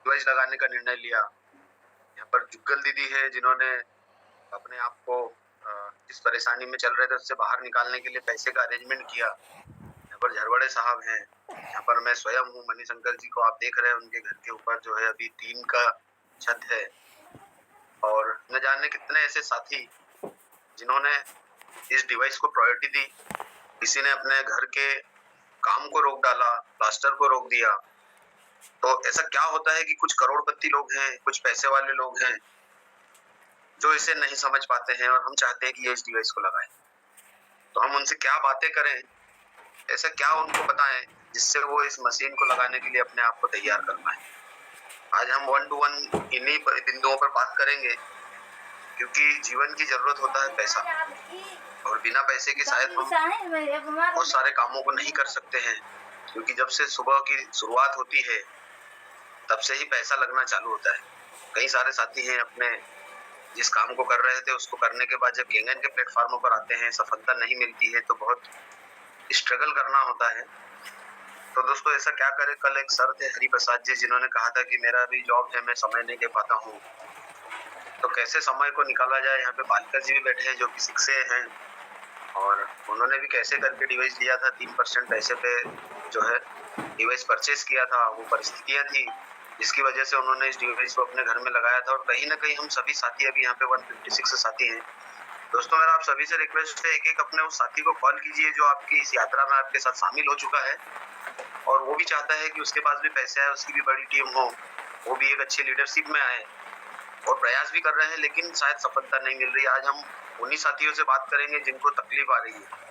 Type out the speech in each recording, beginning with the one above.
Device लगाने का निर्णय लिया। यहाँ पर जुग्गल दीदी है जिन्होंने अपने आप को जिस परेशानी में चल रहे थे उससे बाहर निकालने के लिए पैसे का अरेंजमेंट किया। यहाँ पर झरवड़े साहब हैं, यहाँ पर मैं स्वयं हूँ, मणिशंकर जी को आप देख रहे हैं, उनके घर के ऊपर जो है अभी टीन का छत है। और न जाने कितने ऐसे साथी जिन्होंने इस डिवाइस को प्रायोरिटी दी। किसी ने अपने घर के काम को रोक डाला, प्लास्टर को रोक दिया। तो ऐसा क्या होता है कि कुछ करोड़पति लोग हैं, कुछ पैसे वाले लोग हैं जो इसे नहीं समझ पाते हैं और हम चाहते हैं कि ये इस डिवाइस को लगाएं। तो हम उनसे क्या बातें करें, ऐसा क्या उनको बताएं जिससे वो इस मशीन को लगाने के लिए अपने आप को तैयार कर पाए। आज हम 1 to 1 इन्हीं बिंदुओं पर बात करेंगे, क्योंकि जीवन की जरूरत होता है पैसा, और बिना पैसे के शायद हम बहुत सारे कामों को नहीं कर सकते हैं। क्योंकि जब से सुबह की शुरुआत होती है तब से ही पैसा लगना चालू होता है। कई सारे साथी हैं अपने जिस काम को कर रहे थे उसको करने के बाद जब केंगन के प्लेटफॉर्मों पर आते हैं, सफलता नहीं मिलती है तो बहुत स्ट्रगल करना होता है। तो दोस्तों ऐसा क्या करें। कल एक सर थे हरि प्रसाद जी, जिन्होंने कहा था कि मेरा अभी जॉब है, मैं समय नहीं दे पाता हूँ, तो कैसे समय को निकाला जाए। यहाँ पे बालकर जी भी बैठे हैं जो कि शिक्षे हैं, और उन्होंने भी कैसे करके डिवाइस लिया था। 3% पैसे पे जो है डिवाइस परचेस किया था। वो परिस्थितियां थी जिसकी वजह से उन्होंने इस डिवाइस को अपने घर में लगाया था। और कहीं ना कहीं हम सभी साथी अभी यहाँ पे 156 साथी हैं। दोस्तों मेरा आप सभी से रिक्वेस्ट है, एक अपने उस साथी को कॉल कीजिए जो आपकी इस यात्रा में आपके साथ शामिल हो चुका है और वो भी चाहता है कि उसके पास भी पैसे आए, उसकी भी बड़ी टीम हो, वो भी एक अच्छी लीडरशिप में आए, और प्रयास भी कर रहे हैं लेकिन शायद सफलता नहीं मिल रही। आज हम उन्हीं साथियों से बात करेंगे जिनको तकलीफ आ रही है।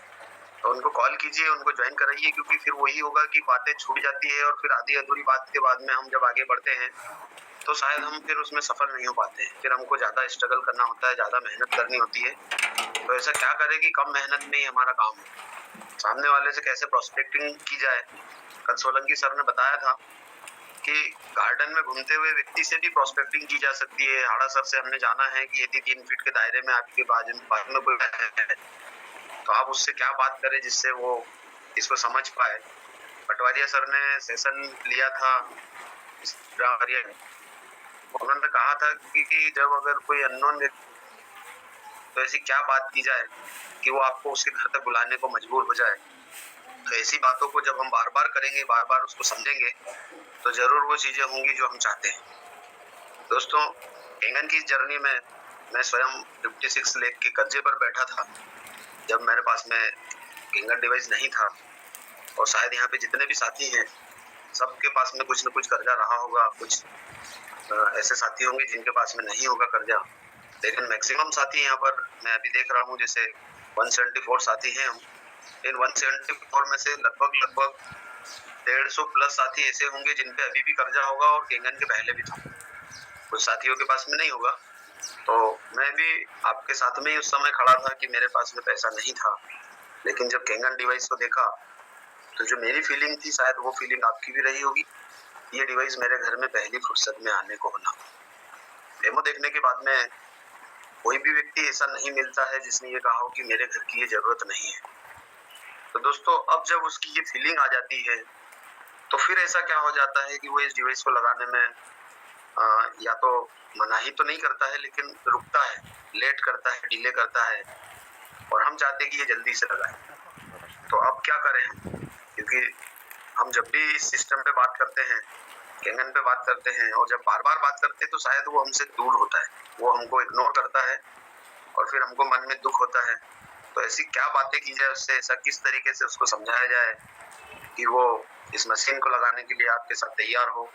तो उनको कॉल कीजिए, उनको ज्वाइन कराइए, क्योंकि फिर वही होगा कि बातें छूट जाती है और फिर आधी अधूरी बात के बाद में हम जब आगे बढ़ते हैं तो शायद हम फिर उसमें सफल नहीं हो पाते हैं। फिर हमको ज्यादा स्ट्रगल करना होता है, ज्यादा मेहनत करनी होती है। तो ऐसा क्या करें कि कम मेहनत में ही हमारा काम हो। सामने वाले से कैसे प्रोस्पेक्टिंग की जाए। कल सोलंकी सर ने बताया था कि गार्डन में घूमते हुए व्यक्ति से भी प्रोस्पेक्टिंग की जा सकती है। हाड़ा सर से हमने जाना है कि यदि 3 फीट के दायरे में आपके बाजू में कोई है तो आप उससे क्या बात करें जिससे वो इसको समझ पाए। पटवारिया सर ने सेशन लिया था, उन्होंने कहा था कि जब अगर कोई अननोन तो ऐसी क्या बात की जाए कि वो आपको उसके घर तक बुलाने को मजबूर हो जाए। तो ऐसी बातों को जब हम बार बार करेंगे, बार बार उसको समझेंगे, तो जरूर वो चीजें होंगी जो हम चाहते हैं। दोस्तों केंगन की जर्नी में मैं स्वयं 56 लेक के कर्जे पर बैठा था जब मेरे पास में केंगन डिवाइस नहीं था। और शायद यहाँ पे जितने भी साथी हैं सबके पास में कुछ न कुछ कर्जा रहा होगा। कुछ ऐसे साथी होंगे जिनके पास में नहीं होगा कर्जा, लेकिन मैक्सिमम साथी यहाँ पर मैं अभी देख रहा हूँ जैसे 174 साथी हैं हम। इन 174 में से लगभग 150 प्लस साथी ऐसे होंगे जिन पे अभी भी कर्जा होगा और केंगन के पहले भी था। कुछ साथियों के पास में नहीं होगा। तो मैं भी आपके साथ में ही उस समय खड़ा था कि मेरे पास में पैसा नहीं था, लेकिन जब केंगन डिवाइस को देखा तो जो मेरी फीलिंग थी शायद वो फीलिंग आपकी भी रही होगी। ये डिवाइस मेरे घर में पहली फुर्सत में आने को होना। डेमो देखने के बाद में कोई भी व्यक्ति ऐसा नहीं मिलता है जिसने ये कहा हो कि मेरे घर की ये जरूरत नहीं है। तो दोस्तों अब जब उसकी ये फीलिंग आ जाती है तो फिर ऐसा क्या हो जाता है कि वो इस डिवाइस को लगाने में या तो मनाही तो नहीं करता है लेकिन रुकता है, लेट करता है, डिले करता है, और हम चाहते हैं कि ये जल्दी से लगाए। तो अब क्या करें हम, क्योंकि हम जब भी इस सिस्टम पे बात करते हैं, केंगन पे बात करते हैं, और जब बार बार बात करते हैं तो शायद वो हमसे दूर होता है, वो हमको इग्नोर करता है और फिर हमको मन में दुख होता है। तो ऐसी क्या बातें की जाए उससे, ऐसा किस तरीके से उसको समझाया जाए कि वो इस मशीन को लगाने के लिए आपके साथ तैयार हो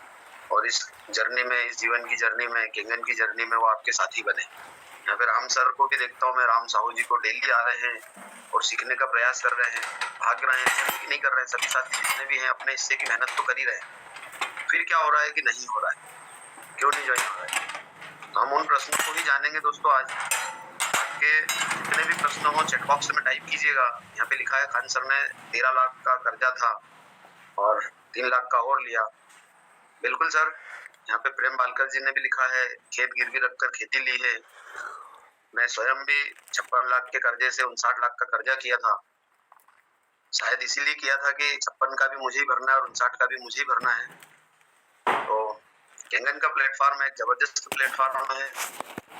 और इस जर्नी में, इस जीवन की जर्नी में, केंगन की जर्नी में वो आपके साथी बने। यहाँ पे राम सर को भी देखता हूँ मैं, राम साहू जी को डेली आ रहे हैं और सीखने का प्रयास कर रहे हैं, भाग रहे हैं, नहीं कर रहे हैं। सभी साथी जितने भी हैं अपने हिस्से की मेहनत तो कर ही रहे हैं। फिर क्या हो रहा है कि नहीं हो रहा है, क्यों नहीं ज्वाइन हो रहा है। तो हम उन प्रश्नों को ही जानेंगे दोस्तों आज। आपके जितने भी प्रश्न हो चैट बॉक्स में टाइप कीजिएगा। यहाँ पे लिखा है खान सर ने 13 लाख का कर्जा था और 3 लाख का और लिया। बिल्कुल सर। यहाँ पे प्रेम बालकर जी ने भी लिखा है खेत गिरवी रखकर खेती ली है। मैं स्वयं भी 56 लाख के कर्जे से 59 लाख का कर्जा किया था। शायद इसीलिए किया था कि 56 का भी मुझे ही भरना है और 59 का भी मुझे ही भरना है। तो केंगन का प्लेटफॉर्म एक जबरदस्त प्लेटफॉर्म है।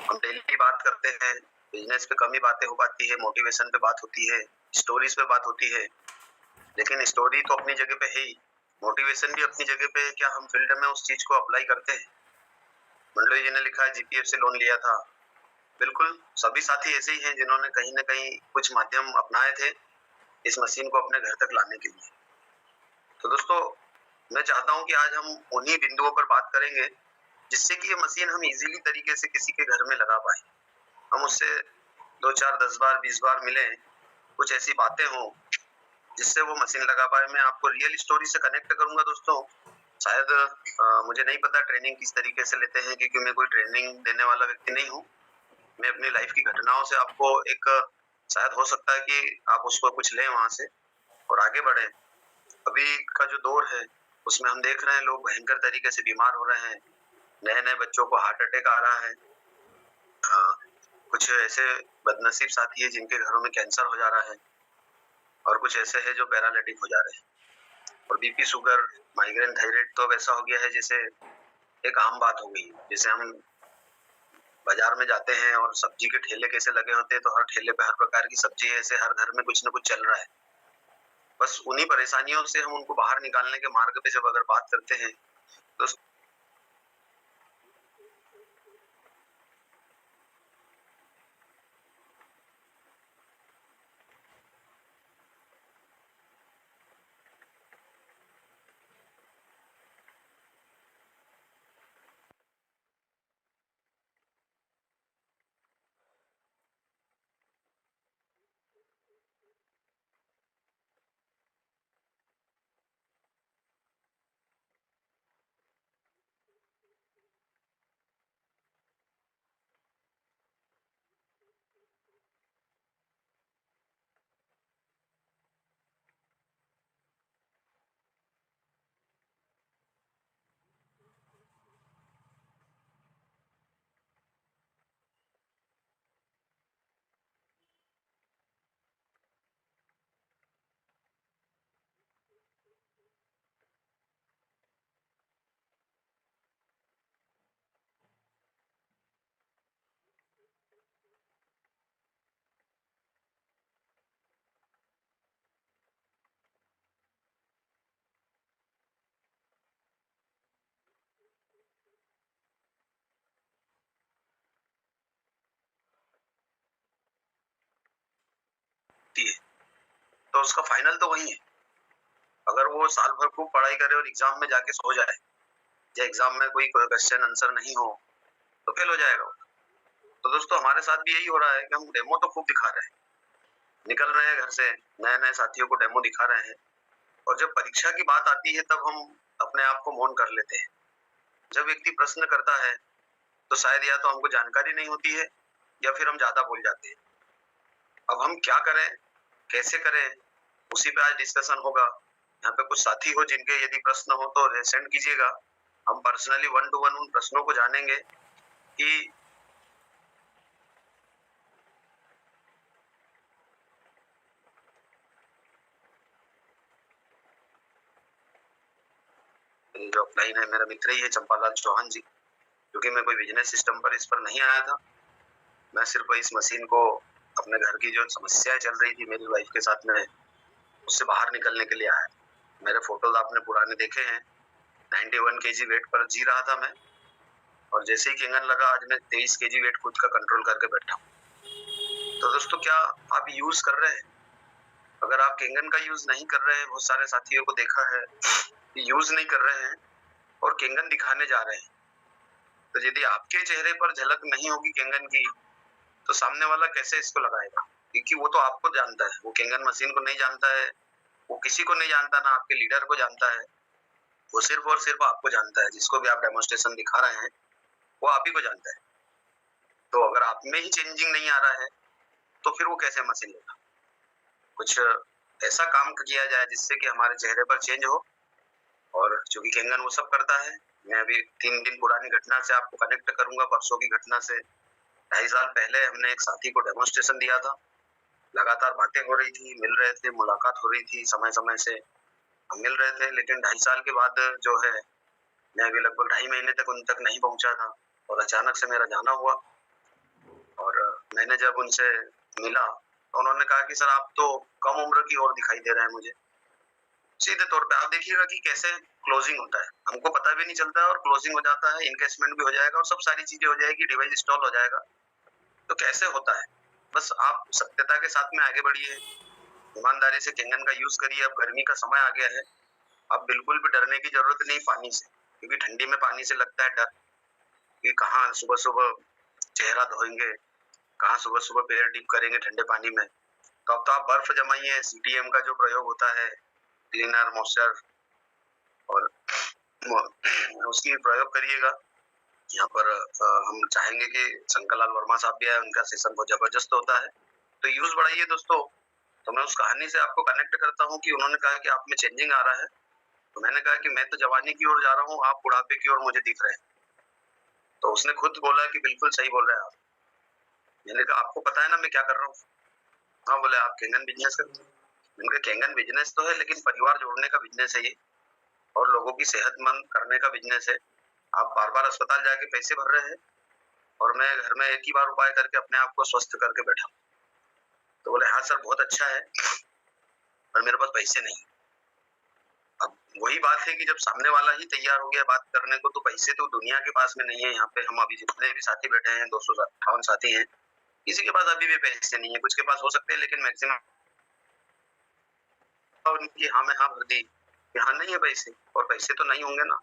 हम डेली बात करते हैं, बिजनेस पे कम ही बातें हो पाती है, मोटिवेशन पे बात होती है, स्टोरीज पे बात होती है। लेकिन स्टोरी तो अपनी जगह पे है ही, मोटिवेशन भी अपनी जगह पे है। क्या हम फील्ड में उस चीज को अप्लाई करते हैं? मंडलोई जी ने लिखा है जीपीएफ से लोन लिया था। बिल्कुल सभी साथी ऐसे ही हैं जिन्होंने कहीं ना कहीं कुछ माध्यम अपनाए थे इस मशीन को अपने घर तक लाने के लिए। तो दोस्तों, मैं चाहता हूं कि आज हम उन्हीं बिंदुओं पर बात करेंगे जिससे कि ये मशीन हम इजीली तरीके से किसी के घर में लगा पाए। हम उससे 2 4 10 बार 20 बार मिले, कुछ ऐसी बातें हों जिससे वो मशीन लगा पाए। मैं आपको रियल स्टोरी से कनेक्ट करूंगा दोस्तों। शायद मुझे नहीं पता ट्रेनिंग किस तरीके से लेते हैं, क्योंकि मैं कोई ट्रेनिंग देने वाला व्यक्ति नहीं हूँ। मैं अपनी लाइफ की घटनाओं से आपको एक शायद हो सकता है कि आप उसको कुछ लें वहां से और आगे बढ़े। अभी का जो दौर है उसमें हम देख रहे हैं लोग भयंकर तरीके से बीमार हो रहे हैं। नए नए बच्चों को हार्ट अटैक आ रहा है। कुछ ऐसे बदनसीब साथी है जिनके घरों में कैंसर हो जा रहा है और कुछ ऐसे है जो पैरालिटिक हो जा रहे हैं। और बीपी, शुगर, माइग्रेन, थायराइड तो वैसा हो गया है जैसे एक आम बात हो गई। जैसे हम बाजार में जाते हैं और सब्जी के ठेले कैसे लगे होते हैं, तो हर ठेले पे हर प्रकार की सब्जी है, ऐसे हर घर में कुछ ना कुछ चल रहा है। बस उन्हीं परेशानियों से हम उनको बाहर निकालने के मार्ग पे जब अगर बात करते हैं तो है तो उसका फाइनल तो वही है। अगर वो साल भर खूब पढ़ाई करे और एग्जाम में जाके सो जाए या एग्जाम में कोई क्वेश्चन आंसर नहीं हो तो फेल हो जाएगा। तो दोस्तों, हमारे साथ भी यही हो रहा है कि हम डेमो तो खूब दिखा रहे हैं, निकल रहे हैं घर से, नए नए साथियों को डेमो दिखा रहे हैं, और जब परीक्षा की बात आती है तब हम अपने आप को मौन कर लेते हैं। जब व्यक्ति प्रश्न करता है तो शायद या तो हमको जानकारी नहीं होती है या फिर हम ज्यादा बोल जाते हैं। अब हम क्या करें, कैसे करें, उसी पे आज डिस्कशन होगा। यहाँ पे कुछ साथी हो जिनके यदि प्रश्न हो तो सेंड कीजिएगा। हम पर्सनली 1 to 1 उन प्रश्नों को जानेंगे कि जो अपलाइन है, मेरा मित्र ही है चंपालाल चौहान जी, क्योंकि मैं कोई बिजनेस सिस्टम पर इस पर नहीं आया था। मैं सिर्फ इस मशीन को अपने घर की जो समस्याएं चल रही थी मेरी वाइफ के साथ में, उससे बाहर निकलने के लिए आया। मेरे फोटोज आपने पुराने देखे हैं। 91 kg वेट पर जी रहा था मैं, और जैसे ही केंगन लगा आज मैं 23 kg वेट खुद का कंट्रोल करके बैठा हूँ। तो दोस्तों, क्या आप यूज कर रहे हैं? अगर आप केंगन का यूज नहीं कर रहे हैं, बहुत सारे साथियों को देखा है कि यूज नहीं कर रहे हैं और केंगन दिखाने जा रहे हैं, तो यदि आपके चेहरे पर झलक नहीं होगी केंगन की तो सामने वाला कैसे इसको लगाएगा? क्योंकि वो तो आपको जानता है, वो केंगन मशीन को नहीं जानता है, वो किसी को नहीं जानता, ना आपके लीडर को जानता है। वो सिर्फ और सिर्फ आपको जानता है। जिसको भी आप डेमोन्स्ट्रेशन दिखा रहे हैं वो आप ही को जानता है। तो अगर आप में ही चेंजिंग नहीं आ रहा है तो फिर वो कैसे मशीन लेगा? कुछ ऐसा काम किया जाए जिससे कि हमारे चेहरे पर चेंज हो। और चूंकि केंगन वो सब करता है, मैं अभी 3 दिन पुरानी घटना से आपको कनेक्ट करूंगा, परसों की घटना से। 2.5 साल पहले हमने एक साथी को डेमोन्स्ट्रेशन दिया था। लगातार बातें हो रही थी, मिल रहे थे, मुलाकात हो रही थी, समय समय से हम मिल रहे थे, लेकिन 2.5 साल के बाद जो है मैं अभी लगभग 2.5 महीने तक उन तक नहीं पहुंचा था और अचानक से मेरा जाना हुआ। और मैंने जब उनसे मिला तो उन्होंने कहा कि सर आप तो कम उम्र की और दिखाई दे रहे हैं मुझे। सीधे तौर पे आप देखिएगा कि कैसे क्लोजिंग होता है, हमको पता भी नहीं चलता है और क्लोजिंग हो जाता है, इनकेसमेंट भी हो जाएगा और सब सारी चीजें हो जाएगी, डिवाइस इंस्टॉल हो जाएगा। तो कैसे होता है, बस आप सत्यता के साथ में आगे बढ़िए, ईमानदारी से कैंगन का यूज करिए। अब गर्मी का समय आ गया है, अब बिल्कुल भी डरने की जरूरत नहीं पानी से, क्योंकि ठंडी में पानी से लगता है डर कि कहाँ सुबह सुबह चेहरा धोएंगे, कहाँ सुबह सुबह पैर डिप करेंगे ठंडे पानी में। तो अब तो आप बर्फ जमाइए, सीटीएम का जो प्रयोग होता है, क्लीनर मॉइस्चर, और उसकी प्रयोग करिएगा। यहाँ पर हम चाहेंगे कि शंकर लाल वर्मा साहब भी आए, उनका सेशन बहुत जबरदस्त होता है, तो यूज बढ़ाइए दोस्तों। तो मैं उस कहानी से आपको कनेक्ट करता हूँ कि उन्होंने कहा कि आप में चेंजिंग आ रहा है, तो मैंने कहा कि मैं तो जवानी की ओर जा रहा हूँ, आप बुढ़ापे की ओर मुझे दिख रहे हैं। तो उसने खुद बोला कि बिल्कुल सही बोल रहे हैं आप। मैंने कहा आपको पता है ना मैं क्या कर रहा हूँ? हाँ, बोले आप कैंगन बिजनेस करते हैं। मैंने कहा कैंगन बिजनेस तो है, लेकिन परिवार जोड़ने का बिजनेस है ये, और लोगों की सेहतमंद करने का बिजनेस है। आप बार बार अस्पताल जाके पैसे भर रहे हैं और मैं घर में एक ही बार उपाय करके अपने आप को स्वस्थ करके बैठा। तो बोले हाँ सर बहुत अच्छा है, पर मेरे पास पैसे नहीं। अब वही बात है कि जब सामने वाला ही तैयार हो गया बात करने को, तो पैसे तो दुनिया के पास में नहीं है। यहाँ पे हम अभी जितने भी साथी बैठे हैं, 258 साथी हैं, किसी के पास अभी भी पैसे नहीं है। कुछ के पास हो सकते हैं, लेकिन मैक्सिमम उनकी हाँ में हाँ भर दी कि हाँ नहीं है पैसे, और पैसे तो नहीं होंगे ना।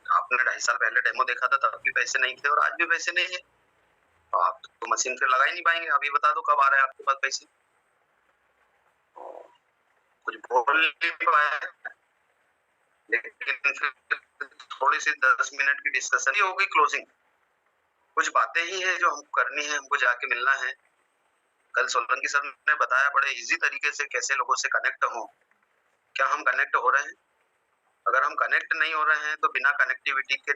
आपने 2.5 साल पहले डेमो देखा था, तब भी पैसे नहीं थे और आज भी पैसे नहीं है। तो आप तो मशीन पे लगा ही नहीं पाएंगे। अभी बता दो कब आ रहे हैं आपके पास पैसे? कुछ बोल नहीं पाए, लेकिन फिर थोड़ी सी 10 मिनट की डिस्कशन ही हो गई, क्लोजिंग। कुछ बातें ही है जो हमको करनी है, हमको जाके मिलना है। कल सोलंकी सर ने बताया बड़े इजी तरीके से कैसे लोगों से कनेक्ट हो। क्या हम कनेक्ट हो रहे हैं? अगर हम कनेक्ट नहीं हो रहे हैं तो बिना कनेक्टिविटी के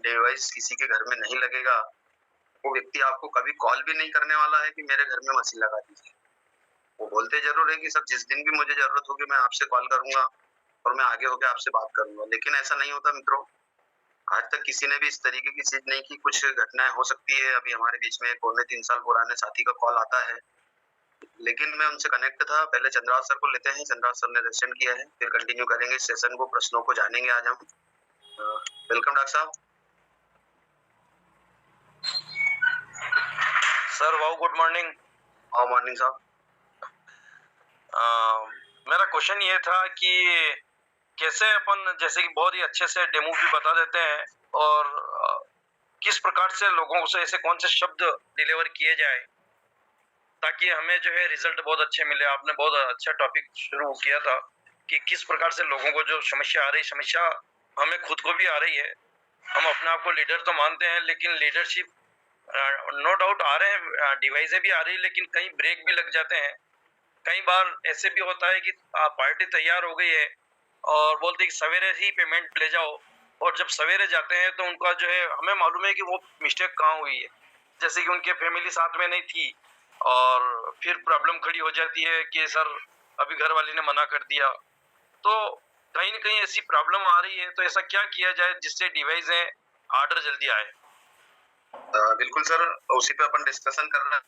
डिवाइस किसी के घर में नहीं लगेगा। वो व्यक्ति आपको कभी कॉल भी नहीं करने वाला है कि मेरे घर में मशीन लगा दीजिए। वो बोलते जरूर है कि सर जिस दिन भी मुझे जरूरत होगी मैं आपसे कॉल करूंगा और मैं आगे होकर आपसे बात करूंगा, लेकिन ऐसा नहीं होता मित्रों। आज तक किसी ने भी इस तरीके की चीज नहीं की। कुछ घटनाएं हो सकती है, अभी हमारे बीच में 2.5-3 साल पुराने साथी का कॉल आता है, लेकिन मैं उनसे कनेक्ट था। पहले चंद्रावत सर को लेते हैं, चंद्रावत सर ने रेस्टेंड किया है, फिर कंटिन्यू करेंगे इस सेशन को, प्रश्नों को जानेंगे आज हम। वेलकम डॉक्टर साहब। Sir wow, good morning. हाँ मॉर्निंग साहब। मेरा क्वेश्चन ये था कि कैसे अपन जैसे कि बहुत ही अच्छे से डेमो भी बता देते हैं, और किस प्रकार से लोगों से ऐसे कौन से शब्द डिलीवर किए जाए ताकि हमें जो है रिजल्ट बहुत अच्छे मिले। आपने बहुत अच्छा टॉपिक शुरू किया था कि किस प्रकार से लोगों को जो समस्या आ रही, समस्या हमें खुद को भी आ रही है। हम अपने आप को लीडर तो मानते हैं, लेकिन लीडरशिप नो डाउट आ रहे हैं, डिवाइसें भी आ रही है, लेकिन कहीं ब्रेक भी लग जाते हैं। कई बार ऐसे भी होता है कि पार्टी तैयार हो गई है और बोलते हैं कि सवेरे ही पेमेंट ले जाओ, और जब सवेरे जाते हैं तो उनका जो है हमें मालूम है कि वो मिस्टेक कहाँ हुई है, जैसे कि उनके फैमिली साथ में नहीं थी और फिर प्रॉब्लम खड़ी हो जाती है कि सर अभी घर वाले ने मना कर दिया। तो कहीं ना कहीं ऐसी प्रॉब्लम आ रही है, तो ऐसा क्या किया जाए जिससे डिवाइस है ऑर्डर जल्दी आए? बिल्कुल सर, उसी पे अपन डिस्कशन कर रहे हैं।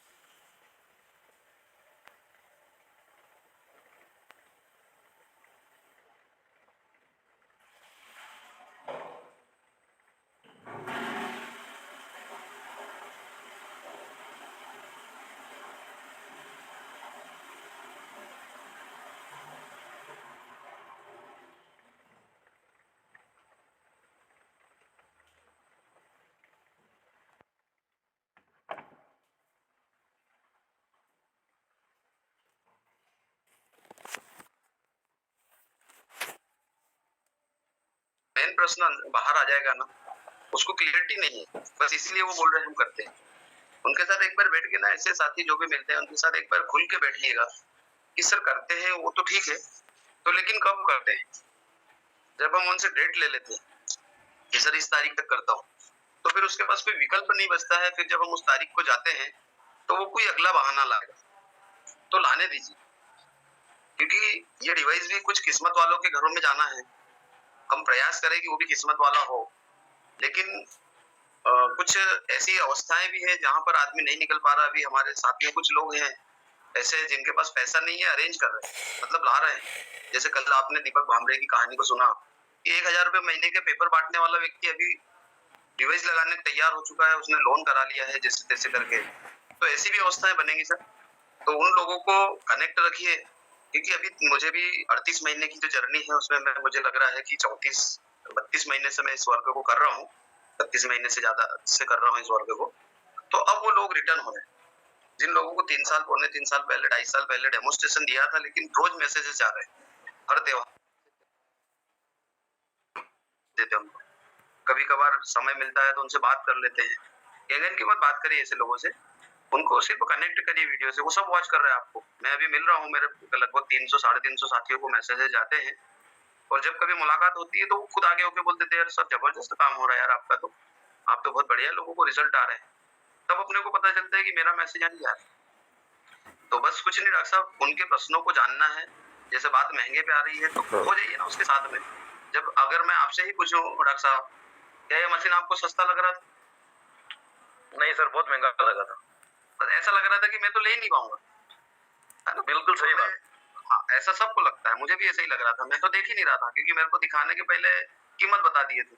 मेन प्रश्न बाहर आ जाएगा ना, उसको क्लियरिटी नहीं है, बस इसलिए वो बोल रहे हैं हम करते हैं। उनके साथ एक बार बैठ के ना, ऐसे साथी जो भी मिलते हैं उनके साथ एक बार खुल के बैठिएगा कि सर करते हैं वो तो ठीक है, तो लेकिन कब करते हैं? जब हम उनसे डेट ले लेते हैं कि सर इस तारीख तक करता हूँ, तो फिर उसके पास कोई विकल्प नहीं बचता है। फिर जब हम उस तारीख को जाते हैं तो वो कोई अगला बहाना लाएगा, तो लाने दीजिए, क्योंकि ये डिवाइस भी कुछ किस्मत वालों के घरों में जाना है। हम प्रयास करें कि वो भी किस्मत वाला हो, लेकिन कुछ ऐसी अवस्थाएं भी है जहाँ पर आदमी नहीं निकल पा रहा। अभी हमारे साथ में कुछ लोग हैं ऐसे जिनके पास पैसा नहीं है, अरेंज कर रहे हैं, मतलब ला रहे हैं। जैसे कल आपने दीपक भामरे की कहानी को सुना कि 1,000 रुपए महीने के पेपर बांटने वाला व्यक्ति अभी डिवाइस लगाने को तैयार हो चुका है, उसने लोन करा लिया है जैसे तैसे करके। तो ऐसी भी अवस्थाएं बनेंगी सर, तो उन लोगों को कनेक्ट रखिए, क्योंकि अभी मुझे भी 38 महीने की जो जर्नी है उसमें मुझे लग रहा है कि 32 महीने से मैं इस वर्क को कर रहा हूँ, 32 महीने से ज्यादा से कर रहा हूँ इस वर्क को। तो अब वो लोग रिटर्न हो रहे हैं जिन लोगों को 3 साल, पौने 3 साल पहले, 2.5 साल पहले डेमोस्ट्रेशन दिया था, लेकिन रोज मैसेजेस आ रहे हैं, हर त्योहार देते हैं उनको। कभी कभार समय मिलता है तो उनसे बात कर लेते हैं। केंगन की मत बात करिए ऐसे लोगों से, उनको सिर्फ कनेक्ट करिए वीडियो से, वो सब वॉच कर रहे हैं आपको। मैं अभी मिल रहा हूँ, मेरे लगभग 300 350 साथियों को मैसेजेस जाते हैं, और जब कभी मुलाकात होती है तो वो खुद आगे होके बोल देते हैं यार सर जबरदस्त काम हो रहा है यार आपका, तो आप तो बहुत बढ़िया, लोगों को रिजल्ट आ रहे हैं। तब अपने को पता चलता है कि मेरा मैसेज आ नहीं आ रहा। तो बस कुछ नहीं डॉक्टर साहब, उनके प्रश्नों को जानना है। जैसे बात महंगे पे आ रही है तो हो जाइए ना उसके साथ में। जब अगर मैं आपसे ही पूछूं डॉक्टर साहब, क्या ये मशीन आपको सस्ता लग रहा था? नहीं सर, बहुत महंगा लगा था। बस ऐसा लग रहा था कि मैं तो ले ही नहीं पाऊंगा, है ना? बिल्कुल सही बात। हाँ, ऐसा सबको लगता है, मुझे भी ऐसा ही लग रहा था। मैं तो देख ही नहीं रहा था, क्योंकि मेरे को दिखाने के पहले कीमत बता दिए थे,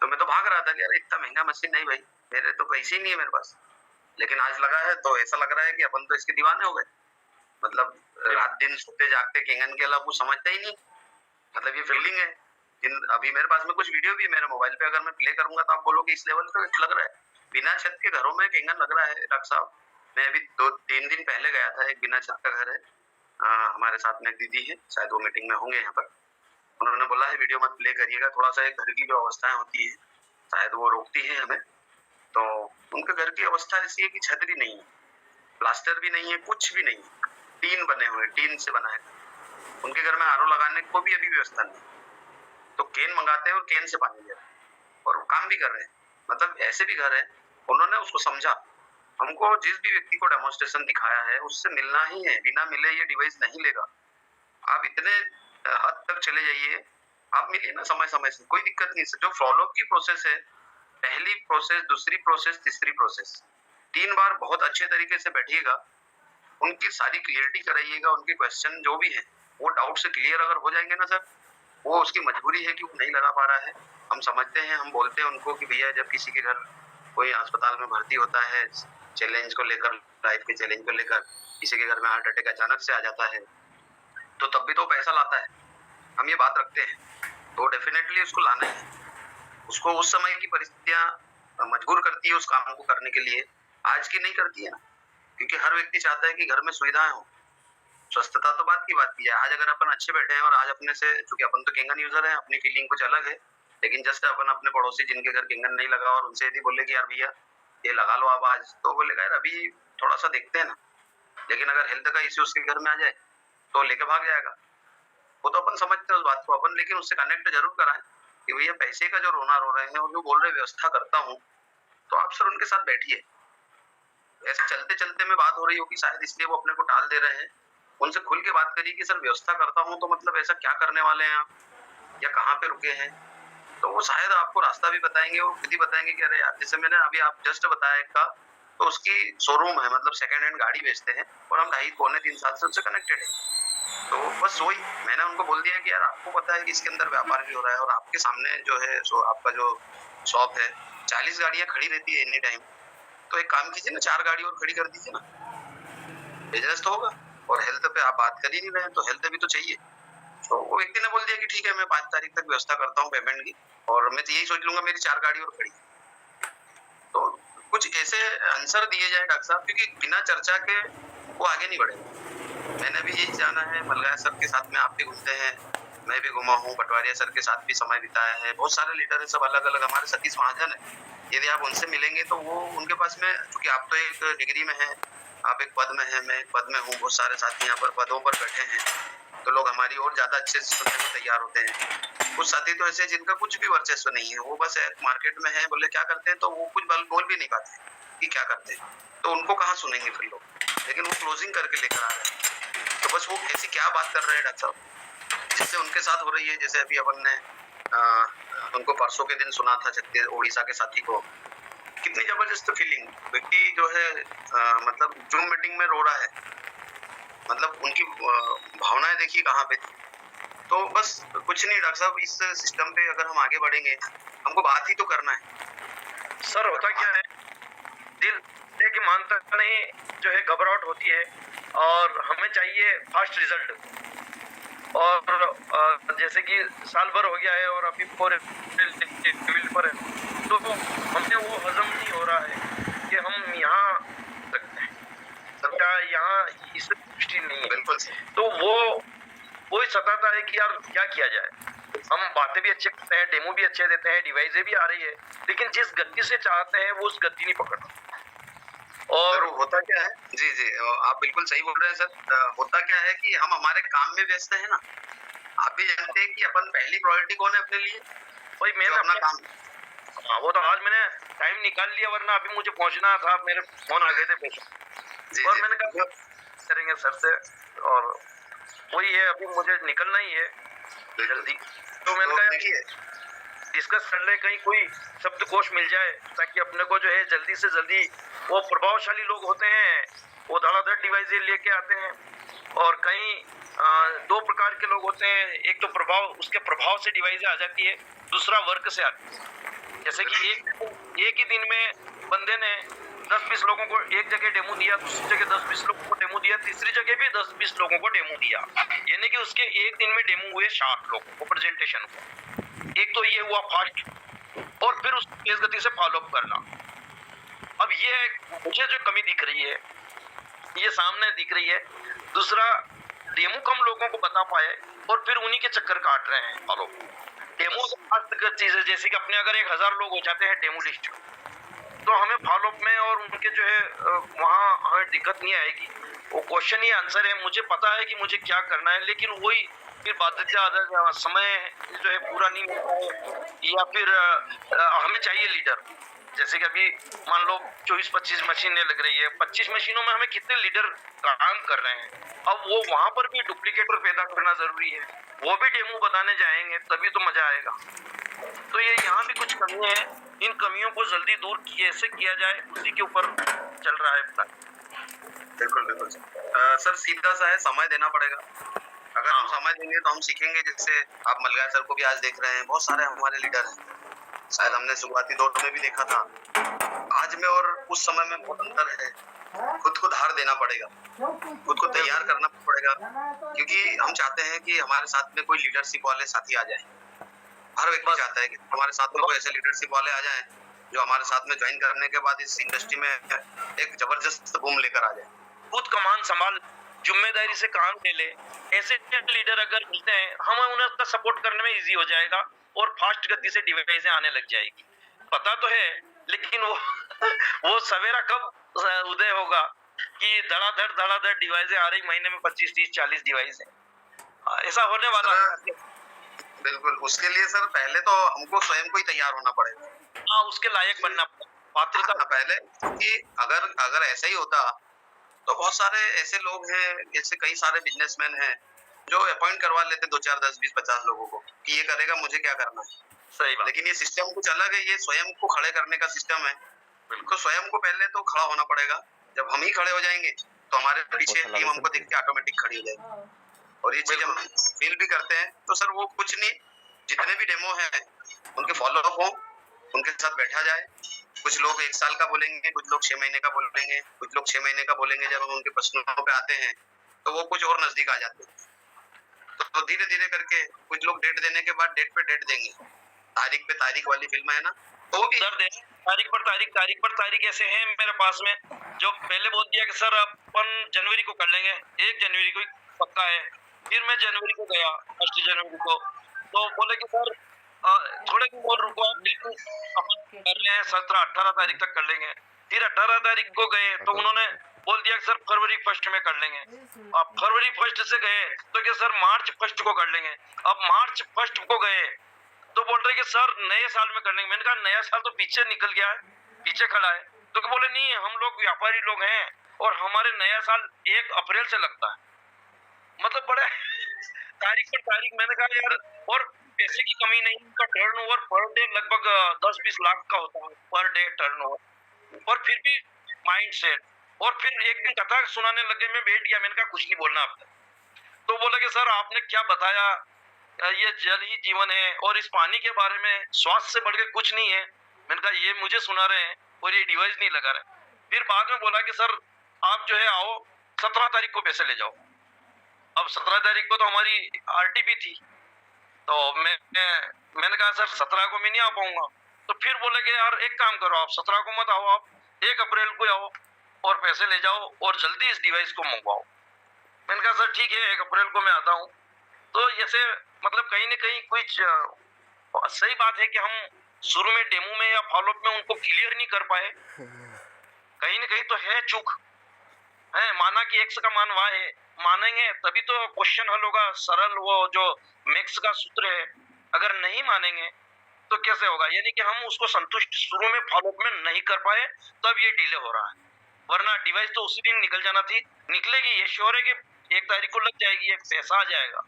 तो मैं तो भाग रहा था कि यार इतना महंगा मशीन नहीं भाई, मेरे तो पैसे ही नहीं है मेरे पास। लेकिन आज लगा है तो ऐसा लग रहा है कि अपन तो इसके दीवाने हो गए, मतलब रात दिन सोते जागते केंगन के अलावा कुछ समझता ही नहीं। मतलब ये फीलिंग है। अभी मेरे पास में कुछ वीडियो भी है मेरे मोबाइल पे, अगर मैं प्ले करूंगा तो आप बोलोगे इस लेवल पे लग रहा है। बिना छत के घरों में केंगन लग रहा है डॉक्टर साहब। मैं अभी 2-3 दिन पहले गया था, एक बिना छत का घर है, हमारे साथ में एक दीदी है, शायद वो मीटिंग में होंगे यहाँ पर। उन्होंने बोला है वीडियो मत प्ले करिएगा, थोड़ा सा एक घर की जो अवस्थाएं होती है शायद वो रोकती है हमें। तो उनके घर की अवस्था ऐसी है कि छत भी नहीं है, प्लास्टर भी नहीं है, कुछ भी नहीं है, टीन बने हुए, टीन से बना है। उनके घर में आरओ लगाने को भी अभी व्यवस्था नहीं, तो केन मंगाते हैं और केन से पानी ले रहे हैं और काम भी कर रहे हैं। मतलब ऐसे भी घर है, उन्होंने उसको समझा। हमको जिस भी व्यक्ति को डेमोन्स्ट्रेशन दिखाया है उससे मिलना ही है, बिना मिले ये डिवाइस नहीं लेगा। आप इतने हद तक चले जाइए, आप मिलिए ना समय समय से, कोई दिक्कत नहीं। जो फॉलोअप की प्रोसेस है, पहली प्रोसेस, दूसरी प्रोसेस, तीसरी प्रोसेस, 3 बार बहुत अच्छे तरीके से बैठिएगा, उनकी सारी क्लियरिटी कराइएगा। उनके क्वेश्चन जो भी है वो डाउट से क्लियर अगर हो जाएंगे ना सर, वो उसकी मजबूरी है कि वो नहीं लगा पा रहा है, हम समझते हैं। हम बोलते हैं उनको कि भैया जब किसी के घर कोई अस्पताल में भर्ती होता है चैलेंज को लेकर, लाइफ के चैलेंज को लेकर, किसी के घर में हार्ट अटैक अचानक से आ जाता है तो तब भी तो पैसा लाता है, हम ये बात रखते हैं। तो डेफिनेटली उसको लाना है, उसको उस समय की परिस्थितियां मजबूर करती है उस काम को करने के लिए, आज की नहीं करती है ना, क्योंकि हर व्यक्ति चाहता है कि घर में सुविधाएं हो। स्वस्थता तो बात की बात की है। आज अगर अपन अच्छे बैठे हैं और आज अपने से, चूंकि अपन तो केंगन यूजर है, अपनी फीलिंग कुछ अलग है, लेकिन जस्ट अपन अपने पड़ोसी जिनके घर केंगन नहीं लगा और उनसे यदि बोले कि यार भैया ये लगा लो आप आज, तो बोलेगा यार अभी थोड़ा सा देखते हैं ना। लेकिन अगर हेल्थ का इश्यू उसके घर में आ जाए तो लेके भाग जाएगा। वो तो अपन समझते हैं उस बात को अपन, लेकिन उससे कनेक्ट जरूर कराएं कि भैया पैसे का जो रोना रो रहे हैं और जो बोल रहे व्यवस्था करता हूँ, तो आप सर उनके साथ बैठिए। ऐसे चलते चलते में बात हो रही होगी शायद, इसलिए वो अपने को टाल दे रहे हैं। उनसे खुल के बात करिए कि सर व्यवस्था करता हूँ तो मतलब ऐसा क्या करने वाले हैं आप, या कहाँ पे रुके हैं। तो वो शायद आपको रास्ता भी बताएंगे और खुद ही बताएंगे कि अरे यार, जैसे मैंने अभी आप जस्ट बताया एक का, तो उसकी शोरूम है, मतलब सेकंड हैंड गाड़ी बेचते हैं और हम 2.5-3 साल से उससे कनेक्टेड है। तो बस वही मैंने उनको बोल दिया कि यार आपको पता है कि इसके अंदर व्यापार भी हो रहा है और आपके सामने जो है सो आपका जो शॉप है 40 गाड़ियां खड़ी रहती है एनी टाइम, तो एक काम कीजिए ना, 4 गाड़ी और खड़ी कर दीजिए ना, बिजनेस तो होगा। और हेल्थ पे आप बात कर ही नहीं रहे हैं, तो हेल्थ भी तो चाहिए। तो वो व्यक्ति ने बोल दिया कि ठीक है मैं 5 तारीख तक व्यवस्था करता हूँ पेमेंट की, और मैं तो यही सोच लूंगा मेरी 4 गाड़ी और खड़ी। तो कुछ ऐसे आंसर दिए जाए डॉक्टर साहब, क्योंकि बिना चर्चा के वो आगे नहीं बढ़ेगा। मैंने भी यही जाना है, मलगाया सर के साथ में आप भी घूमते हैं, मैं भी घुमा हूँ, पटवारिया सर के साथ भी समय बिताया है, बहुत सारे लीडर है, सब अलग अलग। हमारे सतीश महाजन है, यदि आप उनसे मिलेंगे तो वो उनके पास में, क्योंकि आप तो एक डिग्री में है, आप एक पद में है, मैं एक पद में हूँ, बहुत सारे साथी यहाँ पर पदों पर बैठे हैं, तो लोग हमारी और ज्यादा अच्छे से सुनने को तैयार होते हैं। कुछ साथी तो ऐसे जिनका कुछ भी वर्चस्व नहीं है, वो बस मार्केट में है, बोले क्या करते हैं, तो वो कुछ बोल भी नहीं पाते कि क्या करते हैं, तो उनको कहाँ सुनेंगे फिर लोग। लेकिन वो क्लोजिंग करके लेकर आ रहे हैं, तो बस वो ऐसी क्या बात कर रहे हैं डॉक्टर साहब जिससे उनके साथ हो रही है। जैसे अभी अपन ने उनको परसों के दिन सुना था उड़ीसा के साथी को, कितनी जबरदस्त फीलिंग। व्यक्ति जो है मतलब जूम मीटिंग में रो रहा है, मतलब उनकी भावनाएं देखिए कहाँ पे थी। तो बस कुछ नहीं डॉक्टर साहब, इस सिस्टम पे अगर हम आगे बढ़ेंगे, हमको बात ही तो करना है। सर होता क्या है, दिल की मानता नहीं जो है घबराहट होती है और हमें चाहिए फास्ट रिजल्ट। और जैसे कि साल भर हो गया है और अभी पर है, तो हमने वो हजम नहीं हो रहा है कि हम यहाँ सकते हैं, क्या यहाँ इससे पुष्टि नहीं है। बिल्कुल। तो वो ही सताता है कि यार क्या किया जाए। हम बातें भी अच्छे करते हैं, डेमो भी अच्छे देते हैं, डिवाइसें भी आ रही है, लेकिन जिस गति से चाहते हैं वो उस गति नहीं पकड़। और होता क्या है, जी जी आप बिल्कुल सही बोल रहे हैं सर। होता क्या है कि हम हमारे काम में व्यस्त हैं ना। आप भी जानते हैं कि अपन पहली प्रायोरिटी कौन है अपने लिए, भाई मैंने अपना काम। हाँ, वो तो आज मैंने टाइम निकाल लिया, वरना अभी मुझे पहुंचना था, मेरे फोन आ गए थे पेशेंट और मैंने कहा करेंगे सर से, और वही है अभी मुझे निकलना ही है जल्दी। तो मैंने कहा डिस्कस कर ले, कहीं कोई शब्दकोश मिल जाए ताकि अपने को जो है जल्दी से जल्दी। वो प्रभावशाली लोग होते हैं, वो धड़ाधड़ डिवाइस लेके आते हैं, और कहीं दो प्रकार के लोग होते हैं, एक तो उसके प्रभाव से डिवाइस आ जाती है, दूसरा वर्क से आती है। जैसे कि एक ही दिन में बंदे ने 10-20 लोगों को एक जगह डेमो दिया, दूसरी जगह 10-20 लोगों को डेमो दिया, तीसरी जगह भी 10-20 लोगों को डेमो दिया, यानी कि उसके एक दिन में डेमो हुए 60 लोगों को प्रेजेंटेशन को। एक तो ये हुआ फास्ट, और फिर उसको तेज गति से फॉलोअप करना। अब ये मुझे जो कमी दिख रही है, ये सामने दिख रही है। दूसरा, डेमो कम लोगों को बता पाए और फिर उन्हीं के चक्कर काट रहे हैं फॉलो। डेमो चीज है, जैसे कि अपने अगर 1000 लोग हो जाते हैं डेमो लिस्ट, तो हमें फॉलोअप में और उनके जो है वहाँ हमें दिक्कत नहीं आएगी। वो क्वेश्चन ही आंसर है, मुझे पता है कि मुझे क्या करना है, लेकिन वही फिर बाध्यता समय जो है पूरा नहीं मिलता है, या फिर हमें चाहिए लीडर। जैसे कि अभी मान लो 24-25 मशीनें लग रही है, 25 मशीनों में हमें कितने लीडर काम कर रहे हैं। अब वो वहां पर भी डुप्लीकेटर पैदा करना जरूरी है, वो भी डेमो बताने जाएंगे तभी तो मजा आएगा। तो ये यहाँ भी कुछ कमी है, इन कमियों को जल्दी दूर कैसे किया जाए उसी के ऊपर चल रहा है प्लान। बिल्कुल बिल्कुल सर, सीधा सा है, समय देना पड़ेगा। अगर हम समय देंगे तो हम सीखेंगे। जैसे आप मलगार सर को भी आज देख रहे हैं, बहुत सारे हमारे लीडर हैं, शायद हमने शुरुआती दौर में भी देखा था। आज में और उस समय में बहुत अंतर है। खुद को धार देना पड़ेगा, खुद को तैयार करना पड़ेगा, क्योंकि हम चाहते हैं कि हमारे साथ में कोई लीडरशिप वाले साथी आ जाए। हर व्यक्ति चाहता है कि हमारे साथ में कोई ऐसे लीडरशिप वाले आ जाएं जो हमारे साथ में ज्वाइन करने के बाद इस इंडस्ट्री में एक जबरदस्त बूम लेकर आ जाए। खुद कमान संभाल, जिम्मेदारी से काम ले ले। ऐसे लीडर अगर मिलते हैं, हमें उन्हें सपोर्ट करने में इजी हो जाएगा और फास्ट गति से डिवाइसें आने लग जाएगी। पता तो है, लेकिन वो सवेरा कब उदय होगा कि धड़ाधड़ डिवाइसें आ रही, महीने में 25, 30, 40 डिवाइस है। ऐसा होने वाला है। बिल्कुल, उसके लिए सर पहले तो हमको स्वयं को ही तैयार होना पड़ेगा। हाँ, उसके लायक बनना पात्रता पहले, क्योंकि अगर ऐसा ही होता तो बहुत सारे ऐसे लोग हैं, ऐसे कई सारे बिजनेसमैन हैं जो अपॉइंट करवा लेते 2, 4, 10, 20, 50 लोगों को कि ये करेगा, मुझे क्या करना है। सही बात। लेकिन ये सिस्टम कुछ अलग है, ये स्वयं को खड़े करने का सिस्टम है। तो स्वयं को पहले तो खड़ा होना पड़ेगा। जब हम ही खड़े हो जाएंगे तो हमारे पीछे टीम हमको देख के ऑटोमेटिक खड़ी हो जाएगी। और ये चीज हम फील भी करते हैं। तो सर वो कुछ नहीं, जितने भी डेमो हैं उनके फॉलोअप हो, उनके साथ बैठा जाए। कुछ लोग 1 साल का बोलेंगे, कुछ लोग 6 महीने का बोलेंगे, कुछ लोग 6 महीने का बोलेंगे। जब हम उनके प्रश्नों पे आते हैं तो वो कुछ और नजदीक आ जाते हैं। तो धीरे धीरे करके कुछ लोग डेट देने के बाद डेट पे डेट देंगे। तारीख पे तारीख वाली फिल्म है ना, तो वो भी सर दे तारीख पर तारीख ऐसे हैं मेरे पास में, जो पहले बोल दिया कि सर अपन जनवरी को कर लेंगे, 1 जनवरी को पक्का है। फिर मैं जनवरी को गया, 1 जनवरी को, तो बोले कि सर थोड़े दिन और रुको, अपन कर रहे हैं 17-18 तारीख तक कर लेंगे। फिर 18 तारीख को गए तो उन्होंने बोल दिया कि सर फरवरी 1 में कर लेंगे। अब फरवरी 1 से गए तो क्या सर मार्च 1 को कर लेंगे। अब मार्च 1 को गए तो बोल रहे कि सर नए साल में कर लेंगे। मैंने कहा नया साल तो पीछे निकल गया है, पीछे खड़ा है। तो क्या बोले नहीं, हम लोग व्यापारी लोग हैं और हमारे नया साल 1 अप्रैल से लगता है। मतलब बड़े तारीख पर तारीख। मैंने कहा यार, और पैसे की कमी नहीं, उनका टर्नओवर पर डे लगभग 10-20 लाख का होता है पर डे टर्नओवर, और फिर भी माइंड सेट। और फिर एक दिन कथा सुनाने लगे, मैं बैठ गया, मैंने कहा कुछ नहीं बोलना आपने। तो बोला कि सर आपने क्या बताया, ये जल ही जीवन है और इस पानी के बारे में स्वास्थ्य से बढ़ के कुछ नहीं है। मैंने कहा ये मुझे सुना रहे हैं और ये डिवाइस नहीं लगा रहे। फिर बाद में बोला कि सर आप जो है आओ 17 तारीख को पैसे ले जाओ। अब 17 तारीख को तो हमारी आरटीपी थी, तो मैंने कहा सर 17 को मैं नहीं आ पाऊंगा। तो फिर बोले कि यार एक काम करो, आप 17 को मत आओ, आप 1 अप्रैल को आओ और पैसे ले जाओ और जल्दी इस डिवाइस को मंगवाओ। मैंने कहा सर ठीक है 1 अप्रैल को मैं आता हूँ। तो ऐसे मतलब कहीं ना कहीं कुछ सही बात है कि हम शुरू में डेमो में या फॉलोअप में उनको क्लियर नहीं कर पाए, कहीं ना कहीं तो है चूक है। माना कि x का मान y है, मानेंगे तभी तो क्वेश्चन हल होगा, सरल वो जो मैक्स का सूत्र है। अगर नहीं मानेंगे तो कैसे होगा, यानी कि हम उसको संतुष्ट शुरू में फॉलोअप में नहीं कर पाए, तब ये डिले हो रहा है। वरना डिवाइस तो उसी दिन निकल जाना थी, निकलेगी, ये श्योर है कि 1 तारीख को लग जाएगी, एक पैसा आ जाएगा।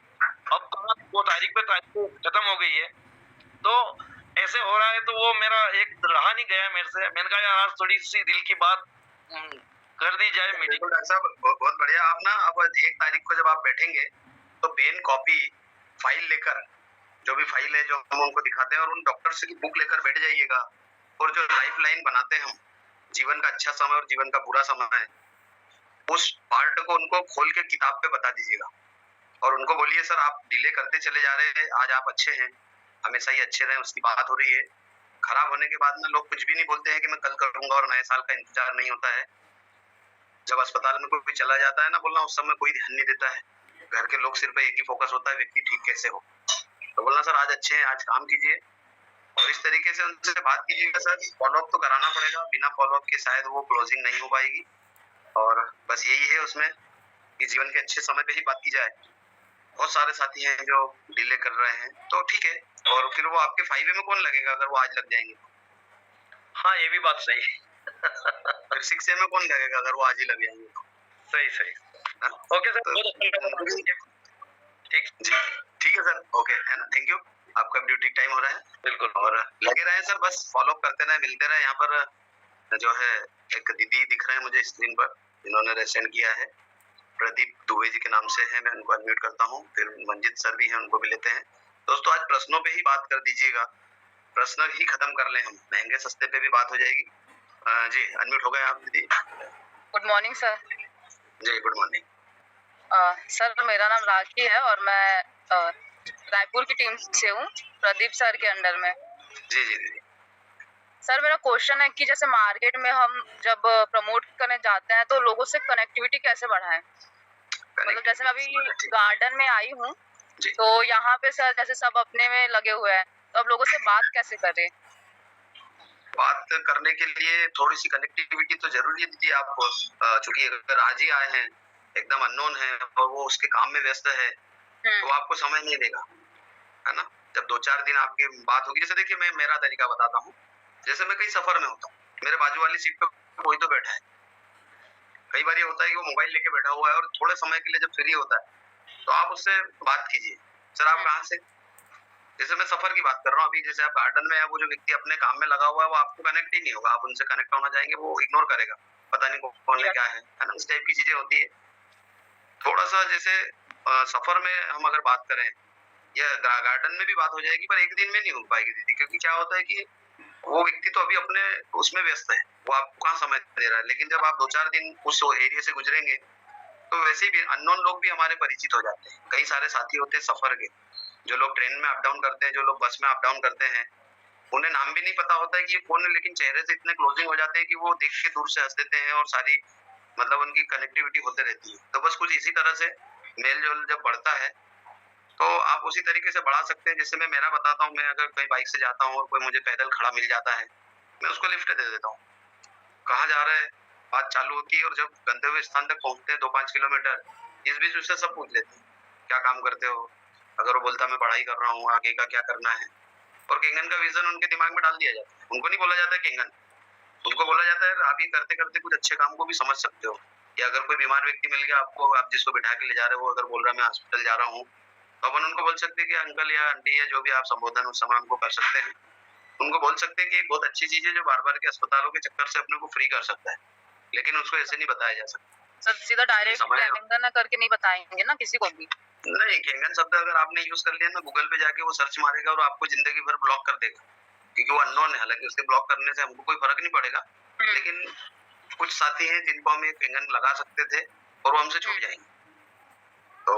अब कहाँ 2 तारीख पे तारीख खत्म हो गई है, तो ऐसे हो रहा है। तो वो मेरा एक रहा नहीं गया मेरे से, मैंने कहा यार आज थोड़ी सी दिल की बात कर दी जाए मीटिंग। डॉक्टर साहब बहुत बढ़िया। आप ना अब 1 तारीख को जब आप बैठेंगे तो पेन कॉपी फाइल लेकर, जो भी फाइल है जो हम उनको दिखाते हैं, और उन डॉक्टर्स की बुक लेकर बैठ जाइएगा। और जो लाइफ लाइन बनाते हैं हम, जीवन का अच्छा समय और जीवन का बुरा समय है, उस पार्ट को उनको खोल के किताब पे बता दीजिएगा। और उनको बोलिए सर आप डिले करते चले जा रहे हैं, आज आप अच्छे हैं, हमेशा ही अच्छे रहे, उसकी बात हो रही है। खराब होने के बाद में लोग कुछ भी नहीं बोलते हैं कि मैं कल करूंगा, और नए साल का इंतजार नहीं होता है। जब अस्पताल में कोई चला जाता है ना बोलना, उस समय कोई ध्यान नहीं देता है, घर के लोग सिर्फ एक ही फोकस होता है, व्यक्ति ठीक कैसे हो। तो बोलना सर आज अच्छे हैं, आज काम कीजिए, और इस तरीके से उनसे बात कीजिएगा। सर फॉलोअप तो कराना पड़ेगा, बिना फॉलोअप के शायद वो क्लोजिंग नहीं हो पाएगी। और बस यही है उसमें कि जीवन के अच्छे समय पे ही बात की जाए। बहुत सारे साथी हैं जो डिले कर रहे हैं, तो ठीक है। और फिर वो आपके फाइवे में कौन लगेगा अगर वो आज लग जाएंगे? हाँ ये भी बात सही है। फिर 6A में कौन लगेगा अगर वो आज ही लग जाएंगे? सही सही। ओके सर, बहुत अच्छा लगा। ठीक जी ठीक है सर, ओके है ना, थैंक यू। आपका ड्यूटी टाइम हो रहा है, बिल्कुल। और लगे रहे सर, बस फॉलोअप करते रहे, मिलते रहे। यहाँ पर जो है एक दीदी दिख रहे हैं मुझे स्क्रीन पर, जिन्होंने रेसेंड किया है, प्रदीप दुबे जी के नाम से है। मैं उनको अनम्यूट करता हूँ। फिर मंजित सर भी हैं, उनको भी लेते हैं। दोस्तों आज प्रश्नों पे ही बात कर दीजिएगा, प्रश्न ही खत्म कर लें हम, महंगे सस्ते पे भी बात हो जाएगी। जी अनम्यूट हो गए आप दीदी। Good morning sir. जी गुड मॉर्निंग। सर मेरा नाम राखी है और मैं रायपुर की टीम से हूँ, प्रदीप सर के अंडर में। जी जी दीदी। सर मेरा क्वेश्चन है कि जैसे मार्केट में हम जब प्रमोट करने जाते हैं तो लोगों से कनेक्टिविटी कैसे बढ़ाएं? मतलब जैसे मैं अभी गार्डन में आई हूँ, तो यहाँ पे सर जैसे सब अपने में लगे हुए हैं, तो अब लोगों से बात कैसे करें? बात करने के लिए थोड़ी सी कनेक्टिविटी तो जरूरी है दीदी। आप चूंकि अगर आज ही आए हैं, एकदम अननोन है और वो उसके काम में व्यस्त है, तो आपको समझ नहीं देगा, है ना। जब 2-4 दिन आपकी बात होगी, जैसे देखिए मैं मेरा तरीका बताता हूँ। जैसे मैं कहीं सफर में होता हूँ, मेरे बाजू वाली सीट पे कोई तो बैठा है। कई बार ये होता है कि वो मोबाइल लेके बैठा हुआ है, और थोड़े समय के लिए जब फ्री होता है तो आप उससे बात कीजिए, सर आप कहाँ से। जैसे मैं सफर की बात कर रहा हूँ, अभी जैसे आप गार्डन में है, वो जो व्यक्ति अपने काम में लगा हुआ है वो आपको कनेक्ट ही नहीं होगा। आप उनसे कनेक्ट होना चाहेंगे, वो इग्नोर करेगा, पता नहीं कौन है क्या है ना, इस टाइप की चीजें होती है। थोड़ा सा जैसे सफर में हम अगर बात करें, या गार्डन में भी बात हो जाएगी, पर एक दिन में नहीं हो पाएगी दीदी। क्योंकि क्या होता है कि वो व्यक्ति तो अभी अपने उसमें व्यस्त है, वो आपको कहाँ समय दे रहा है। लेकिन जब आप 2-4 दिन उस एरिया से गुजरेंगे, तो वैसे भी अननोन लोग भी हमारे परिचित हो जाते हैं। कई सारे साथी होते हैं सफर के, जो लोग ट्रेन में अप डाउन करते हैं, जो लोग बस में अप डाउन करते हैं, उन्हें नाम भी नहीं पता होता है कि ये कौन है, लेकिन चेहरे से इतने क्लोजिंग हो जाते हैं कि वो देख के दूर से हंस देते हैं, और सारी मतलब उनकी कनेक्टिविटी होते रहती है। तो बस कुछ इसी तरह से मेल जोल जब बढ़ता है, तो आप उसी तरीके से बढ़ा सकते हैं। जैसे मैं मेरा बताता हूँ, मैं अगर कहीं बाइक से जाता हूँ और कोई मुझे पैदल खड़ा मिल जाता है, मैं उसको लिफ्ट दे देता हूँ। कहाँ जा रहे हैं बात चालू होती है, और जब गंतव्य स्थान तक पहुंचते हैं 2-5 किलोमीटर, इस बीच उससे सब पूछ लेते हैं क्या काम करते हो। अगर वो बोलता मैं पढ़ाई कर रहा हूँ, आगे का क्या करना है, और केंगन का विजन उनके दिमाग में डाल दिया जाता है। उनको नहीं बोला जाता है केंगन, उनको बोला जाता है आप ये करते करते कुछ अच्छे काम को भी समझ सकते हो। या अगर कोई बीमार व्यक्ति मिल गया आपको, आप जिसको बिठा के ले जा रहे हो, अगर बोल रहा है मैं हॉस्पिटल जा रहा हूँ, तो अपन उनको बोल सकते हैं कि अंकल या आंटी या जो भी आप संबोधन उस समय उनको कर सकते हैं, उनको बोल सकते हैं कि एक बहुत अच्छी चीज है जो बार बार के अस्पतालों के चक्कर से अपने को फ्री कर सकता है, लेकिन उसको ऐसे नहीं बताया जा सकता। सर सीधा डायरेक्ट कैंगन ना करके नहीं बताएंगे ना किसी को भी। नहीं, कैंगन शब्द अगर आपने यूज कर लिया ना, गूगल पे जाके वो सर्च मारेगा और आपको जिंदगी भर ब्लॉक कर देगा, क्योंकि वो अननोन है। हालांकि उसके ब्लॉक करने से हमको कोई फर्क नहीं पड़ेगा, लेकिन कुछ साथी हैं जिनको हम ये कैंगन लगा सकते थे और वो हमसे छूट जाएंगे। तो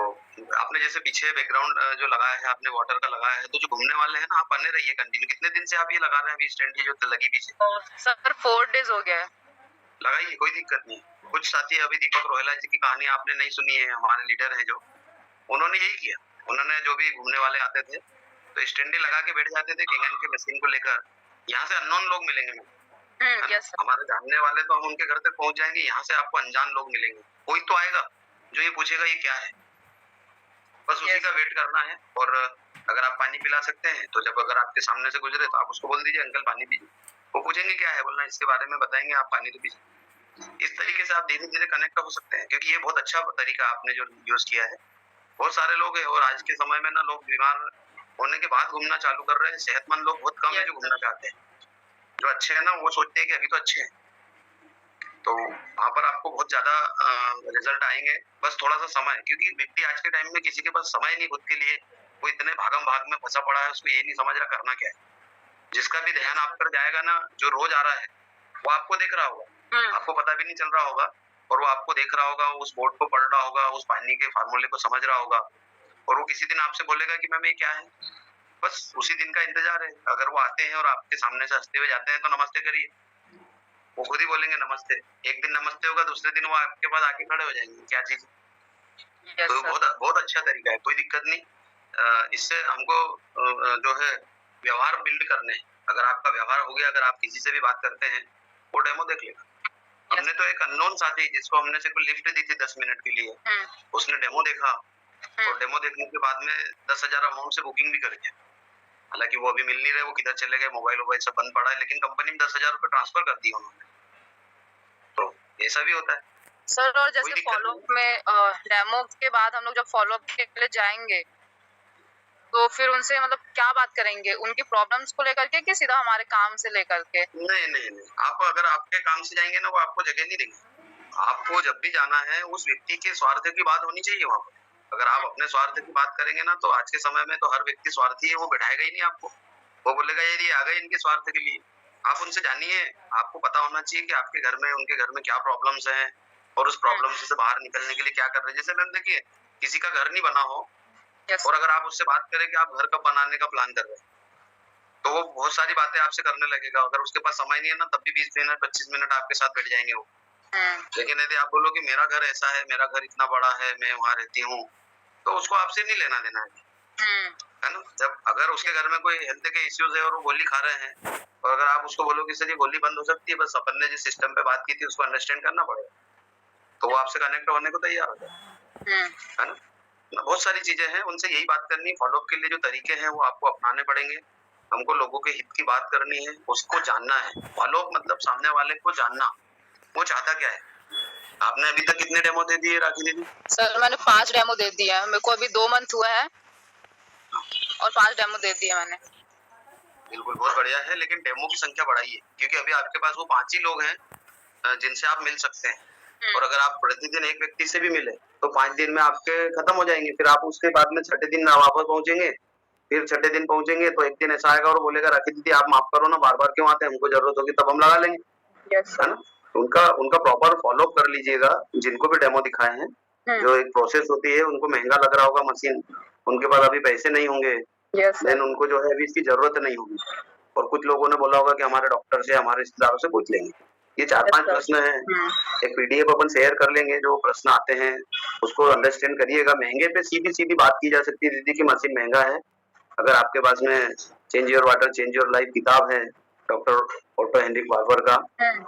आपने जैसे पीछे बैकग्राउंड जो लगाया है, आपने वाटर का लगाया है, तो जो घूमने वाले हैं ना, आप बने रहिए कंटिन्यू। कितने दिन से आप ये लगा रहे हैं अभी स्टैंड की जो लगी पीछे? सर 4 डेज हो गया है। लगाइए, कोई दिक्कत नहीं। कुछ साथी, अभी दीपक रोहेला जी की कहानी आपने नहीं सुनी है, हमारे लीडर हैं जो, उन्होंने यही किया। उन्होंने जो भी घूमने वाले आते थे तो स्टैंड लगा के बैठ जाते थे कैंगन के मशीन को लेकर। यहाँ से अननोन लोग मिलेंगे, यस हमारे जानने वाले, तो हम उनके घर तक पहुंच जाएंगे। यहाँ से आपको अनजान लोग मिलेंगे, कोई तो आएगा जो ये पूछेगा ये क्या है, बस उसी का वेट करना है। और अगर आप पानी पिला सकते हैं तो जब अगर आपके सामने से गुजरे तो आप उसको बोल दीजिए अंकल पानी पीजिए। वो पूछेंगे क्या है, बोलना इसके बारे में बताएंगे, आप पानी तो पीजिए। इस तरीके से आप धीरे धीरे कनेक्ट हो सकते हैं, क्योंकि ये बहुत अच्छा तरीका आपने जो यूज किया है। बहुत सारे लोग हैं और आज के समय में ना लोग बीमार होने के बाद घूमना चालू कर रहे हैं। सेहतमंद लोग बहुत कम है जो घूमना चाहते हैं। जो अच्छे हैं ना वो सोचते हैं कि अभी तो अच्छे हैं, तो वहां पर आपको बहुत ज्यादा रिजल्ट आएंगे। बस थोड़ा सा समय, क्योंकि व्यक्ति आज के टाइम में किसी के पास समय नहीं खुद के लिए, वो इतने भागम भाग में फंसा पड़ा है, उसको ये नहीं समझ रहा करना क्या है। जिसका भी ध्यान आप पर जाएगा ना, जो रोज आ रहा है वो आपको देख रहा होगा, आपको पता भी नहीं चल रहा होगा, और वो आपको देख रहा होगा, उस बोर्ड को पढ़ रहा होगा, उस पानी के फार्मूले को समझ रहा होगा, और वो किसी दिन आपसे बोलेगा कि मैम ये क्या है। बस उसी दिन का इंतजार है। अगर वो आते हैं और आपके सामने से हंसते हुए जाते हैं तो नमस्ते करिए, वो खुद ही बोलेंगे नमस्ते। एक दिन नमस्ते होगा, दूसरे दिन वो आपके पास आके खड़े हो जाएंगे, क्या चीज। तो बहुत बहुत अच्छा तरीका है, कोई दिक्कत नहीं। इससे हमको जो है व्यवहार बिल्ड करने हैं। अगर आपका व्यवहार हो गया, अगर आप किसी से भी बात करते हैं, वो डेमो देख लेगा। हमने तो एक अननोन साथी जिसको हमने सिर्फ लिफ्ट दी थी 10 मिनट के लिए, उसने डेमो देखा, और डेमो देखने के बाद में 10,000 अमाउंट से बुकिंग भी कर दिया। हालांकि वो अभी मिल नहीं रहे, वो किधर चले गए, मोबाइल वोबाइल सब बंद पड़ा है, लेकिन कंपनी में 10,000 रुपए ट्रांसफर कर दिया उन्होंने। तो ऐसा भी होता है सर। और जैसे फॉलो अप में डेमो के बाद हम लोग जब फॉलो अप के लिए जाएंगे तो फिर उनसे मतलब क्या बात करेंगे, उनकी प्रॉब्लम्स को लेकर के कि सीधा हमारे काम से लेकर के? नहीं, आप अगर आपके काम से जाएंगे ना, वो आपको जगह नहीं देंगे। आपको जब भी जाना है उस व्यक्ति के स्वार्थ की बात होनी चाहिए वहां पर। अगर आप अपने स्वार्थ की बात करेंगे ना, तो आज के समय में तो हर व्यक्ति स्वार्थी है, वो बैठाएगा ही नहीं आपको। वो बोलेगा ये आ गए इनके स्वार्थ के लिए। आप उनसे जानिए, आपको पता होना चाहिए कि आपके घर में, उनके घर में क्या प्रॉब्लम्स हैं, और उस प्रॉब्लम से बाहर निकलने के लिए क्या कर रहे हैं। जैसे मैम देखिए, किसी का घर नहीं बना हो, और अगर आप उससे बात करें कि आप घर कब बनाने का प्लान कर रहे हैं, तो वो बहुत सारी बातें आपसे करने लगेगा। अगर उसके पास समय नहीं है ना, तब भी 20 मिनट 25 मिनट आपके साथ बैठ जाएंगे वो। लेकिन यदि आप बोलो कि मेरा घर ऐसा है, मेरा घर इतना बड़ा है, मैं वहां रहती हूँ, तो उसको आपसे नहीं लेना देना है ना। जब अगर उसके घर में कोई हेल्थ के इश्यूज है और वो गोली खा रहे हैं, और अगर आप उसको बोलो कि सर ये गोली बंद हो सकती है, बस अपन ने जिस सिस्टम पे बात की थी उसको अंडरस्टैंड करना पड़ेगा, तो वो आपसे कनेक्ट होने को तैयार हो जाए, है ना। बहुत सारी चीजें हैं, उनसे यही बात करनी। फॉलोअप के लिए जो तरीके हैं वो आपको अपनाने पड़ेंगे। हमको लोगों के हित की बात करनी है, उसको जानना है। फॉलोअप मतलब सामने वाले को जानना, वो चाहता क्या है। आपने अभी तक कितने डेमो दे दिए राखी दीदी? सर मैंने 5 डेमो दे दिए हैं, मेरे को अभी 2 मंथ हुए हैं और 5 डेमो दे दिए मैंने। बिल्कुल, बहुत बढ़िया है, लेकिन डेमो की संख्या बढ़ाइए, क्योंकि अभी आपके पास वो 5 ही लोग हैं जिनसे आप मिल सकते हैं। और अगर आप प्रतिदिन एक व्यक्ति से भी मिले तो 5 दिन में आपके खत्म हो जाएंगे। फिर आप उसके बाद में छठे दिन वापस पहुंचेंगे, फिर छठे दिन पहुंचेंगे तो एक दिन ऐसा आएगा और बोलेगा राखी दीदी आप माफ करो ना, बार बार क्यों आते हैं, हमको जरूरत होगी तब हम लगा लेंगे, है ना। उनका प्रॉपर फॉलो कर लीजिएगा। जिनको भी डेमो दिखाए हैं, जो एक प्रोसेस होती है, उनको महंगा लग रहा होगा मशीन, उनके पास अभी पैसे नहीं होंगे, देन उनको जो है अभी इसकी जरूरत नहीं होगी। और कुछ लोगों ने बोला होगा कि हमारे डॉक्टर से, हमारे रिश्तेदारों से पूछ लेंगे। ये 4-5 प्रश्न हैं, एक पीडीएफ अपन शेयर कर लेंगे, जो प्रश्न आते हैं उसको अंडरस्टैंड करिएगा। महंगे पे सीधी सीधी बात की जा सकती है दीदी की मशीन महंगा है। अगर आपके पास में change your water change your life किताब है डॉक्टर ऑटो हेनरिक बार्बर का,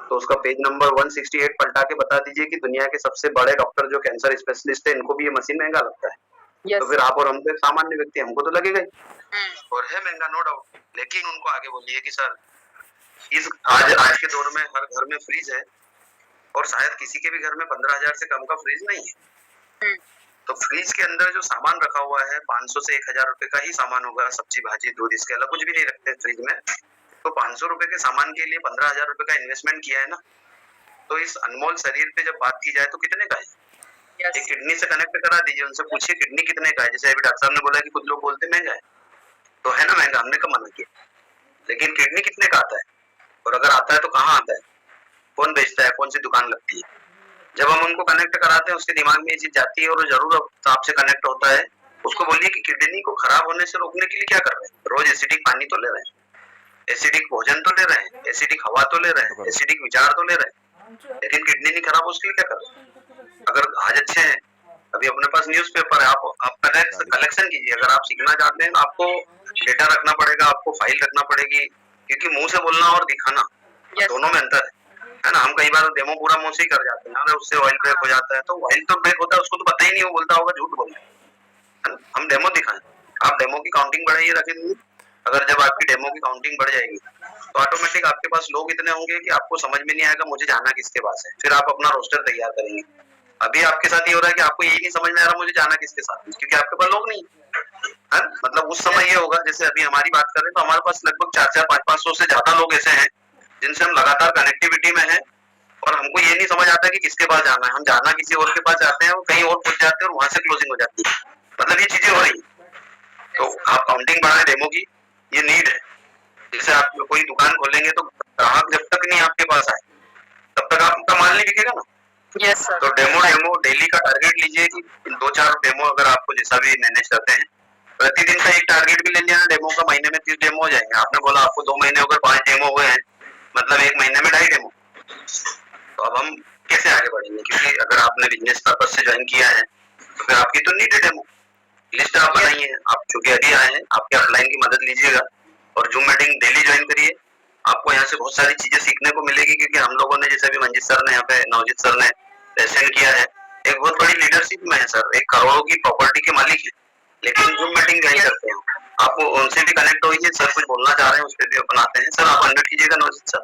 तो उसका पेज नंबर 168 पलटा के बता दीजिए कि दुनिया के सबसे बड़े डॉक्टर जो कैंसर स्पेशलिस्ट है, इनको भी ये मशीन महंगा लगता है। तो फिर आप और हम तो सामान्य व्यक्ति, हमको तो लगेगा और है महंगा, नो डाउट। लेकिन उनको आगे बोलिए कि सर इस आज के दौर में हर घर में फ्रिज है, और शायद किसी के भी घर में 15,000 से कम का फ्रिज नहीं है। तो फ्रीज के अंदर जो सामान रखा हुआ है 500 से 1000 रुपए का ही सामान होगा, सब्जी भाजी दूध, इसके अलावा कुछ भी नहीं रखते फ्रीज में। तो 500 रुपए के सामान के लिए 15,000 रुपए का इन्वेस्टमेंट किया है ना, तो इस अनमोल शरीर पे जब बात की जाए तो कितने का है? एक किडनी से कनेक्ट करा दीजिए, उनसे पूछिए किडनी कितने का है। जैसे अभी डॉक्टर साहब ने बोला कि कुछ लोग बोलते महंगा है, तो है ना महंगा, हमने कब मना किया, लेकिन किडनी कितने का आता है, और अगर आता है तो कहाँ आता है, कौन बेचता है, कौन सी दुकान लगती है। जब हम उनको कनेक्ट कराते हैं उसके दिमाग में ये चीज जाती है और वो जरूर आपसे कनेक्ट होता है। उसको बोलिए कि किडनी को खराब होने से रोकने के लिए क्या कर रहे हैं, रोज एसिडिक पानी तो ले रहे हैं, एसिडिक भोजन तो ले रहे हैं, एसिडिक हवा तो ले रहे हैं, एसिडिक विचार तो ले रहे हैं, लेकिन किडनी नहीं खराब, उसके लिए क्या कर रहे हैं। अगर आज अच्छे हैं, अभी अपने पास न्यूज़पेपर है, आप कलेक्शन कीजिए। अगर आप सीखना चाहते हैं तो आपको डेटा रखना पड़ेगा, आपको फाइल रखना पड़ेगी, क्योंकि मुंह से बोलना और दिखाना दोनों में अंतर है ना। हम कई बार डेमो पूरा मुंह से ही कर जाते हैं, अरे उससे ऑयल ब्रेक हो जाता है, तो ऑयल तो ब्रेक होता है उसको तो पता ही नहीं, वो बोलता होगा झूठ बोल रहे हैं। हम डेमो दिखाएं, आप डेमो की काउंटिंग बढ़ाइए रखेंगे। अगर जब आपकी डेमो की काउंटिंग बढ़ जाएगी तो ऑटोमेटिक आपके पास लोग इतने होंगे कि आपको समझ में नहीं आएगा मुझे जाना किसके पास है, फिर आप अपना रोस्टर तैयार करेंगे। अभी आपके साथ ये हो रहा है कि आपको यही नहीं समझ में आ रहा मुझे जाना किसके साथ है, क्योंकि आपके पास लोग नहीं है। मतलब उस समय ये होगा, जैसे अभी हमारी बात करें तो हमारे पास लगभग 400 500 से ज्यादा लोग ऐसे हैं जिनसे हम लगातार कनेक्टिविटी में हैं, और हमको ये नहीं समझ आता कि किसके पास जाना है। हम जाना किसी और के पास जाते हैं और कहीं और पहुंच जाते हैं और वहां से क्लोजिंग हो जाती है। मतलब ये चीजें हो रही, तो आप काउंटिंग बढ़ाएं डेमो की, ये नीड है। जैसे आप कोई दुकान खोलेंगे तो ग्राहक जब तक नहीं आपके पास आए तब तक आपका माल नहीं बिकेगा ना। Yes sir. तो डेमो डेली का टारगेट लीजिए कि 2-4 डेमो, अगर आपको जैसा भी मैनेज करते हैं, प्रतिदिन का एक टारगेट भी ले लिया डेमो का, महीने में 30 डेमो हो जाएंगे। आपने बोला आपको 2 महीने होकर 5 डेमो हुए हैं, मतलब एक महीने में 2.5 डेमो। तो अब हम कैसे आगे बढ़ेंगे, क्योंकि अगर आपने बिजनेस पर्पस से ज्वाइन किया है तो फिर आपकी तो नीड है डेमो लिस्ट आप बनाइए। आप चूंकि अभी आए हैं, आपके अपलाइन की मदद लीजिएगा और जूम मीटिंग डेली ज्वाइन करिए। आपको यहाँ से बहुत सारी चीजें सीखने को मिलेगी, क्योंकि हम लोगों ने, जैसे अभी मंजित सर ने यहाँ पे, नवजीत सर ने प्रेजेंट किया है, एक बहुत बड़ी लीडरशिप में है सर, एक करोड़ों की प्रॉपर्टी के मालिक है, लेकिन जूम मीटिंग ज्वाइन करते हैं। आप उनसे भी कनेक्ट होइए, सर कुछ बोलना चाह रहे हैं उस पर भी अपन आते हैं। सर आप अनम्यूट कीजिएगा नवजीत सर,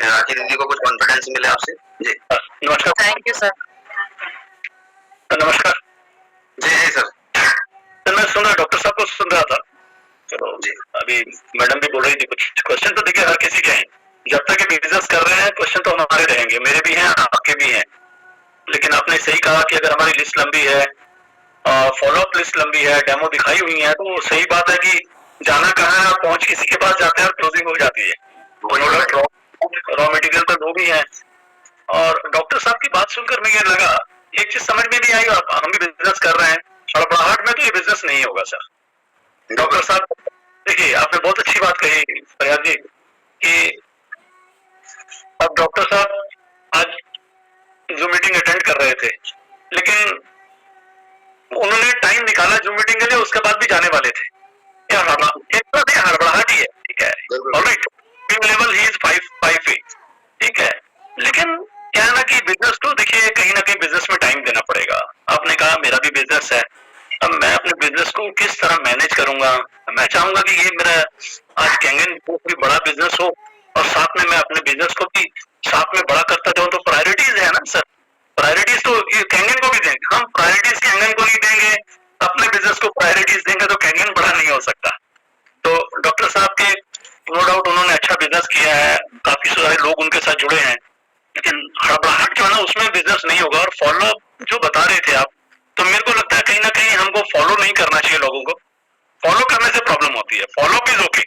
राखी दीदी को कुछ कॉन्फिडेंस मिले आपसे। जी नमस्कार। Thank you sir. नमस्कार जी सर। मैं सुन रहा, डॉक्टर साहब को सुन रहा था। चलो जी, अभी मैडम भी बोल रही थी कुछ क्वेश्चन, तो देखिए हर किसी के हैं, जब तक ये बिजनेस कर रहे हैं क्वेश्चन तो हमारे रहेंगे, मेरे भी हैं आपके भी हैं। लेकिन आपने सही कहा कि अगर हमारी लिस्ट लंबी है, फॉलोअप लिस्ट लंबी है, डेमो दिखाई हुई है, तो सही बात है कि जाना कहाँ है, पहुंच किसी के पास जाते हैं और क्लोजिंग हो जाती है। रॉ मटेरियल तो दो भी हैं। और डॉक्टर साहब की बात सुनकर मुझे लगा एक चीज समझ में नहीं आई, हम भी बिजनेस कर रहे हैं, हड़बड़ाहट में तो ये बिजनेस नहीं होगा सर। डॉक्टर साहब देखिए, आपने बहुत अच्छी बात कही फरियाद जी कि अब डॉक्टर साहब आज जूम मीटिंग अटेंड कर रहे थे, लेकिन उन्होंने टाइम निकाला जूम मीटिंग के लिए, उसके बाद भी जाने वाले थे। हड़बड़ाहट ही है, ठीक है, ऑलराइट, लेवल ही इज 5 ठीक है, लेकिन क्या है ना कि बिजनेस तो देखिए कहीं ना कहीं बिजनेस में टाइम देना पड़ेगा। आपने कहा मेरा भी बिजनेस है, अब मैं अपने बिजनेस को किस तरह मैनेज करूंगा। मैं चाहूंगा कि ये मेरा आज कैंगन भी बड़ा बिजनेस हो और साथ में मैं अपने बिजनेस को भी साथ में बड़ा करता जाऊं। तो प्रायोरिटीज है ना सर, प्रायोरिटीज तो कैंगन को भी देंगे, हम प्रायोरिटीज कैंगन को नहीं देंगे, अपने बिजनेस को प्रायोरिटीज देंगे तो कैंगन बड़ा नहीं हो सकता। तो डॉक्टर साहब के नो डाउट उन्होंने अच्छा बिजनेस किया है, काफी सारे लोग उनके साथ जुड़े हैं, लेकिन हड़बड़ाहट जो है ना उसमें बिजनेस नहीं होगा। और फॉलो जो बता रहे थे आप, तो मेरे को लगता है कहीं ना कहीं हमको फॉलो नहीं करना चाहिए लोगों को। फॉलो करने से प्रॉब्लम होती है, follow is okay,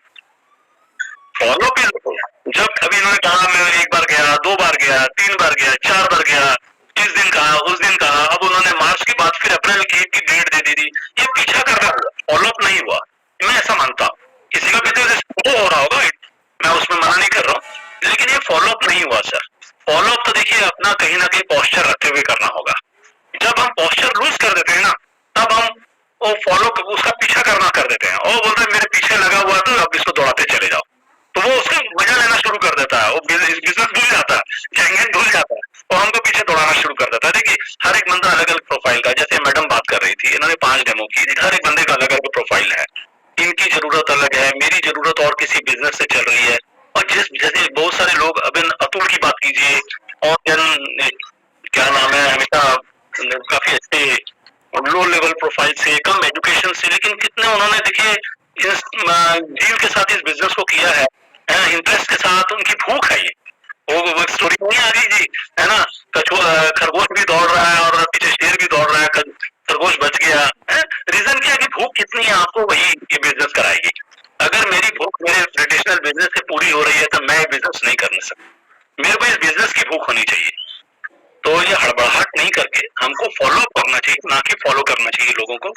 follow is okay. जब अभी इन्होंने कहा मैं एक बार गया, 2 बार गया, 3 बार गया, 4 बार गया, इस दिन कहा, उस दिन कहा, अब उन्होंने मार्च की बात फिर अप्रैल की डेट दे दी थी, ये पीछा करना हुआ, फॉलो अप नहीं हुआ। मैं ऐसा मानता हूँ किसी का बिजनेस हो रहा होगा, मैं उसमें मना नहीं कर रहा हूँ, लेकिन ये फॉलो अप नहीं हुआ सर। फॉलो अप तो देखिए अपना कहीं ना कहीं पोस्चर रखते हुए करना होगा। जब हम पोस्चर लूज कर देते हैं ना, तब हम वो फॉलो उसका पीछा करना कर देते हैं और बोलते हैं मेरे पीछे लगा हुआ तो अब इसको दौड़ाते चले जाओ, तो वो उसका मजा लेना शुरू कर देता है, वो बिजनेस भूल जाता है, कैंगन भूल जाता है और हमको पीछे दौड़ाना शुरू कर देता है। देखिए हर एक बंदा अलग अलग प्रोफाइल का, जैसे मैडम बात कर रही थी, इन्होंने 5 डेमो की, हर एक बंदे का अलग अलग प्रोफाइल है, इनकी जरूरत अलग है, मेरी जरूरत और किसी बिजनेस से चल रही है। और जैसे बहुत सारे लोग, अब अतुल की बात कीजिए और क्या नाम है, हमेशा काफी अच्छे लो लेवल प्रोफाइल से, कम एजुकेशन से, लेकिन कितने उन्होंने देखिए इस डील के साथ इस बिजनेस को किया है, इंटरेस्ट के साथ, उनकी भूख है ये। वो स्टोरी नहीं आ गई जी, है ना, खरगोश भी दौड़ रहा है और पीछे शेर भी दौड़ रहा है, खरगोश बच गया है। रीजन क्या है कि भूख कितनी है आपको वही ये बिजनेस कराएगी। अगर मेरी भूख मेरे ट्रेडिशनल बिजनेस से पूरी हो रही है तो मैं बिजनेस नहीं करने सकता। मेरे को इस बिजनेस की भूख होनी चाहिए। तो ये हड़बड़ाहट नहीं करके हमको फॉलो अप करना चाहिए, ना कि फॉलो करना चाहिए लोगों को।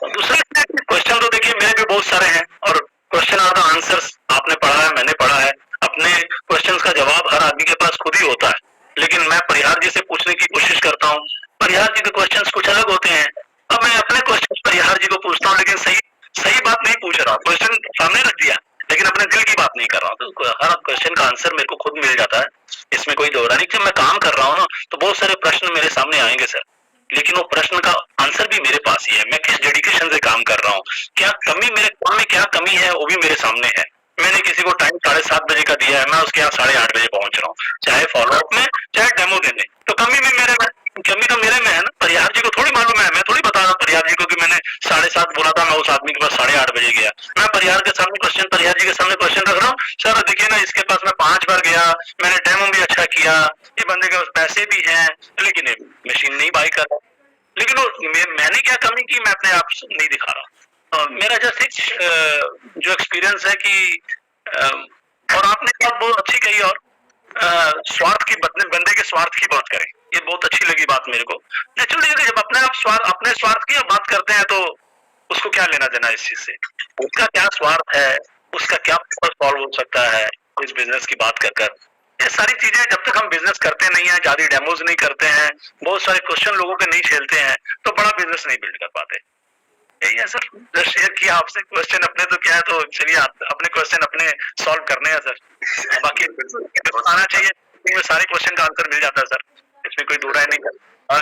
दूसरा क्वेश्चन तो देखिए मेरे भी बहुत सारे हैं और क्वेश्चन आर द आंसर्स, आपने पढ़ा है, मैंने पढ़ा है। अपने क्वेश्चन का जवाब हर आदमी के पास खुद ही होता है, लेकिन मैं परिहार जी से पूछने की कोशिश करता हूँ। परिहार जी के क्वेश्चन कुछ अलग होते हैं। अब मैं अपने क्वेश्चन परिहार जी को पूछता हूँ, लेकिन सही सही बात नहीं पूछ रहा, क्वेश्चन सामने रख दिया लेकिन अपने दिल की बात नहीं कर रहा हूँ। तो हर क्वेश्चन का आंसर मेरे को खुद मिल जाता है, इसमें कोई दो राय नहीं। जब मैं काम कर रहा हूँ ना तो बहुत सारे प्रश्न मेरे सामने आएंगे सर, लेकिन वो प्रश्न का आंसर भी मेरे पास ही है। मैं किस डेडिकेशन से काम कर रहा हूँ, क्या कमी मेरे काम में क्या कमी है वो भी मेरे सामने है। मैंने किसी को टाइम 7:30 बजे का दिया है, मैं उसके यहाँ 8:30 बजे पहुंच रहा हूँ, चाहे फॉलोअप में चाहे डेमो देने। तो कमी भी मेरे में, कमी तो मेरे में है ना। परिहार जी को थोड़ी मालूम है, मैं थोड़ी बता रहा हूँ परिहार जी को कि मैंने 7:30 बोला था, मैं उस आदमी के पास 8:30 बजे गया। मैं परिहार के सामने क्वेश्चन, परिहार जी के सामने क्वेश्चन रख रहा हूँ, सर देखिए ना इसके पास मैं 5 बार गया, मैंने डेमो भी अच्छा किया, ये बंदे के पास पैसे भी हैं, लेकिन ये मशीन नहीं बाई कर रहा। लेकिन वो मैंने क्या कमी की मैं अपने आप नहीं दिखा रहा। मेरा जस्ट एक जो एक्सपीरियंस है कि और आपने बात बहुत अच्छी कही, और स्वार्थ की बंदे के स्वार्थ की बात करें, ये बहुत अच्छी लगी बात मेरे को। नेचुरली जब अपने स्वार्थ की बात करते हैं तो उसको क्या लेना देना इस चीज से, उसका क्या स्वार्थ है, उसका क्या सॉल्व हो सकता है इस बिजनेस की बात कर कर। ये सारी चीजें जब तक हम बिजनेस करते नहीं है, ज्यादा डेमोज नहीं करते हैं, बहुत सारे क्वेश्चन लोगों के नहीं झेलते हैं, तो बड़ा बिजनेस नहीं बिल्ड कर पाते। यही है सर, जब शेयर किया आपसे क्वेश्चन अपने, तो क्या है, तो चलिए अपने क्वेश्चन अपने सॉल्व करने हैं सर। बाकी आना चाहिए, सारे क्वेश्चन का आंसर मिल जाता है सर, इसमें कोई दो राय नहीं है।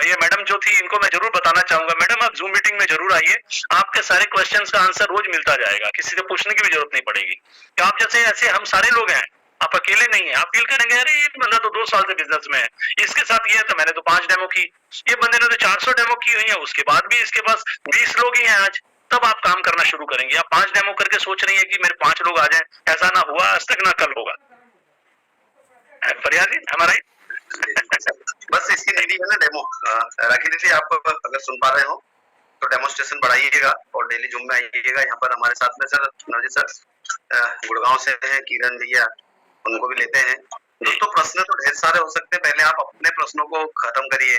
ये मैडम जो थी इनको मैं जरूर बताना चाहूंगा, मैडम आप जूम मीटिंग में जरूर आइए, आपके सारे क्वेश्चंस का आंसर रोज मिलता जाएगा, किसी से पूछने की भी जरूरत नहीं पड़ेगी। कि आप जैसे ऐसे हम सारे लोग हैं, आप अकेले नहीं है। आप फील करेंगे अरे ये बंदा तो 2 साल से बिजनेस में है, इसके साथ ये है तो मैंने तो 5 डेमो की, ये बंदे ने तो 400 डेमो की हुई है, उसके बाद भी इसके पास 20 लोग ही हैं आज। तब आप काम करना शुरू करेंगे। आप 5 डेमो करके सोच रही है कि मेरे 5 लोग आ जाएं, ऐसा ना हुआ आज तक ना कल होगा। फरियाद जी हमारा बस इसकी दीदी है ना डेमो, राखी दीदी आप अगर सुन पा रहे हो तो डेमोस्ट्रेशन बढ़ाइएगा और डेली जूम में आइएगा। यहाँ पर हमारे साथ में सर नवजीत सर गुड़गांव से हैं, किरण भैया उनको भी लेते हैं। दोस्तों प्रश्न तो ढेर सारे हो सकते हैं, पहले आप अपने प्रश्नों को खत्म करिए,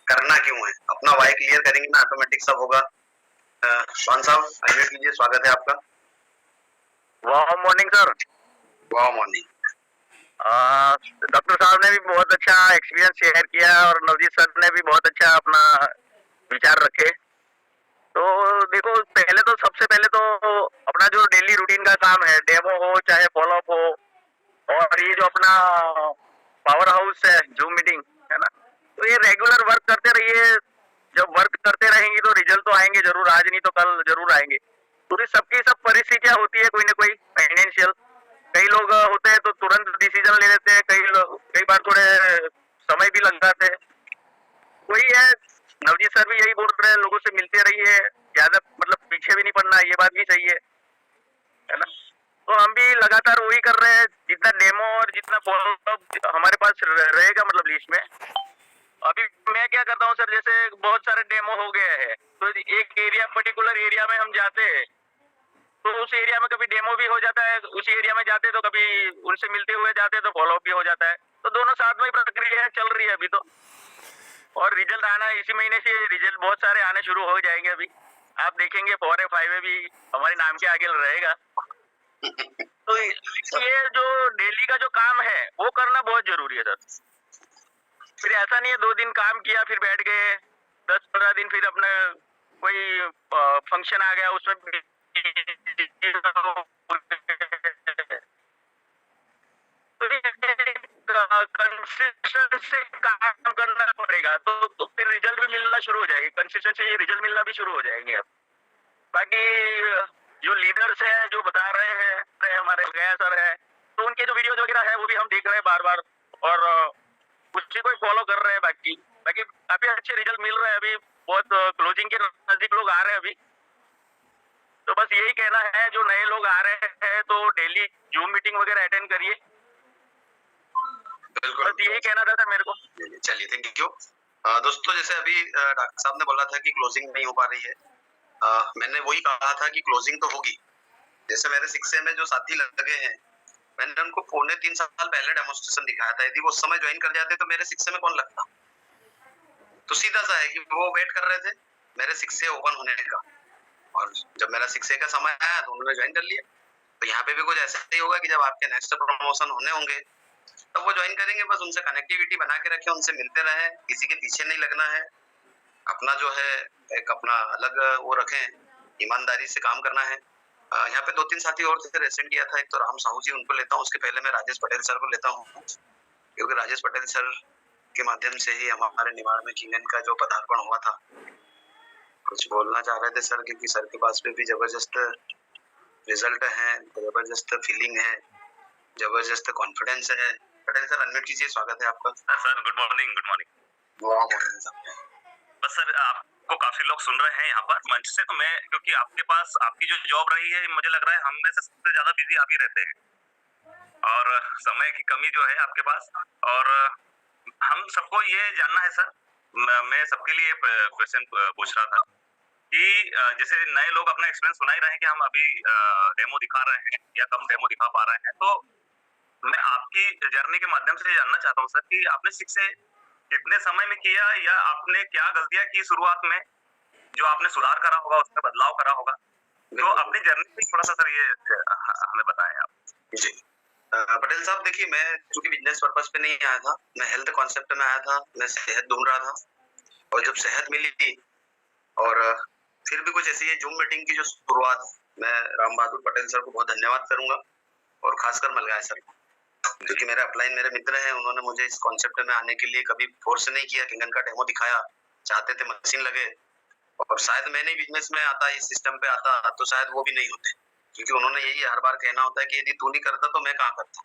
करना क्यों है, अपना वाई क्लियर करेंगे ना ऑटोमेटिक सब होगा। स्वान साहब अनम्यूट कीजिए, स्वागत है आपका। वाह मॉर्निंग सर। वाह मॉर्निंग। डॉक्टर साहब ने भी बहुत अच्छा एक्सपीरियंस शेयर किया और नवजीत सर ने भी बहुत अच्छा अपना विचार रखे। तो देखो पहले तो सबसे पहले तो अपना जो डेली रूटीन का काम है, डेमो हो चाहे फॉलोअप हो, और ये जो अपना पावर हाउस है जूम मीटिंग है ना, तो ये रेगुलर वर्क करते रहिए। जब वर्क करते रहेंगे तो रिजल्ट तो आएंगे जरूर, आज नहीं तो कल जरूर आएंगे। पूरी सबकी सब परिस्थितियां होती है कोई ना कोई फाइनेंशियल, कई लोग होते हैं तो तुरंत डिसीजन ले लेते हैं, कई बार थोड़े समय भी लग जाते हैं। वही है, नवजीत सर भी यही बोल रहे हैं, लोगों से मिलते रहिए, ज्यादा मतलब पीछे भी नहीं पड़ना, ये बात भी सही है ना। तो हम भी लगातार वही कर रहे हैं, जितना डेमो और जितना फॉलोअप हमारे पास रहेगा मतलब लिस्ट में। अभी मैं क्या करता हूँ सर, जैसे बहुत सारे डेमो हो गए हैं तो एक एरिया पर्टिकुलर एरिया में हम जाते हैं, तो उस एरिया में कभी डेमो भी हो जाता है, उस एरिया में जाते तो कभी उनसे मिलते हुए जाते तो फॉलोअप भी हो जाता है। तो दोनों साथ में प्रक्रिया चल रही है अभी तो, और रिजल्ट आना इसी महीने से रिजल्ट बहुत सारे आने शुरू हो जाएंगे। अभी आप देखेंगे 4A 5A भी हमारे नाम के आगे रहेगा। तो ये जो डेली का जो काम है वो करना बहुत जरूरी है सर। फिर ऐसा नहीं है 2 दिन काम किया फिर बैठ गए, 10-15 दिन फिर अपना कोई फंक्शन आ गया उसमें कंसिस्टेंसी काम करना पड़ेगा तो फिर रिजल्ट भी मिलना शुरू हो जाएगी, कंसिस्टेंसी रिजल्ट मिलना भी शुरू हो जाएंगे। अब बाकी जो लीडर्स है जो बता रहे हैं हमारे गया सर है, तो उनके जो वीडियोज वगैरह है वो भी हम देख रहे हैं बार बार और उसी को फॉलो कर रहे हैं। बाकी काफी अच्छे रिजल्ट मिल रहे हैं। अभी बहुत क्लोजिंग के नजदीक लोग आ रहे हैं अभी, तो बस यही कहना है जो नए लोग आ रहे हैं तो डेली जूम मीटिंग वगैरह अटेंड करिए, बिल्कुल। बस यही कहना था सर मेरे को। चलिए, थैंक यू। दोस्तों, जैसे अभी डॉक्टर साहब ने बोला था कि क्लोजिंग नहीं हो पा रही है, मैंने वही कहा था कि क्लोजिंग तो होगी। जैसे मेरे शिक्षे में जो साथी लगे हैं, मैंने उनको 2.5-3 साल पहले डेमोन्स्ट्रेशन दिखाया था। यदि वो उस समय ज्वाइन कर जाते तो मेरे शिक्षे में कौन लगता? तो सीधा सा है कि वो वेट कर रहे थे मेरे शिक्षे ओपन होने का, और जब मेरा शिक्षे का समय आया तो उन्होंने ज्वाइन कर लिया। तो यहाँ पे भी कुछ ऐसा ही होगा कि जब आपके नेक्स्ट प्रमोशन होने होंगे तब वो ज्वाइन करेंगे। बस उनसे कनेक्टिविटी बना के रखें, उनसे मिलते रहें, किसी के पीछे नहीं लगना है, अपना जो है एक अपना अलग वो रखें, ईमानदारी से काम करना है। यहाँ पे 2-3 साथी और थे, रेसेंट किया था। एक तो राम साहू जी, उनको लेता हूँ, उसके पहले मैं राजेश पटेल सर को लेता हूँ, क्योंकि राजेश पटेल सर के माध्यम से ही हमारे निमाड़ में किंगन का जो पदार्पण हुआ था। कुछ बोलना चाह रहे थे सर, क्योंकि सर के पास भी जबरदस्त रिजल्ट है, जबरदस्त फीलिंग है, जबरदस्त कॉन्फिडेंस है। पटेल सर अनम्यूट कीजिए, स्वागत है आपका। Sir good morning. Good morning. बस सर, आपको काफी लोग सुन रहे हैं यहाँ पर मंच से, तो मैं, क्योंकि आपके पास आपकी जो जॉब रही है, मुझे लग रहा है हम में से सबसे ज्यादा बिजी आप ही रहते हैं, और समय की कमी जो है आपके पास, और हम सबको ये जानना है सर, मैं सबके लिए क्वेश्चन पूछ रहा था कि जैसे नए लोग अपना एक्सपीरियंस सुना ही रहे हैं कि हम अभी डेमो दिखा रहे हैं या कम डेमो दिखा पा रहे हैं, तो मैं आपकी जर्नी के माध्यम से जानना चाहता हूँ सर कि आपने शिक्षे कितने समय में किया, या आपने क्या गलतियां की शुरुआत में जो आपने सुधार करा होगा, उसमें बदलाव करा होगा, तो अपनी जर्नी में थोड़ा सा सर ये हमें बताएं आप। जी, पटेल साहब, देखिए, मैं चूंकि बिजनेस पर्पस पे नहीं आया था, मैं हेल्थ कॉन्सेप्ट में आया था, मैं सेहत ढूंढ रहा था, और जब सेहत मिली थी, और फिर भी कुछ ऐसी जूम मीटिंग की जो शुरुआत, मैं राम बहादुर पटेल सर को बहुत धन्यवाद करूंगा, और खासकर मलगाय सर को, क्योंकि मेरे अपलाइन मेरे मित्र हैं। उन्होंने मुझे इस कॉन्सेप्ट में आने के लिए कभी फोर्स नहीं किया, किंगन का डेमो दिखाया, चाहते थे मशीन लगे, और शायद मैं नहीं बिजनेस में आता, इस सिस्टम पे आता, तो शायद वो भी नहीं होते, क्योंकि उन्होंने यही हर बार कहना होता है कि यदि तू नहीं करता तो मैं कहाँ करता।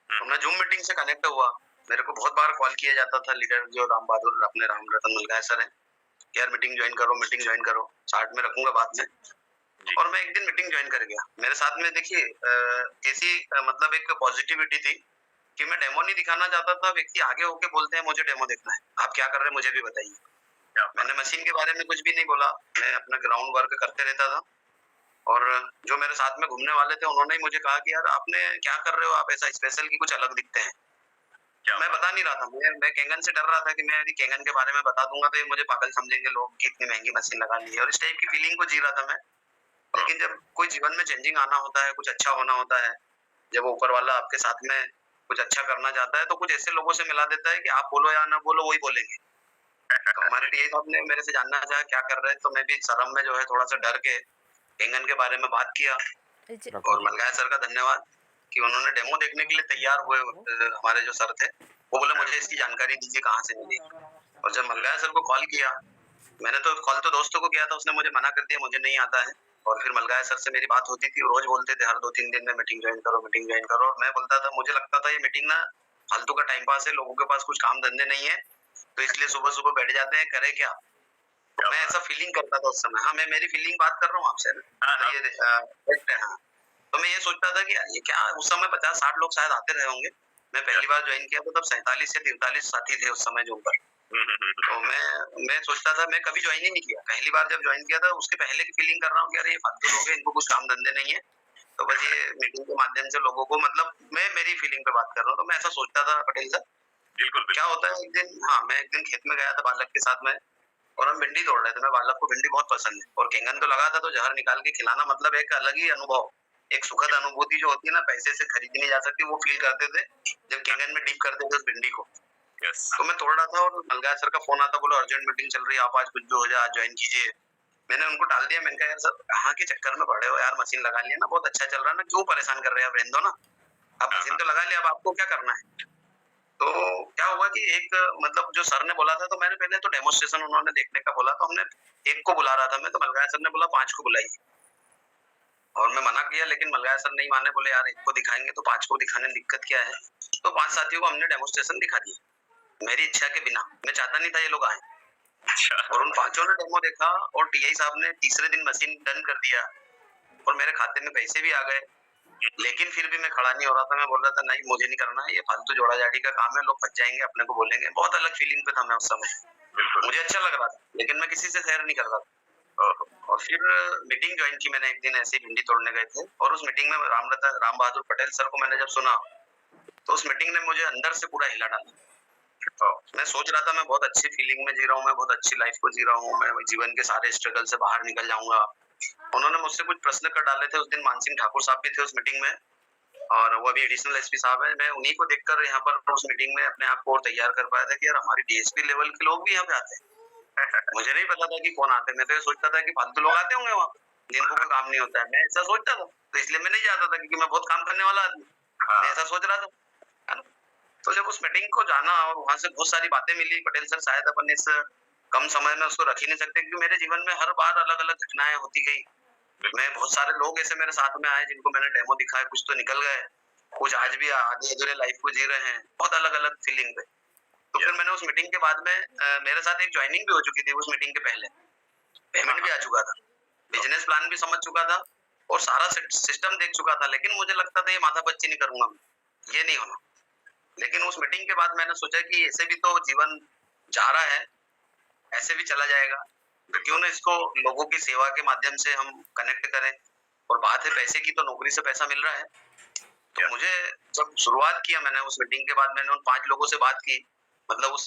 तो मैं जूम मीटिंग से कनेक्ट हुआ, मेरे को बहुत बार कॉल किया जाता था, लीडर जो राम बहादुर अपने राम रतन मलगाय सर है, यार मीटिंग ज्वाइन करो, चार्ट में रखूंगा बाद में। और मैं एक दिन मीटिंग ज्वाइन कर गया। मेरे साथ में देखिए ऐसी मतलब एक पॉजिटिविटी थी कि मैं डेमो नहीं दिखाना चाहता था, व्यक्ति आगे होके बोलते हैं मुझे डेमो देखना है, आप क्या कर रहे हैं मुझे भी बताइए। मैंने मशीन के बारे में कुछ भी नहीं बोला, मैं अपना ग्राउंड वर्क करते रहता था, और जो मेरे साथ में घूमने वाले थे उन्होंने ही मुझे कहा कि यार आपने क्या कर रहे हो, आप ऐसा स्पेशल की कुछ अलग दिखते हैं। मैं बता नहीं रहा था, मैं केंगन से डर रहा था कि मैं यदि केंगन के बारे में बता दूंगा तो ये मुझे पागल समझेंगे लोग कि इतनी महंगी मशीन लगा ली है, और इस टाइप की फीलिंग को जी रहा था मैं। लेकिन जब कोई जीवन में चेंजिंग आना होता है, कुछ अच्छा होना होता है, जब ऊपर वाला आपके साथ में कुछ अच्छा करना चाहता है, तो कुछ ऐसे लोगों से मिला देता है कि आप बोलो या ना बोलो वही बोलेंगे। तो हमारे टीए साहब ने मेरे से जानना चाहा क्या कर रहे हैं, तो मैं भी शर्म में जो है थोड़ा सा डर के केंगन के बारे में बात किया, और मलगाय सर का धन्यवाद कि उन्होंने डेमो देखने के लिए तैयार हुए। हमारे जो सर थे वो बोले मुझे इसकी जानकारी दीजिए कहाँ से मिली, और जब मलगाय सर को कॉल किया, मैंने तो कॉल तो दोस्तों को किया था, उसने मुझे मना कर दिया, मुझे नहीं आता है। और फिर मलगाय सर से मेरी बात होती थी, रोज बोलते थे हर 2-3 दिन में मीटिंग ज्वाइन करो, और मैं बोलता था, मुझे लगता था ये मीटिंग ना फालतू का टाइम पास है, लोगों के पास कुछ काम धंधे नहीं है, तो इसलिए सुबह सुबह बैठ जाते हैं, करे क्या। मैं ऐसा फीलिंग करता था उस समय। हाँ, मैं मेरी फीलिंग बात कर रहा हूँ आपसे ना, ये हाँ। तो मैं ये सोचता था कि ये क्या, उस समय 50-60 लोग शायद आते रहे होंगे। मैं पहली बार ज्वाइन किया तो तब 47 से 43 साथी थे उस समय जूम पर। तो मैं सोचता था, मैं कभी ज्वाइन ही नहीं किया, पहली बार जब ज्वाइन किया था उसके पहले की फीलिंग कर रहा हूँ कि अरे ये फालतू लोग हैं, इनको कुछ काम धंधे नहीं है, तो बस ये मीटिंग के माध्यम से लोगों को, मतलब मैं मेरी फीलिंग पे बात कर रहा हूँ। तो मैं ऐसा सोचता था पटेल सर। बिल्कुल। क्या होता है, एक दिन, हाँ, मैं एक दिन खेत में गया था बालक के साथ में, और हम भिंडी तोड़ रहे थे। मैं बालक को भिंडी बहुत पसंद है, और केंगन तो लगा था, तो जहर निकाल के खिलाना मतलब एक अलग ही अनुभव, एक सुखद अनुभूति जो होती है ना, पैसे से खरीदी नहीं जा सकती, वो फील करते थे जब केंगन में डीप करते थे उस भिंडी को। तो मैं तोड़ रहा था, और मलगाय सर का फोन आता, बोलो अर्जेंट मीटिंग चल रही है, आप आज कुछ भी हो जाए, आज ज्वाइन कीजिए। मैंने उनको डाल दिया, मैंने कहा यार सर, कहाँ के चक्कर में पड़े हो यार, मशीन लगा लिया ना, बहुत अच्छा चल रहा है ना, क्यों परेशान कर रहे हैं, आप रहने दो ना, आप मशीन तो लगा लिया, अब आपको क्या करना है। तो क्या हुआ कि एक, मतलब जो सर ने बोला था, तो मैंने पहले तो डेमोस्ट्रेशन उन्होंने देखने का बोला, तो हमने एक को बुला रहा था मैं, तो मलगाय सर ने बोला 5 को बुलाइए, और मैं मना किया, लेकिन मलगाय सर नहीं माने, बोले यार एक को दिखाएंगे तो 5 को दिखाने में दिक्कत क्या है। तो 5 साथियों को हमने डेमोस्ट्रेशन दिखा दिया, मेरी इच्छा के बिना। मैं चाहता नहीं था ये लोग आए, अच्छा। और उन पांचों ने डेमो देखा और टीआई साहब ने तीसरे दिन मशीन डन कर दिया और मेरे खाते में पैसे भी आ गए। लेकिन फिर भी मैं खड़ा नहीं हो रहा था। मैं बोल रहा था नहीं, मुझे नहीं करना, ये फालतू जोड़ा जाड़ी का काम है, लोग फंस जाएंगे, अपने को बोलेंगे। बहुत अलग फीलिंग पे था मैं उस समय। मुझे अच्छा लग रहा था लेकिन मैं किसी से शेयर नहीं कर रहा था। और फिर मीटिंग ज्वाइन की मैंने एक दिन, ऐसे ही भिंडी तोड़ने गए थे और उस मीटिंग में राम बहादुर पटेल सर को मैंने जब सुना तो उस मीटिंग ने मुझे अंदर से पूरा हिला डाला। मैं सोच रहा था मैं बहुत अच्छी फीलिंग में जी रहा हूँ, मैं बहुत अच्छी लाइफ को जी रहा हूँ, मैं जीवन के सारे स्ट्रगल से बाहर निकल जाऊंगा। उन्होंने मुझसे कुछ प्रश्न कर डाले थे उस दिन। मानसिंह ठाकुर साहब भी थे उस मीटिंग में और वो अभी एडिशनल एसपी साहब है। मैं उन्हीं को देखकर यहाँ पर उस मीटिंग में अपने आप को और तैयार कर पाया था कि यार हमारी डीएसपी लेवल के लोग भी यहाँ पे आते हैं। मुझे नहीं पता था कि कौन आते हैं। मैं तो ये सोचता था कि फालतू लोग आते होंगे वहाँ जिनको कोई काम नहीं होता है। मैं ऐसा सोचता था, तो इसलिए मैं नहीं जाता था क्योंकि मैं बहुत काम करने वाला आदमी। मैं ऐसा सोच रहा था, है ना। तो जब उस मीटिंग को जाना और वहां से बहुत सारी बातें मिली, पटेल सर शायद अपन इस कम समय में उसको रख ही नहीं सकते क्योंकि मेरे जीवन में हर बार अलग अलग घटनाएं होती गई। मैं बहुत सारे लोग ऐसे मेरे साथ में आए जिनको मैंने डेमो दिखाया, कुछ तो निकल गए, कुछ आज भी आधे अधूरे लाइफ को जी रहे हैं, बहुत अलग अलग फीलिंग पे। तो फिर मैंने उस मीटिंग के बाद में मेरे साथ एक ज्वाइनिंग भी हो चुकी थी उस मीटिंग के पहले, पेमेंट भी आ चुका था, बिजनेस प्लान भी समझ चुका था और सारा सिस्टम देख चुका था। लेकिन मुझे लगता था ये माथा पच्ची नहीं करूंगा मैं, ये नहीं होना। लेकिन उस मीटिंग के बाद मैंने सोचा कि ऐसे भी तो जीवन जा रहा है, ऐसे भी चला जाएगा, तो क्यों ना इसको लोगों की सेवा के माध्यम से हम कनेक्ट करें। और बात है पैसे की, तो नौकरी से पैसा मिल रहा है। तो मुझे जब शुरुआत किया मैंने उस मीटिंग के बाद, मैंने उन 5 लोगों से बात की। मतलब उस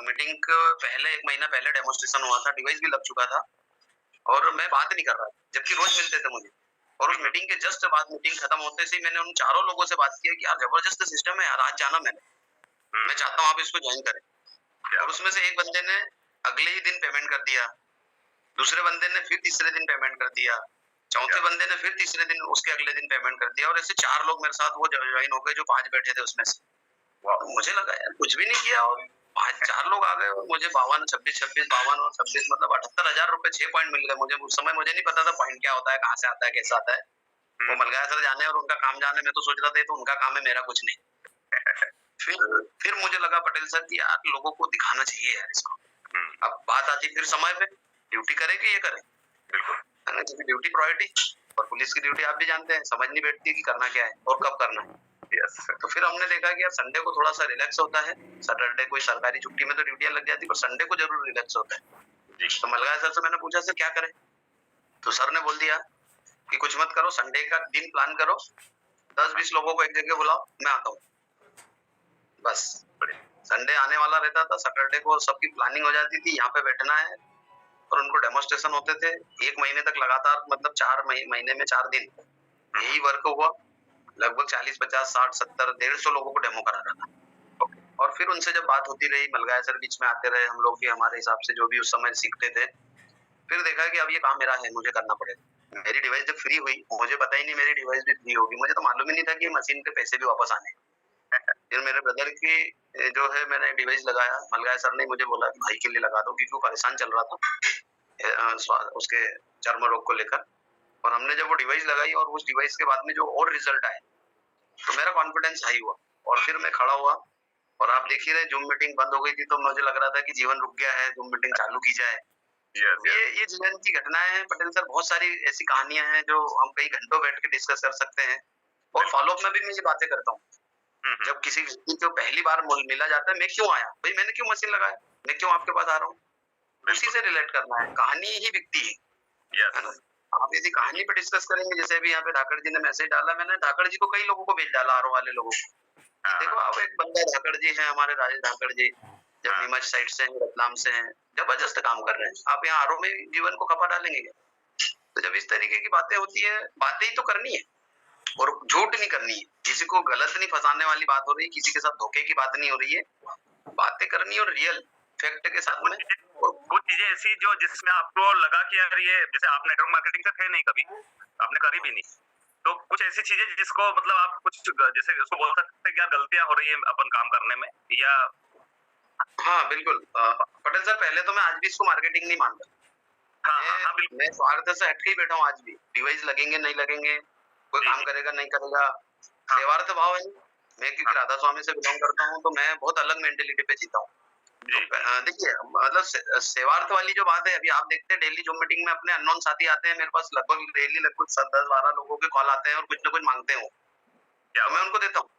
मीटिंग के पहले 1 महीना पहले डेमोन्स्ट्रेशन हुआ था, डिवाइस भी लग चुका था और मैं बात नहीं कर रहा था, जबकि रोज मिलते थे मुझे। और उस मीटिंग के जस्ट बाद, मीटिंग खत्म होते से मैंने उन चारों लोगों से बात की कि यार जबरदस्त सिस्टम है यार, आज जाना मैं चाहता हूँ आप इसको ज्वाइन करें। और उसमें से एक बंदे ने अगले ही दिन पेमेंट कर दिया, दूसरे बंदे ने फिर तीसरे दिन पेमेंट कर दिया, चौथे बंदे ने फिर तीसरे दिन, उसके अगले दिन पेमेंट कर दिया। और ऐसे 4 लोग मेरे साथ वो ज्वाइन हो गए जो 5 बैठे थे उसमें से। तो मुझे लगा यार कुछ भी नहीं किया और 4 लोग आ गए और मुझे 52, 26, 52 और 26 मतलब 78,000 रुपए 6 पॉइंट मिल गए मुझे। उस समय मुझे नहीं पता था पॉइंट क्या होता है, कहाँ से आता है, कैसे आता है। वो मलगाया सर जाने और उनका काम जाने। मैं तो सोच रहा था तो उनका काम है, मेरा कुछ नहीं। फिर मुझे लगा पटेल सर कि यार लोगों को दिखाना चाहिए यार इसको। अब बात आती फिर समय पे, ड्यूटी करे कि ये करे, बिल्कुल है ना, क्योंकि ड्यूटी प्रायोरिटी और पुलिस की ड्यूटी आप भी जानते हैं, समझ नहीं बैठती कि करना क्या है और कब करना है। यस। तो फिर हमने देखा कि यार संडे को थोड़ा सा रिलैक्स होता है, सैटरडे कोई सरकारी छुट्टी में तो ड्यूटियां लग जाती, पर संडे को जरूर रिलैक्स होता है। तो मलगाया सर से मैंने पूछा सर क्या करें, तो सर ने बोल दिया कि कुछ मत करो, संडे का दिन प्लान करो, 10-20 लोगों को एक जगह बुलाओ, मैं आता हूँ। बस संडे आने वाला रहता था, सैटरडे को सबकी प्लानिंग हो जाती थी, यहाँ पे बैठना है और उनको डेमोन्स्ट्रेशन होते थे 1 महीने तक लगातार, मतलब 4 महीने में 4 दिन यही वर्क हुआ। लगभग 40, 50, 60, 70, 150 लोगों को डेमो करा रहा था। और फिर उनसे जब बात होती रही, मलगाया सर बीच में आते रहे, हम लोग भी हमारे हिसाब से जो भी उस समय सीखते थे। फिर देखा कि अब ये काम मेरा है, मुझे करना पड़ेगा। मेरी डिवाइस जब फ्री हुई, मुझे पता ही नहीं मेरी डिवाइस भी फ्री होगी, मुझे तो मालूम ही नहीं था कि मशीन के पैसे भी वापस आने। फिर मेरे ब्रदर की जो है मैंने डिवाइस लगाया, मलगाया सर ने मुझे बोला कि भाई के लिए लगा दो, क्योंकि वो परेशान चल रहा था उसके चर्म रोग को लेकर। और हमने जब वो डिवाइस लगाई और उस डिवाइस के बाद में जो और रिजल्ट आए तो मेरा कॉन्फिडेंस हाई हुआ और फिर मैं खड़ा हुआ। और आप देख ही रहे, जूम मीटिंग बंद हो गई थी तो मुझे लग रहा था कि जीवन रुक गया है, जूम मीटिंग चालू की जाए। ये जीवन की घटनाएं हैं पटेल सर, बहुत सारी ऐसी कहानियां हैं जो हम कई घंटों बैठ के डिस्कस कर सकते हैं। और फॉलोअप में भी मैं ये बातें करता हूँ। जब किसी व्यक्ति को पहली बार मिला जाता है, मैं क्यों आया भाई, मैंने क्यों मशीन लगाया, मैं क्यों आपके पास आ रहा हूँ, उसी से रिलेट करना है। कहानी ही व्यक्ति है ना। आप यदि कहानी पे डिस्कस करेंगे, जैसे अभी यहाँ पे धाकड़ जी ने मैसेज डाला, मैंने धाकड़ जी को कई लोगों को भेज डाला, आरो वाले लोगों को। देखो आप, एक बंदा धाकड़ जी है हमारे, राजेश धाकड़ जी, जब नीमच साइड से हैं, रतलाम से हैं, जबरदस्त काम कर रहे हैं। आप यहाँ आरो में जीवन को खपा डालेंगे क्या? तो जब इस तरीके की बातें होती है, बातें ही तो करनी है और झूठ नहीं करनी है, किसी को गलत नहीं फंसाने वाली बात हो रही है, किसी के साथ धोखे की बात नहीं हो रही है, बातें करनी और रियल फैक्ट के साथ में। और कुछ चीजें ऐसी जो जिसमें आपको लगा कि यार ये, जैसे आप नेटवर्क मार्केटिंग से थे नहीं, कभी आपने करी भी नहीं, तो कुछ ऐसी चीजें जिसको मतलब आप कुछ जैसे उसको बोल सकते हैं क्या गलतियां हो रही है अपन काम करने में, या? हाँ बिल्कुल पटेल सर, पहले तो मैं आज भी इसको मार्केटिंग नहीं मानता। हाँ, मैं स्वार्थ से हट के ही बैठा हूँ आज भी। डिवाइस लगेंगे नहीं लगेंगे, कोई काम करेगा नहीं करेगा, सेवार्थ भाव है। मैं क्योंकि राधा स्वामी से बिलोंग करता हूँ तो मैं बहुत अलग मेंटेलिटी पे जीता हूँ। देखिए मतलब सेवार्थ वाली जो बात है, अभी आप देखते हैं डेली जूम मीटिंग में अपने अननोन साथी आते हैं मेरे पास, लगभग डेली लगभग 10-12 लोगों के कॉल आते हैं और कुछ ना कुछ मांगते हैं, तो मैं उनको देता हूँ।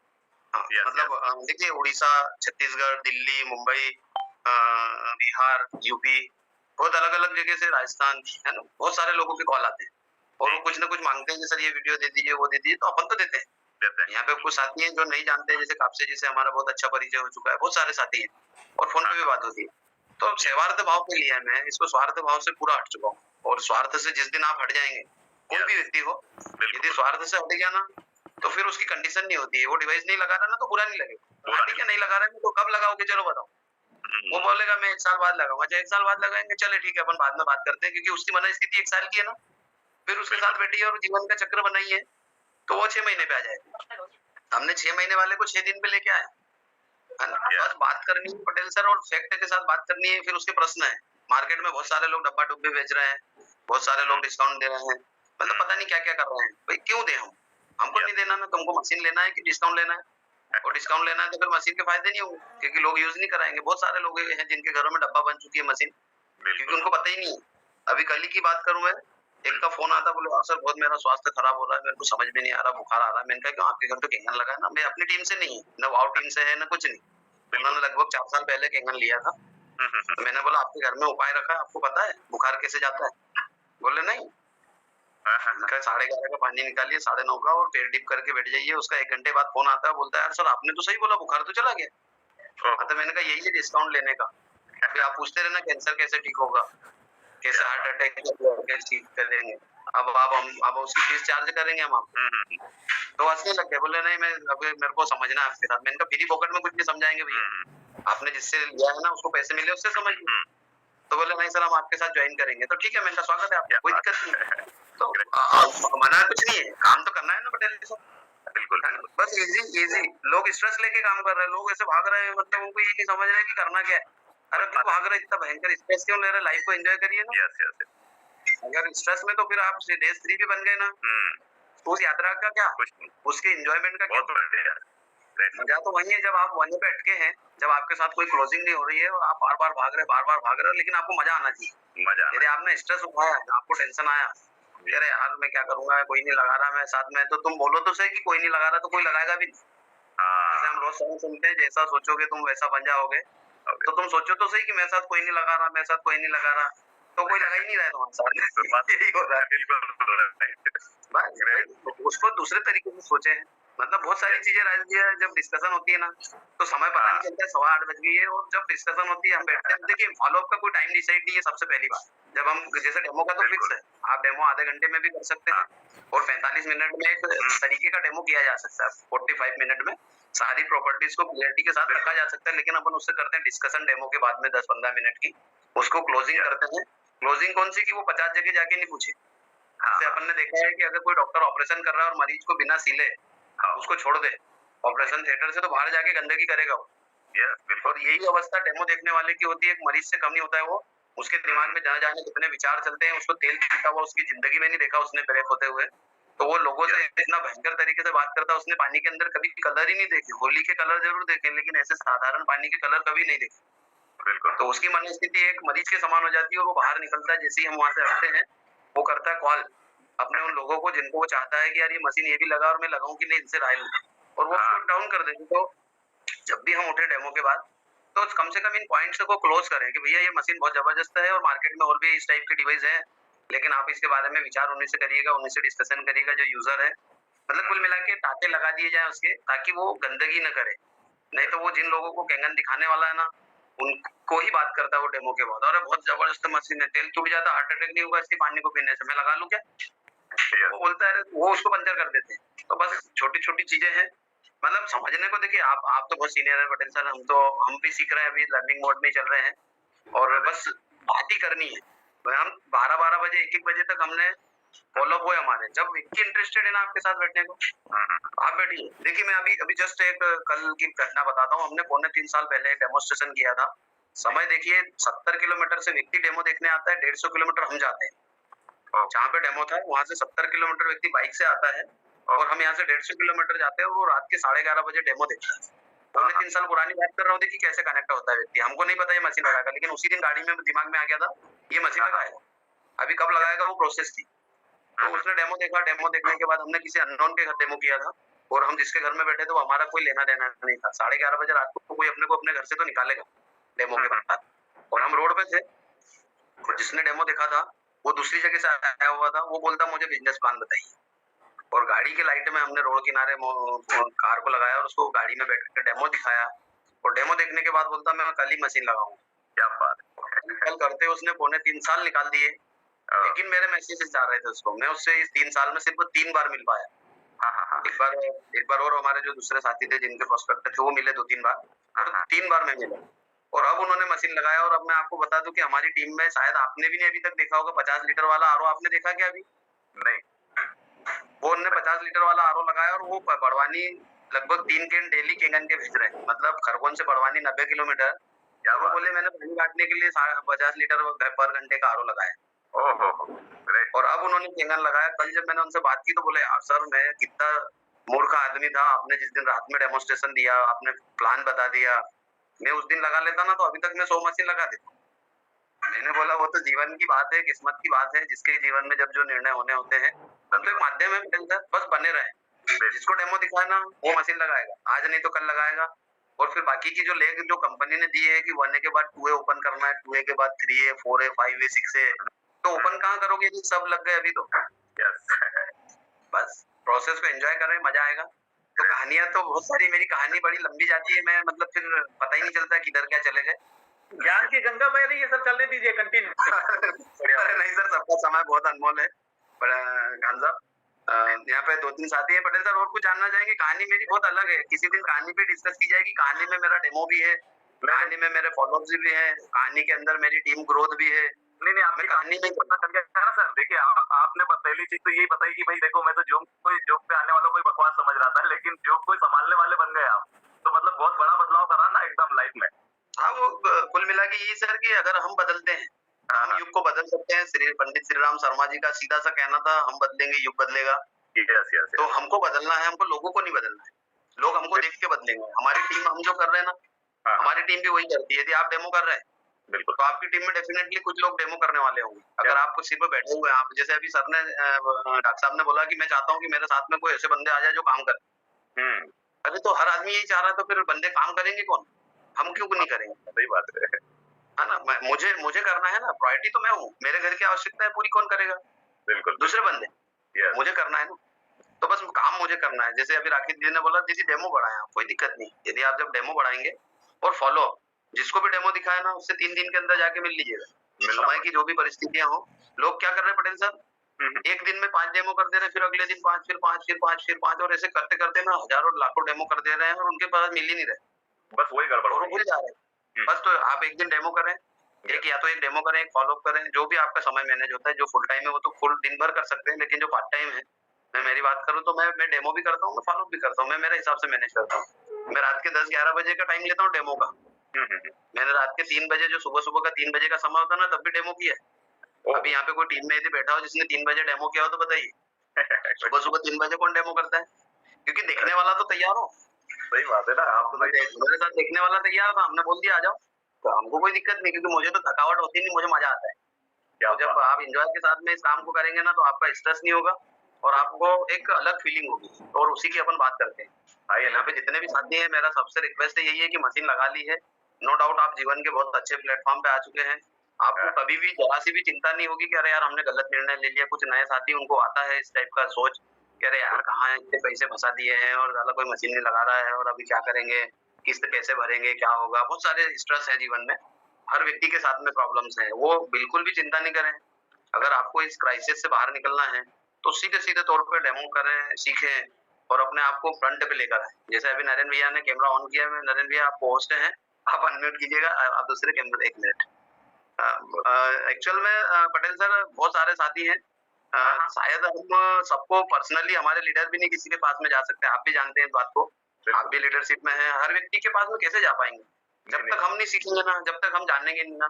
हाँ, मतलब देखिए उड़ीसा, छत्तीसगढ़, दिल्ली, मुंबई, बिहार, यूपी, बहुत अलग अलग जगह से, राजस्थान, है ना, बहुत सारे लोगों के कॉल आते हैं और वो कुछ ना कुछ मांगते हैं कि सर ये वीडियो दे दीजिए, वो दे दीजिए, तो अपन तो देते हैं। यहाँ पे कुछ साथी हैं जो नहीं जानते हैं, जैसे कापसे जी से हमारा बहुत अच्छा परिचय हो चुका है, बहुत सारे साथी हैं और फोन पे भी बात होती है। तो सेवार्थ भाव पे लिया है मैं इसको, स्वार्थ भाव से पूरा हट चुका हूँ। और स्वार्थ से जिस दिन आप हट जाएंगे, कोई भी व्यक्ति हो, यदि स्वार्थ से हट गया ना तो फिर उसकी कंडीशन नहीं होती है, वो डिवाइस नहीं लगा रहा ना तो बुरा नहीं लगेगा, ठीक है, नहीं लगा रहे हैं तो कब लगाओगे, चलो बताओ। वो बोलेगा मैं 1 साल बाद लगाऊंगा, अच्छा 1 साल बाद लगाएंगे, चले ठीक है, अपन बाद में बात करते हैं, क्योंकि उसकी मनस्थिति 1 साल की है ना, फिर उसके साथ बैठिए और जीवन का चक्र बनाइए, तो वो 6 महीने पे आ जाएगा। हमने 6 महीने वाले को 6 दिन पे लेके आए, है ना। बस बात करनी है पटेल सर, और फैक्ट के साथ बात करनी है, फिर उसके प्रश्न है। मार्केट में बहुत सारे लोग डब्बा डुब्बे बेच रहे हैं, बहुत सारे लोग डिस्काउंट दे रहे हैं, मतलब पता नहीं क्या क्या कर रहे हैं, भाई क्यों दे, हमको नहीं देना ना, तुमको मशीन लेना है कि डिस्काउंट लेना है, और डिस्काउंट लेना है तो फिर मशीन के फायदे नहीं होंगे, क्योंकि लोग यूज नहीं कराएंगे। बहुत सारे लोग हैं जिनके घरों में डब्बा बन चुकी है मशीन, क्योंकि उनको पता ही नहीं है। अभी कल ही की बात करूं मैं, एक का फोन आता, बोले सर बहुत मेरा स्वास्थ्य खराब हो रहा है, मेरे को समझ में नहीं आ रहा, बुखार आ रहा है। मैंने कहा क्यों, आपके घर तो केंगन लगा है ना। मैं अपनी टीम से नहीं, न वाव टीम से है न कुछ नहीं, उन्होंने लगभग 4 साल पहले केंगन लिया था। तो मैंने बोला आपके घर में उपाय रखा है, आपको पता है बुखार कैसे जाता है? बोले नहीं। 11:30 का पानी निकालिए, 9:30 का, और पेट डिप करके बैठ जाइए। उसका 1 घंटे बाद फोन आता है, बोलता है यार सर आपने तो सही बोला, बुखार तो चला गया। तो मैंने कहा यही है डिस्काउंट लेने का। अभी आप पूछते रहना कैंसर कैसे ठीक होगा, कैसे हार्ट अटैक कैसे ठीक करेंगे, अब उसकी फीस चार्ज करेंगे हम आपको। तो हंसने लग गए, बोले नहीं मैं अभी मेरे को समझना है आपके साथ। मैंने कहा फ्री पॉकेट में कुछ नहीं समझाएंगे भैया, आपने जिससे लिया है ना उसको पैसे मिले उससे समझिए। तो बोले नहीं सर हम आपके साथ ज्वाइन करेंगे। तो ठीक है, मैंने कहा स्वागत है आपका, कोई दिक्कत नहीं है। तो मना कुछ नहीं है, काम तो करना है ना पटेल जी साहब, बिल्कुल, बस इजी। लोग स्ट्रेस लेके काम कर रहे हैं, लोग ऐसे भाग रहे हैं, मतलब उनको ये नहीं समझ रहे कि करना क्या है। अरे क्यों भाग रहे, इतना भयंकर स्ट्रेस क्यों ले रहे, लाइफ को एंजॉय करिए ना। अगर स्ट्रेस में तो फिर आप डेज 3 भी बन गए ना, तो उस यात्रा का क्या, उसके एंजॉयमेंट का क्या मजा तो वही है जब आप वहीं पे अटके हैं, जब आपके साथ कोई क्लोजिंग नहीं हो रही है और आप बार बार भाग रहे हो, लेकिन आपको मजा आना चाहिए। यदि आपने स्ट्रेस उठाया, आपको टेंशन आया, अरे यार मैं क्या करूंगा, कोई नहीं लगा रहा मैं साथ में, तो तुम बोलो तो सही कि कोई नहीं लगा रहा, तो कोई लगाएगा भी नहीं। जैसे हम रोज सॉन्ग सुनते हैं, जैसा सोचोगे तुम वैसा बन जाओगे। तो तुम सोचो तो सही कि मेरे साथ कोई नहीं लगा रहा, मेरे साथ कोई नहीं लगा रहा, तो कोई लगा ही नहीं रहा है तुम्हारे साथ। यही हो रहा है, बिल्कुल। उसको दूसरे तरीके से सोचे, मतलब बहुत सारी चीजें राजनीति है, जब डिस्कशन होती है ना तो समय पता नहीं चलता है, 8:15 बज गई है, और जब डिस्कशन होती है हम बैठते हैं। देखिए फॉलोअप का कोई टाइम डिसाइड नहीं है, सबसे पहली बात। जब हम जैसे डेमो का तो फिक्स है, आप डेमो आधे घंटे में भी कर सकते हैं, और 45 मिनट में एक तरीके का डेमो किया जा सकता है। 45 मिनट में सारी प्रॉपर्टीज को क्लियरिटी के साथ रखा जा सकता है, लेकिन अपन उससे करते हैं डिस्कशन डेमो के बाद में 10-15 मिनट की, उसको क्लोजिंग करते हैं। क्लोजिंग कौन सी, कि वो 50 जगह जाके नहीं पूछे। जैसे अपन ने देखा है कि अगर कोई डॉक्टर ऑपरेशन कर रहा है और मरीज को बिना सीले उसको छोड़ दे ऑपरेशन थिएटर से, तो बाहर जाके गंदगी करेगा वो। और यही अवस्था डेमो देखने वाले की होती है, एक मरीज से कम नहीं होता है वो। उसके दिमाग में जाने जाने कितने विचार चलते हैं, उसको तेल पीता हुआ उसकी जिंदगी में नहीं देखा उसने ब्रेक होते हुए, तो वो लोगों से इतना भयंकर तरीके से बात करता है। उसने पानी के अंदर कभी कलर ही नहीं देखे, होली के कलर जरूर देखे, लेकिन ऐसे साधारण पानी के कलर कभी नहीं देखे। बिल्कुल। तो उसकी मनस्थिति एक मरीज के समान हो जाती है, और वो बाहर निकलता है, जैसे ही हम वहां से हटते हैं वो करता है कॉल अपने उन लोगों को जिनको वो चाहता है कि यार ये मशीन ये भी लगा और मैं लगाऊं कि नहीं, इनसे राय लूं, और वो उसको डाउन कर देते। तो जब भी हम उठे डेमो के बाद, तो कम से कम इन पॉइंट्स को क्लोज करें कि भैया ये मशीन बहुत जबरदस्त है, और मार्केट में और भी इस टाइप के डिवाइस है, लेकिन आप इसके बारे में विचार उन्हीं से करिएगा, उन्हीं से डिस्कशन करिएगा जो यूजर है। मतलब कुल मिला के टाके लगा दिए जाए उसके, ताकि वो गंदगी न करे। नहीं तो वो जिन लोगों को कैंगन दिखाने वाला है ना, उनको ही बात करता है वो डेमो के बाद, अरे बहुत जबरदस्त मशीन है, तेल टूट जाता, हार्ट अटैक नहीं होगा इसके पानी को पीने से, मैं लगा लूं क्या? वो बोलता है, वो उसको पंचर कर देते हैं। तो बस छोटी छोटी चीजें हैं, मतलब समझने को। देखिए आप तो बहुत सीनियर है पटेल सर, हम भी सीख रहे हैं, अभी लर्निंग मोड में चल रहे हैं, और बस बात ही करनी है। हम 12-12 बजे 1-1 बजे तक हमने फॉलोअप हुए हमारे। जब व्यक्ति इंटरेस्टेड है ना आपके साथ बैठने को, आप बैठिए। देखिए मैं अभी जस्ट एक कल की घटना बताता हूँ। हमने 3.25 साल पहले डेमोस्ट्रेशन किया था। समय देखिए 70 किलोमीटर से व्यक्ति डेमो देखने आता है, 150 किलोमीटर हम जाते हैं। जहाँ पे डेमो था वहां से 70 किलोमीटर व्यक्ति बाइक से आता है, और हम यहाँ से 150 किलोमीटर जाते हैं, और वो रात के 11:30 बजे डेमो देखता है। 3 साल पुरानी बात कर रहे होते कि कैसे कनेक्ट होता है व्यक्ति, हमको नहीं पता ये मशीन लगाएगा, लेकिन उसी दिन गाड़ी में दिमाग में आ गया था ये मशीन लगाएगा, अभी कब लगाएगा वो प्रोसेस थी। तो उसने डेमो देखा, डेमो देखने के बाद हमने किसी अननोन के घर डेमो किया था, और हम जिसके घर में बैठे थे वो हमारा कोई लेना देना नहीं था। 11:30 बजे रात को कोई अपने को अपने घर से तो निकालेगा डेमो के बाद, और हम रोड पे थे, और जिसने डेमो देखा था वो दूसरी जगह से आया हुआ था, वो बोलता मुझे बिजनेस प्लान बताइए, और गाड़ी के लाइट में हमने रोड किनारे कार को लगाया और उसको गाड़ी में बैठ कर डेमो दिखाया, और डेमो देखने के बाद बोलता मैं कल ही मशीन लगाऊंगा। क्या बात है। कल करते उसने 3.25 साल निकाल दिए, लेकिन मेरे मैसेजेस आ रहे थे उसको, मैं उससे इस 3 साल में सिर्फ 3 बार मिल पाया। एक बार और हमारे जो दूसरे साथी थे जिनके प्रोस्पेक्ट थे वो मिले 2-3 बार, और 3 बार मैं मिला, और अब उन्होंने मशीन लगाया। और अब मैं आपको बता दूं कि हमारी टीम में शायद आपने भी नहीं अभी तक देखा होगा 50 लीटर वाला आरओ, आपने देखा क्या अभी? नहीं। वो उन्होंने 50 लीटर वाला आरओ लगाया, और वो बड़वानी लगभग 3 कैन डेली केंगन के भेज रहे हैं, मतलब खरगोन से बड़वानी 90 किलोमीटर। क्या वो बोले मैंने पानी काटने के लिए 50 लीटर पर घंटे का आरओ लगाया। और अब उन्होंने केंगन लगाया। कल जब मैंने उनसे बात की तो बोले यार सर मैं कितना मूर्ख आदमी था, आपने जिस दिन रात में डेमोन्स्ट्रेशन दिया, आपने प्लान बता दिया, मैं उस दिन लगा लेता ना तो अभी तक मैं 100 मशीन लगा देता। मैंने बोला वो तो जीवन की बात है, किस्मत की बात है, जिसके जीवन में जब जो निर्णय होने होते हैं, हम तो एक माध्यम है, बस बने रहे। जिसको डेमो दिखाया ना वो मशीन लगाएगा, आज नहीं तो कल लगाएगा। और फिर बाकी की जो लेग जो कंपनी ने दी है कि 1A के बाद 2A ओपन करना है, 2A के बाद 3A, 4A, 5A, 6A, तो ओपन कहाँ करोगे यदि सब लग गए अभी तो। बस प्रोसेस को एंजॉय करें, मजा आएगा। तो कहानियां तो बहुत सारी, मेरी कहानी बड़ी लंबी जाती है, मैं मतलब फिर पता ही नहीं चलता किधर क्या चले गए। ज्ञान की गंगा बह रही है सर, चलने दीजिए, कंटिन्यू। अरे नहीं सर, सबका समय बहुत अनमोल है। खान साहब यहाँ पे 2-3 साथी है। पटेल सर और कुछ जानना चाहेंगे? कहानी मेरी बहुत अलग है, किसी दिन कहानी पे डिस्कस की जाएगी। कहानी में मेरा डेमो भी है, कहानी में मेरे फॉलोअप्स भी है, कहानी के अंदर मेरी टीम ग्रोथ भी है। नहीं आपकी कहानी में पता चल गया ना सर। देखिए आपने पहली चीज तो यही बताई कि भाई देखो मैं तो जोक पे आने वालों को बकवास समझ रहा था, लेकिन जोक को संभालने वाले बन गए आप, तो मतलब बहुत बड़ा बदलाव करा ना एकदम लाइफ में। हाँ वो कुल मिला के यही सर कि अगर हम बदलते हैं हम युग को बदल सकते हैं। पंडित श्री राम शर्मा जी का सीधा सा कहना था, हम बदलेंगे युग बदलेगा। तो हमको बदलना है, हमको लोगों को नहीं बदलना है, लोग हमको देख के बदलेंगे। हमारी टीम हम जो कर रहे हैं ना, हमारी टीम भी वही करती है। यदि आप डेमो कर रहे हैं बिल्कुल तो आपकी टीम में डेफिनेटली कुछ लोग डेमो करने वाले होंगे। अगर आप कुछ सिर्फ बैठे हुए हैं, आप जैसे अभी सर ने डॉक्टर साहब ने बोला कि मैं चाहता हूँ कि मेरे साथ में कोई ऐसे बंदे आ जाए जो काम करे। अरे तो हर आदमी यही चाह रहा है, तो फिर बंदे काम करेंगे कौन? हम क्यों नहीं करेंगे? सही बात है ना। मुझे करना है ना, प्रायोरिटी तो मैं हूँ, मेरे घर की आवश्यकता है पूरी कौन करेगा? बिल्कुल दूसरे बंदे। मुझे करना है ना, तो बस काम मुझे करना है। जैसे अभी राखी दीदी ने बोला दीदी डेमो बढ़ाएं, कोई दिक्कत नहीं। यदि आप जब डेमो बढ़ाएंगे और फॉलो, जिसको भी डेमो दिखाया ना उससे 3 दिन के अंदर जाके मिल लीजिएगा। समय की जो भी परिस्थितियां हो, लोग क्या कर रहे हैं पटेल साहब, एक दिन में 5 डेमो कर दे रहे, फिर अगले दिन 5, फिर 5, फिर 5, फिर 5, और ऐसे करते करते ना हजारों लाखों डेमो कर दे रहे हैं, और उनके पास मिल ही नहीं रहे। बस वही गड़बड़, और भूल जा रहे हैं। बस तो आप एक दिन डेमो करें, या तो एक डेमो करें, एक फॉलो करें, जो भी आपका समय मैनेज होता है। जो फुल टाइम है वो तो फुल दिन भर कर सकते हैं, लेकिन जो पार्ट टाइम है, मैं मेरी बात करूं तो मैं डेमो भी करता हूँ, मैं फॉलो भी करता हूँ, मैं मेरे हिसाब से मैनेज करता हूँ। मैं रात के 10-11 बजे का टाइम लेता हूँ डेमो का। मैंने रात के 3 बजे, जो सुबह का 3 बजे का समय होता है ना, तब भी डेमो किया है। अभी यहाँ पे कोई टीम में यदि बैठा हो जिसने 3 बजे डेमो किया हो तो बताइए। सुबह 3 बजे कौन डेमो करता है? क्योंकि देखने वाला तो तैयार हो। सही बात है ना, आप तो मेरे साथ देखने वाला तैयार था, हमने बोल दिया आ जाओ, तो हमको कोई दिक्कत नहीं, क्योंकि मुझे तो थकावट होती नहीं, मुझे मजा आता है। तो जब आप एंजॉय के साथ में इस काम को करेंगे ना, तो आपका स्ट्रेस नहीं होगा और आपको एक अलग फीलिंग होगी, और उसी की अपन बात करते हैं। भाई यहाँ पे जितने भी साथी हैं, मेरा सबसे रिक्वेस्ट यही है कि मशीन लगा ली है, नो डाउट आप जीवन के बहुत अच्छे प्लेटफॉर्म पे आ चुके हैं। आपको कभी भी जरा सी भी चिंता नहीं होगी कि अरे यार हमने गलत निर्णय ले लिया। कुछ नए साथी उनको आता है इस टाइप का सोच कि अरे यार कहाँ इतने पैसे फंसा दिए हैं और ज्यादा कोई मशीन नहीं लगा रहा है, और अभी क्या करेंगे, किस्त कैसे भरेंगे, क्या होगा। बहुत सारे स्ट्रेस है जीवन में, हर व्यक्ति के साथ में प्रॉब्लम्स है। वो बिल्कुल भी चिंता नहीं करें। अगर आपको इस क्राइसिस से बाहर निकलना है तो सीधे सीधे तौर पर डेमो करें, सीखें और अपने आप को फ्रंट पे लेकर आए। जैसे अभी नरेंद्र भैया ने कैमरा ऑन किया, नरेंद्र भैया आप होस्ट हैं, आप अनम्यूट कीजिएगा, आप दूसरे कैमरे। 1 मिनट। एक्चुअल में पटेल सर बहुत सारे साथी हैं, शायद हम सबको पर्सनली, हमारे लीडर भी नहीं किसी के पास में जा सकते, आप भी जानते हैं इस बात को, आप भी लीडरशिप में हैं। हर व्यक्ति के पास में कैसे जा पाएंगे जब तक हम नहीं सीखेंगे ना, जब तक हम जानेंगे नहीं ना,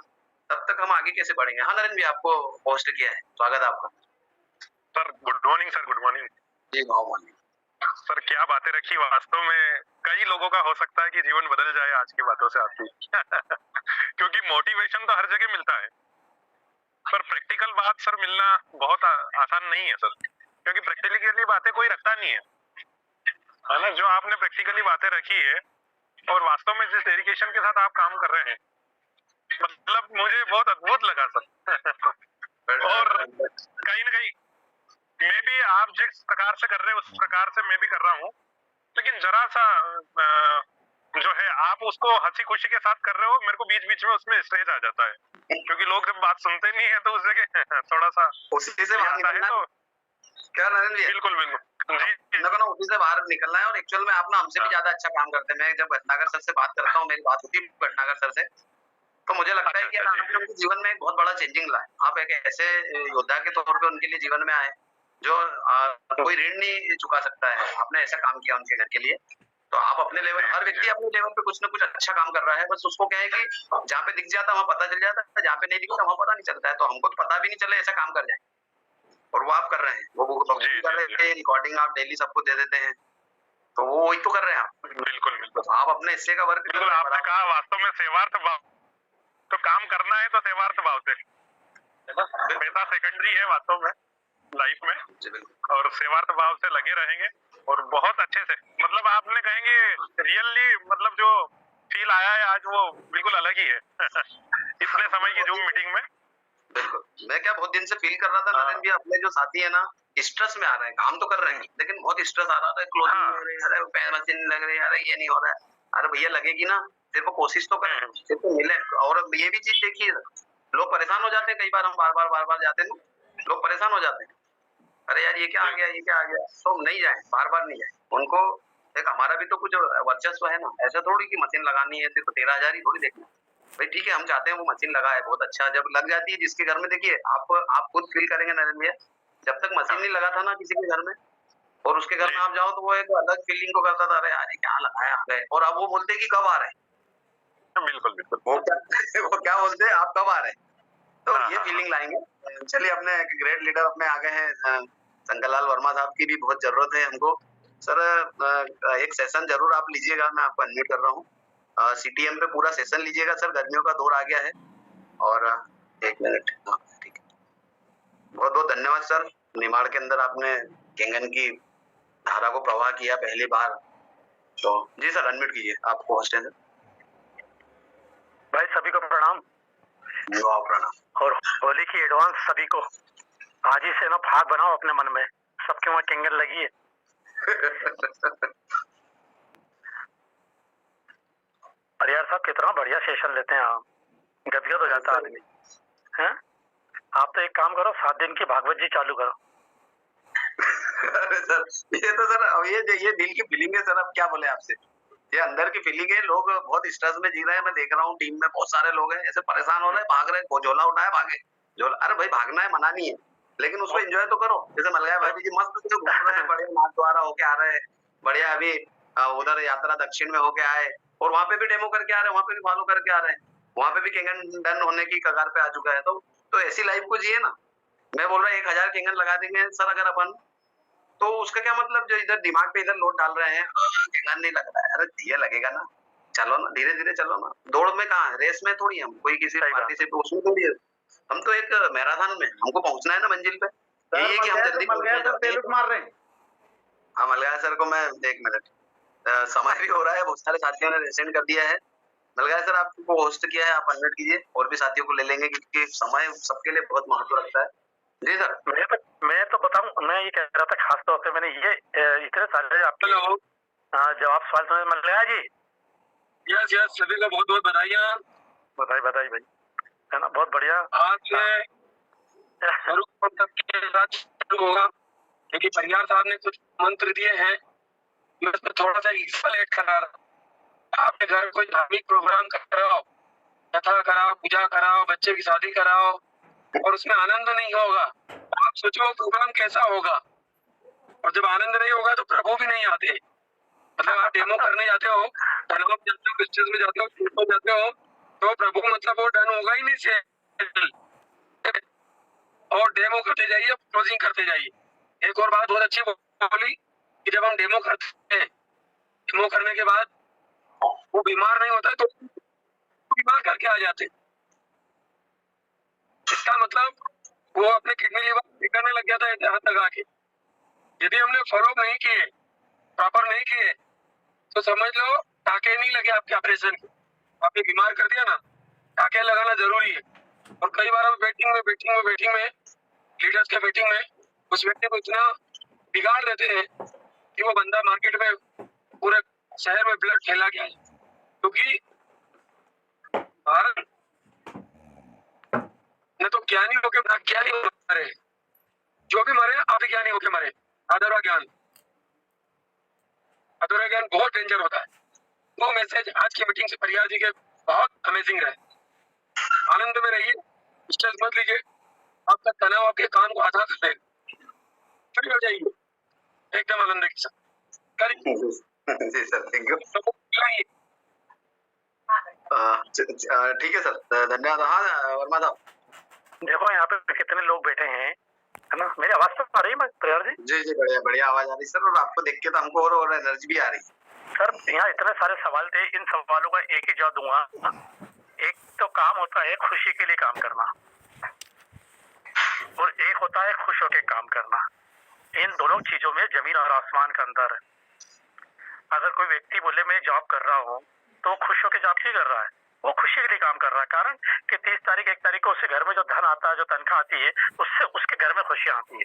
तब तक हम आगे कैसे बढ़ेंगे। हाँ नरेंद्र भी आपको होस्ट किया है, स्वागत है आपका। Sir good morning. Sir good morning जी गुड मॉर्निंग। सर क्या बातें रखी, वास्तव में कई लोगों का हो सकता है कि जीवन बदल जाए आज की बातों से आपकी क्योंकि मोटिवेशन तो हर जगह मिलता है, पर प्रैक्टिकल बात सर मिलना बहुत आसान नहीं है सर, क्योंकि प्रैक्टिकली बातें कोई रखता नहीं है ना। जो आपने प्रैक्टिकली बातें रखी है और वास्तव में जिस डेडिकेशन के साथ आप काम कर रहे हैं, मतलब मुझे बहुत अद्भुत लगा सर और कहीं ना कहीं मैं भी आप जिस प्रकार से कर रहे हैं उस प्रकार से मैं भी कर रहा हूँ, लेकिन जरा सा जो है आप उसको हंसी खुशी के साथ कर रहे हो, मेरे को बीच बीच में उसमें स्ट्रेस आ जाता है, क्योंकि लोग जब बात सुनते नहीं है तो उस जगह थोड़ा सा उसी से बाहर निकलना है। तो क्या नरेंद्र जी, बिल्कुल बिल्कुल जी ना उसी से बाहर निकलना है। और एक्चुअल में आप ना हमसे भी ज्यादा अच्छा काम करते हैं। मैं जब भटनागर सर से बात करता हूँ, मेरी बात होती है भटनागर सर से, तो मुझे लगता है कि आपने उनके जीवन में एक बहुत बड़ा चेंजिंग लाए। आप एक ऐसे योद्धा के तौर पे उनके लिए जीवन में आए जो कोई ऋण नहीं चुका सकता है। आपने ऐसा काम किया उनके घर के लिए। तो आप अपने लेवल, हर व्यक्ति अपने लेवल पे कुछ ना कुछ अच्छा काम कर रहा है, बस उसको क्या है कि जहाँ पे दिख जाता वहाँ पता चल जाता है, जहाँ पे नहीं दिखता वहाँ पता नहीं चलता है। तो हमको तो पता भी नहीं चले ऐसा काम कर जाए, और वो आप कर रहे हैं। वो कर रहे हैं, रिकॉर्डिंग आप डेली सबको दे देते हैं, तो वो वही तो कर रहे हैं आप। बिल्कुल बिल्कुल तो आप अपने हिस्से का वर्क बिल्कुल आपने कहा वास्तव में सेवार्थ भाव, तो काम करना है तो सेवार्थ भाव से, पैसा सेकेंडरी है वास्तव में लाइफ में, और सेवार्थ भाव से लगे रहेंगे और बहुत अच्छे से, मतलब आपने कहेंगे रियली, मतलब जो फील आया है आज वो बिल्कुल अलग ही है इतने समय की जूम मीटिंग में। बिल्कुल, मैं क्या बहुत दिन से फील कर रहा था नरेंद्र जी, अपने जो साथी है ना स्ट्रेस में आ रहे हैं, काम तो कर रहे हैं लेकिन बहुत स्ट्रेस आ रहा था, क्लोजिंग हो रही है, अरे पैर मशीन लग रही है, अरे ये नहीं हो रहा है। अरे भैया लगेगी ना, सिर्फ कोशिश तो करें, सिर्फ मिले। और ये भी चीज देखिए, लोग परेशान हो जाते हैं कई बार, हम बार बार जाते हैं ना, लोग परेशान हो जाते हैं, अरे यार ये क्या आ गया, ये क्या आ गया। तो नहीं जाए, बार बार नहीं जाए। उनको एक हमारा भी तो कुछ वर्चस्व है ना, ऐसा थोड़ी कि मशीन लगानी है सिर्फ 13,000 ही थोड़ी देखना भाई। ठीक है, हम चाहते हैं वो मशीन लगाए, बहुत अच्छा। जब लग जाती है जिसके घर में, देखिए आप खुद फील करेंगे नरेंद्र भैया, जब तक मशीन नहीं लगा था ना किसी के घर में, और उसके घर में आप जाओ तो वो एक अलग फीलिंग को करता था, अरे यार ये क्या लगाया आ गए। और अब वो बोलते कि कब आ रहे हैं, बिल्कुल बिल्कुल वो क्या बोलते हैं, आप कब आ रहे हैं। तो ये फीलिंग लाएंगे। चलिए, अपने एक ग्रेट लीडर अपने आ गए हैं, शंकरलाल वर्मा साहब की भी बहुत जरूरत है हमको। सर एक सेशन जरूर आप लीजिएगा, मैं आपको अनम्यूट कर रहा हूँ। CTM पे पूरा सेशन लीजिएगा सर, गर्मियों का दौर आ गया है। और 1 मिनट, हाँ ठीक है। बहुत बहुत धन्यवाद सर, निमाड़ के अंदर आपने केंगन की धारा को प्रवाह किया पहली बार। तो जी सर, अनम्यूट कीजिए, आपको होस्ट है। भाई सभी को प्रणाम, प्रणाम। और होली की एडवांस सभी को। आज ही से ना भाग बनाओ अपने मन में, सबके वहाँ केंगन लगी है अरे यार साहब, कितना बढ़िया सेशन लेते हैं आप, गदगद हो जाता है आदमी हैं। आप तो एक काम करो, 7 दिन की भागवत जी चालू करो अरे सर, ये तो सर, अब ये दिल की फीलिंग है सर, अब क्या बोले आपसे, ये अंदर की फीलिंग है। लोग बहुत स्ट्रेस में जी रहे हैं, मैं देख रहा हूँ टीम में बहुत सारे लोग हैं ऐसे परेशान हो रहे हैं, भाग रहे हैं, झोला उठाए भागे झोला। अरे भाई भागना है, मना नहीं है, लेकिन उसको एंजॉय तो करो। जैसे मलगाय भाभी जी मस्त से घूम रहे हैं, बढ़िया नाथद्वारा होके आ रहे हैं, बढ़िया। अभी उधर यात्रा दक्षिण में होके आए, और वहाँ पे भी डेमो करके आ रहे हैं, वहाँ पे भी फॉलो करके आ रहे हैं, वहाँ पे भी केंगन डन होने की कगार पे आ चुका है। तो ऐसी लाइफ को जिए ना। मैं बोल रहा 1000 केंगन लगा देंगे सर अगर अपन, तो उसका क्या मतलब, जो इधर दिमाग पे इधर लोड डाल रहे हैं, केंगन नहीं लग रहा है, अरे ये लगेगा ना, चलो ना, धीरे धीरे चलो ना। दौड़ में कहाँ है, रेस में थोड़ी, हम कोई किसी पार्टी से उसमें थोड़ी है, हम तो एक मैराथन में, हमको पहुंचना है ना मंजिल पे। यही है कि हम जल्दी मार रहे हैं। हाँ, मलगाय सर को मैं 1 मिनट, समय भी हो रहा है, बहुत सारे साथियों ने सेंड कर दिया है। मलगाय सर आपको होस्ट किया है, आप अनम्यूट कीजिए, और भी साथियों को ले लेंगे क्योंकि समय सबके लिए बहुत महत्व रखता है। जी सर। मैं तो बताऊं, मैं ये कह रहा था खास तौर पे, मैंने ये इतने सारे आपके जवाब सवाल सुने मलगाय जी। यस यस, सभी को बहुत बहुत बधाइयाँ। बधाई बधाई भाई, है ना, बहुत बढ़िया। आज के साथ शुरू होगा क्योंकि परिवार साहब ने कुछ मंत्र दिए हैं, मैं उसमें थोड़ा सा एग्जाम्पल ऐड करा रहा। आपके घर कोई धार्मिक प्रोग्राम कराओ, कथा कराओ, पूजा कराओ, बच्चे की शादी कराओ, और उसमें आनंद नहीं होगा, आप सोचो प्रोग्राम कैसा होगा। और जब आनंद नहीं होगा तो प्रभु भी नहीं आते। मतलब आप डेमो करने जाते हो, में जाते हो, जाते हो, तो प्रभु मतलब वो डन होगा ही नहीं, और डेमो करते जाइए, क्लोजिंग करते जाइए। एक और बात बहुत अच्छी बोली कि जब हम डेमो करते हैं, डेमो करने के बाद वो बीमार नहीं होता है तो बीमार करके आ जाते हैं। इसका मतलब वो अपने किडनी लीवर करने लग गया था यहाँ तक आके। यदि हमने फॉलो नहीं किए, प्रॉपर नहीं किए, तो समझ लो टाके नहीं लगे आपके ऑपरेशन के, आपने बीमार कर दिया ना। टाके लगाना जरूरी है। और कई बार हम वेटिंग में लीडर्स के वेटिंग में उस व्यक्ति को इतना बिगाड़ देते हैं कि वो बंदा मार्केट में पूरे शहर में ब्लड फैला गया है। क्योंकि भारत न तो ज्ञानी होके अज्ञानी मरे, जो भी मरे अभिज्ञानी होके मरे। अधूरा ज्ञान बहुत डेंजर होता है। वो मैसेज आज की मीटिंग से परियार जी के बहुत अमेजिंग रहे। आनंद में रहिए, स्ट्रेस मत लीजिए, आपका तनाव आपके काम को आधा कर देगा। फ्री हो जाइए एकदम आनंद के साथ करिए। जी सर, थैंक यू। ठीक है सर, धन्यवाद। हाँ वर्मा साहब, देखो यहाँ पे कितने लोग बैठे हैं, है ना? मेरी आवाज तो आ रही है प्रियार जी? जी जी, बढ़िया बढ़िया आवाज आ रही सर, और आपको देख के तो हमको और एनर्जी भी आ रही है। सर यहाँ इतने सारे सवाल थे, इन सवालों का एक ही जवाब दूंगा। एक तो काम होता है खुशी के लिए काम करना, और एक होता है खुश होकर काम करना। इन दोनों चीजों में जमीन और आसमान का अंतर है। अगर कोई व्यक्ति बोले मैं जॉब कर रहा हूँ, तो खुश होकर जॉब क्यों कर रहा है? वो खुशी के लिए काम कर रहा है। कारण कि 30 तारीख 1 तारीख को उसके घर में जो धन आता है, जो तनख्वाह आती है, उससे उसके घर में खुशियां आती है।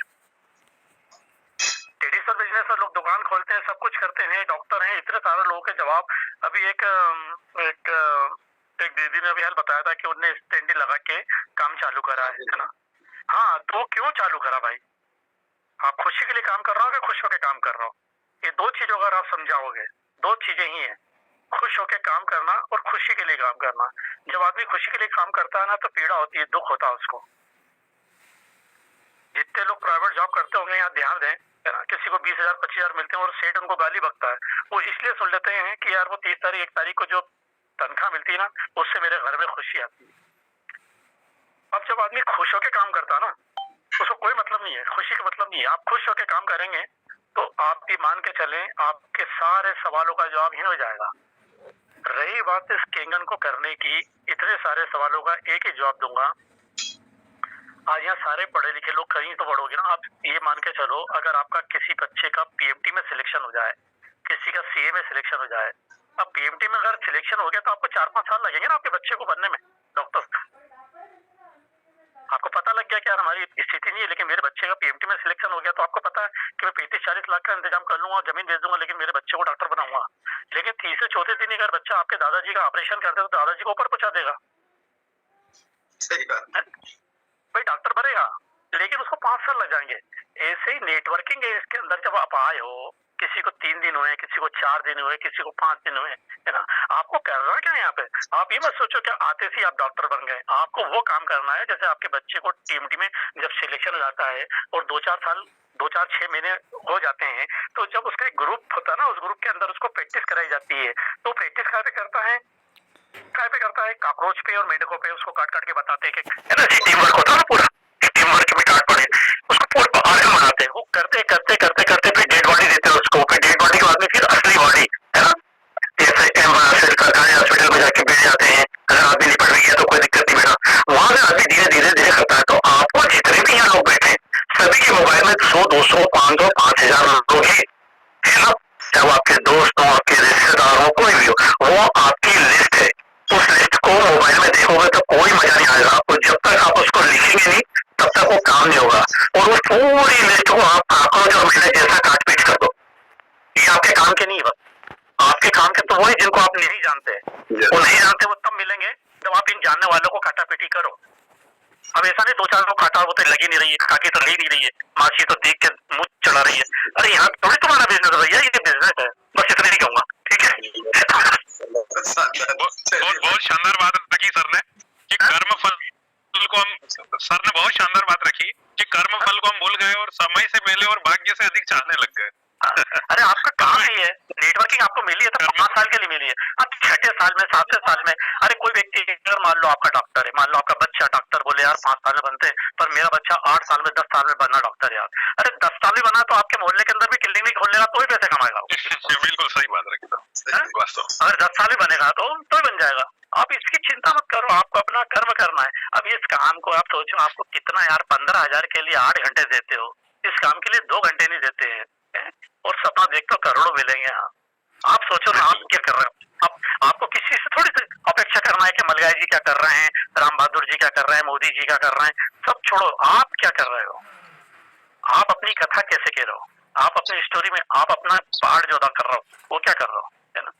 ट्रेडिशनल बिजनेस में लोग दुकान खोलते हैं, सब कुछ करते हैं, डॉक्टर हैं, इतने सारे लोगों के जवाब। अभी एक दीदी ने अभी हाल बताया था कि उन्होंने स्टैंडी लगा के काम चालू करा है ना। हाँ, तो क्यों चालू करा भाई? आप खुशी के लिए काम कर रहा हो कि खुश होकर काम कर रहा हो? ये दो चीजों अगर आप समझाओगे, दो चीजें ही है, खुश होकर काम करना और खुशी के लिए काम करना। जब आदमी खुशी के लिए काम करता है ना, तो पीड़ा होती है, दुख होता है उसको। जितने लोग प्राइवेट जॉब करते होंगे यहाँ ध्यान दें, है ना, किसी को 20,000 25,000 मिलते हैं और सेठ उनको गाली बकता है, वो इसलिए सुन लेते हैं कि यार वो 30 तारीख 1 तारीख को जो तनख्वाह मिलती है ना, उससे मेरे घर में खुशी आती है। अब जब आदमी खुश होकर काम करता है ना, उसको कोई मतलब नहीं है, खुशी का मतलब नहीं है। आप खुश होकर काम करेंगे तो आप भी मान के चलें, आपके सारे सवालों का जवाब ही हो जाएगा। रही बात इस केंगन को करने की, इतने सारे सवालों का एक ही जवाब दूंगा। आज यहाँ सारे पढ़े लिखे लोग कहीं तो पढ़ोगे ना। आप ये मान के चलो, अगर आपका किसी बच्चे का पीएमटी में सिलेक्शन हो जाए, किसी का सीए में सिलेक्शन हो जाए, अब पीएमटी में अगर सिलेक्शन हो गया तो आपको 4-5 साल लगेंगे ना आपके बच्चे को बनने में डॉक्टर। आपको पता लग गया कि यार हमारी स्थिति नहीं है, लेकिन मेरे बच्चे का पीएमटी में सिलेक्शन हो गया, तो आपको पता है कि मैं 35-40 लाख का इंतजाम कर लूंगा और जमीन बेच दूंगा, लेकिन मेरे बच्चे को डॉक्टर बनाऊंगा। लेकिन तीसरे चौथे दिन अगर बच्चा आपके दादाजी का ऑपरेशन करता है, तो दादाजी को ऊपर पहुंचा देगा। सही बात। भाई डॉक्टर बनेगा, लेकिन उसको 5 साल लग जाएंगे। ऐसे ही नेटवर्किंग है इसके अंदर। जब आप आए हो, किसी को 3 दिन हुए, किसी को 4 दिन हुए, किसी को 5 दिन हुए, है ना, आपको करना क्या है यहाँ पे? आप ये मत सोचो कि आते से आप डॉक्टर बन गए। आपको वो काम करना है, जैसे आपके बच्चे को टीएमटी में जब सिलेक्शन हो जाता है और 2-4 महीने हो जाते हैं, तो जब उसका एक ग्रुप होता है ना, उस ग्रुप के अंदर उसको प्रैक्टिस कराई जाती है। तो प्रैक्टिस कहाँ पे करता है? कॉकरोच पे और मेंढकों पे उसको काट काट के बताते हैं कि टीम वर्क होता है ना, पूरा टीम वर्क में काट पड़े, उसको पूरा आर्गन बनाते हैं। वो करते करते करते करते फिर डेड बॉडी देते हैं उसको, फिर डेड बॉडी के बाद में फिर असली बॉडी, है ना, जैसे हॉस्पिटल में जाके बैठ जाते हैं। अगर आदमी निपट भी गया तो कोई दिक्कत नहीं बेटा, वहां से आदमी धीरे धीरे धीरे करता है। तो आपको जितने भी यहाँ लोग बैठे, सभी के मोबाइल में 100, 200, 500, 5,000 लोग है ना। जब आपके दोस्त हो, आपके रिश्तेदार हो, कोई भी हो, वो आपकी लिस्ट है। उस लिस्ट को मोबाइल में देखोगे तो कोई मजा नहीं आएगा, और जब तक आप उसको लिखेंगे नहीं तब तक वो काम नहीं होगा। और उस पूरी लिस्ट को आप काकरोच और मेढक जैसा काट पीट कर दो। ये आपके काम के नहीं है, आपके काम के तो वही जिनको आप नहीं जानते। वो नहीं जानते, वो तब मिलेंगे जब आप इन जानने वालों को काटा पीटी करो। अब ऐसा नहीं 2-4 लोग काटा वो तो लगी नहीं रही है, काकी तो ले नहीं रही है, मासी तो देख के मुंह चढ़ा रही है। अरे यहाँ थोड़ी तुम्हारा बिजनेस है भैया, ये बिजनेस है। बस इतना ही कहूंगा, ठीक है। बहुत शानदार बात रखी सर ने कि कर्म फल को हम, सर ने बहुत शानदार बात रखी कि कर्म फल को हम भूल गए और समय से पहले और भाग्य से अधिक चाहने लग गए। अरे आपका काम ही है, नेटवर्किंग आपको मिली है तो 5 साल के लिए मिली है। अब 6ठे साल में 7वें साल में, अरे कोई व्यक्ति अगर मान लो आपका डॉक्टर है, मान लो आपका बच्चा डॉक्टर, बोले यार 5 साल में बनते हैं, पर मेरा बच्चा 8 साल में 10 साल में बनना डॉक्टर यार। अरे 10 साल में बना तो आपके मोहल्ले के अंदर भी क्लिनिक खोल लेगा तो ही पैसे कमाएगा। बिल्कुल सही बात रखी सर, वास्तव। अगर 10 साल में बनेगा तो ही बन जाएगा। आप इसकी चिंता मत करो, आपको अपना कर्म करना है। अब इस काम को आप सोचो, आपको कितना यार 15,000 के लिए 8 घंटे देते हो, इस काम के लिए 2 घंटे नहीं देते हैं, और सपना देखते हो करोड़ों मिलेंगे। आप सोचो ना, आप क्या कर रहे हो? आपको किसी से थोड़ी अपेक्षा करना है कि मलगाई जी क्या कर रहे हैं, राम बहादुर जी क्या कर रहे हैं, मोदी जी क्या कर रहे हैं, सब छोड़ो। आप क्या कर रहे हो? आप अपनी कथा कैसे कह रहे हो? आप अपनी स्टोरी में आप अपना पार्ट जो अदा कर रहे हो वो क्या कर रहे हो, है ना?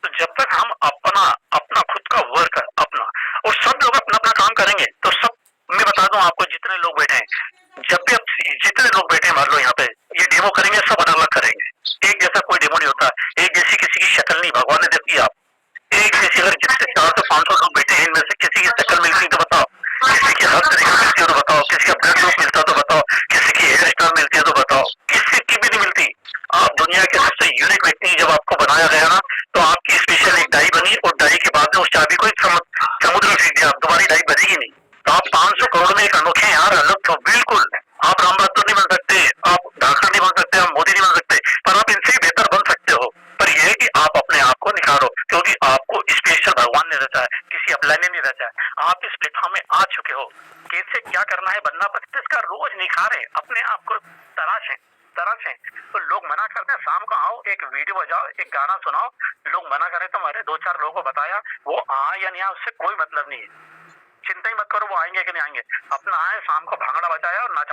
तो जब तक हम अपना खुद का वर्क अपना, और सब लोग अपना अपना काम करेंगे तो सब, मैं बता दूं आपको, जितने लोग बैठे हैं, जब भी जितने लोग बैठे हैं मान लो यहाँ पे, ये डेमो करेंगे, सब अलग अलग करेंगे। एक जैसा कोई डेमो नहीं होता, एक जैसी किसी की शक्ल नहीं भगवान ने देती है। आप एक जैसी, अगर जितने 400-500 लोग बैठे हैं, इनमें से किसी की शक्ल मिलती तो बताओ, किसी की हर तरीके मिलती है तो बताओ, किसी का ब्लड ग्रुप मिलता तो बताओ, किसी की हेयर स्टाइल मिलती है तो बताओ, किसी की भी नहीं मिलती। आप दुनिया के सबसे यूनिक व्यक्ति जब आपको बनाया गया ना, तो आपकी स्पेशल एक डाई बनी, और डाई के बाद में उस चाबी को समुद्र में फेंक दिया, आप दोबारा डाई बनेगी नहीं। तो आप 500 करोड़ में एक अनोखे यार, अलग तो बिल्कुल। आप राम बहादुर नहीं बन सकते, आप धाकड़ नहीं बन सकते, आप मोदी नहीं बन सकते, पर आप इनसे बेहतर बन सकते हो। पर यह है कि आप अपने आप को निखारो, क्योंकि आपको स्पेशल भगवान ने रचा है, किसी अपलाइन ने नहीं रचा है। आप इस प्लेटफॉर्म में आ चुके हो, कैसे क्या करना है, बनना पड़ता है, इसका रोज निखारे, अपने आप को तराशें। तो लोग मना करते हैं, शाम को आओ, एक वीडियो बजाओ, एक गाना सुनाओ, लोग मना करें तो हमारे 2-4 लोगों को बताया, वो आए या नहीं आए उससे कोई मतलब नहीं है। चिंता ही मत करो वो आएंगे कि नहीं आएंगे, अपना आए, शाम को भांगड़ा बजाया और नाच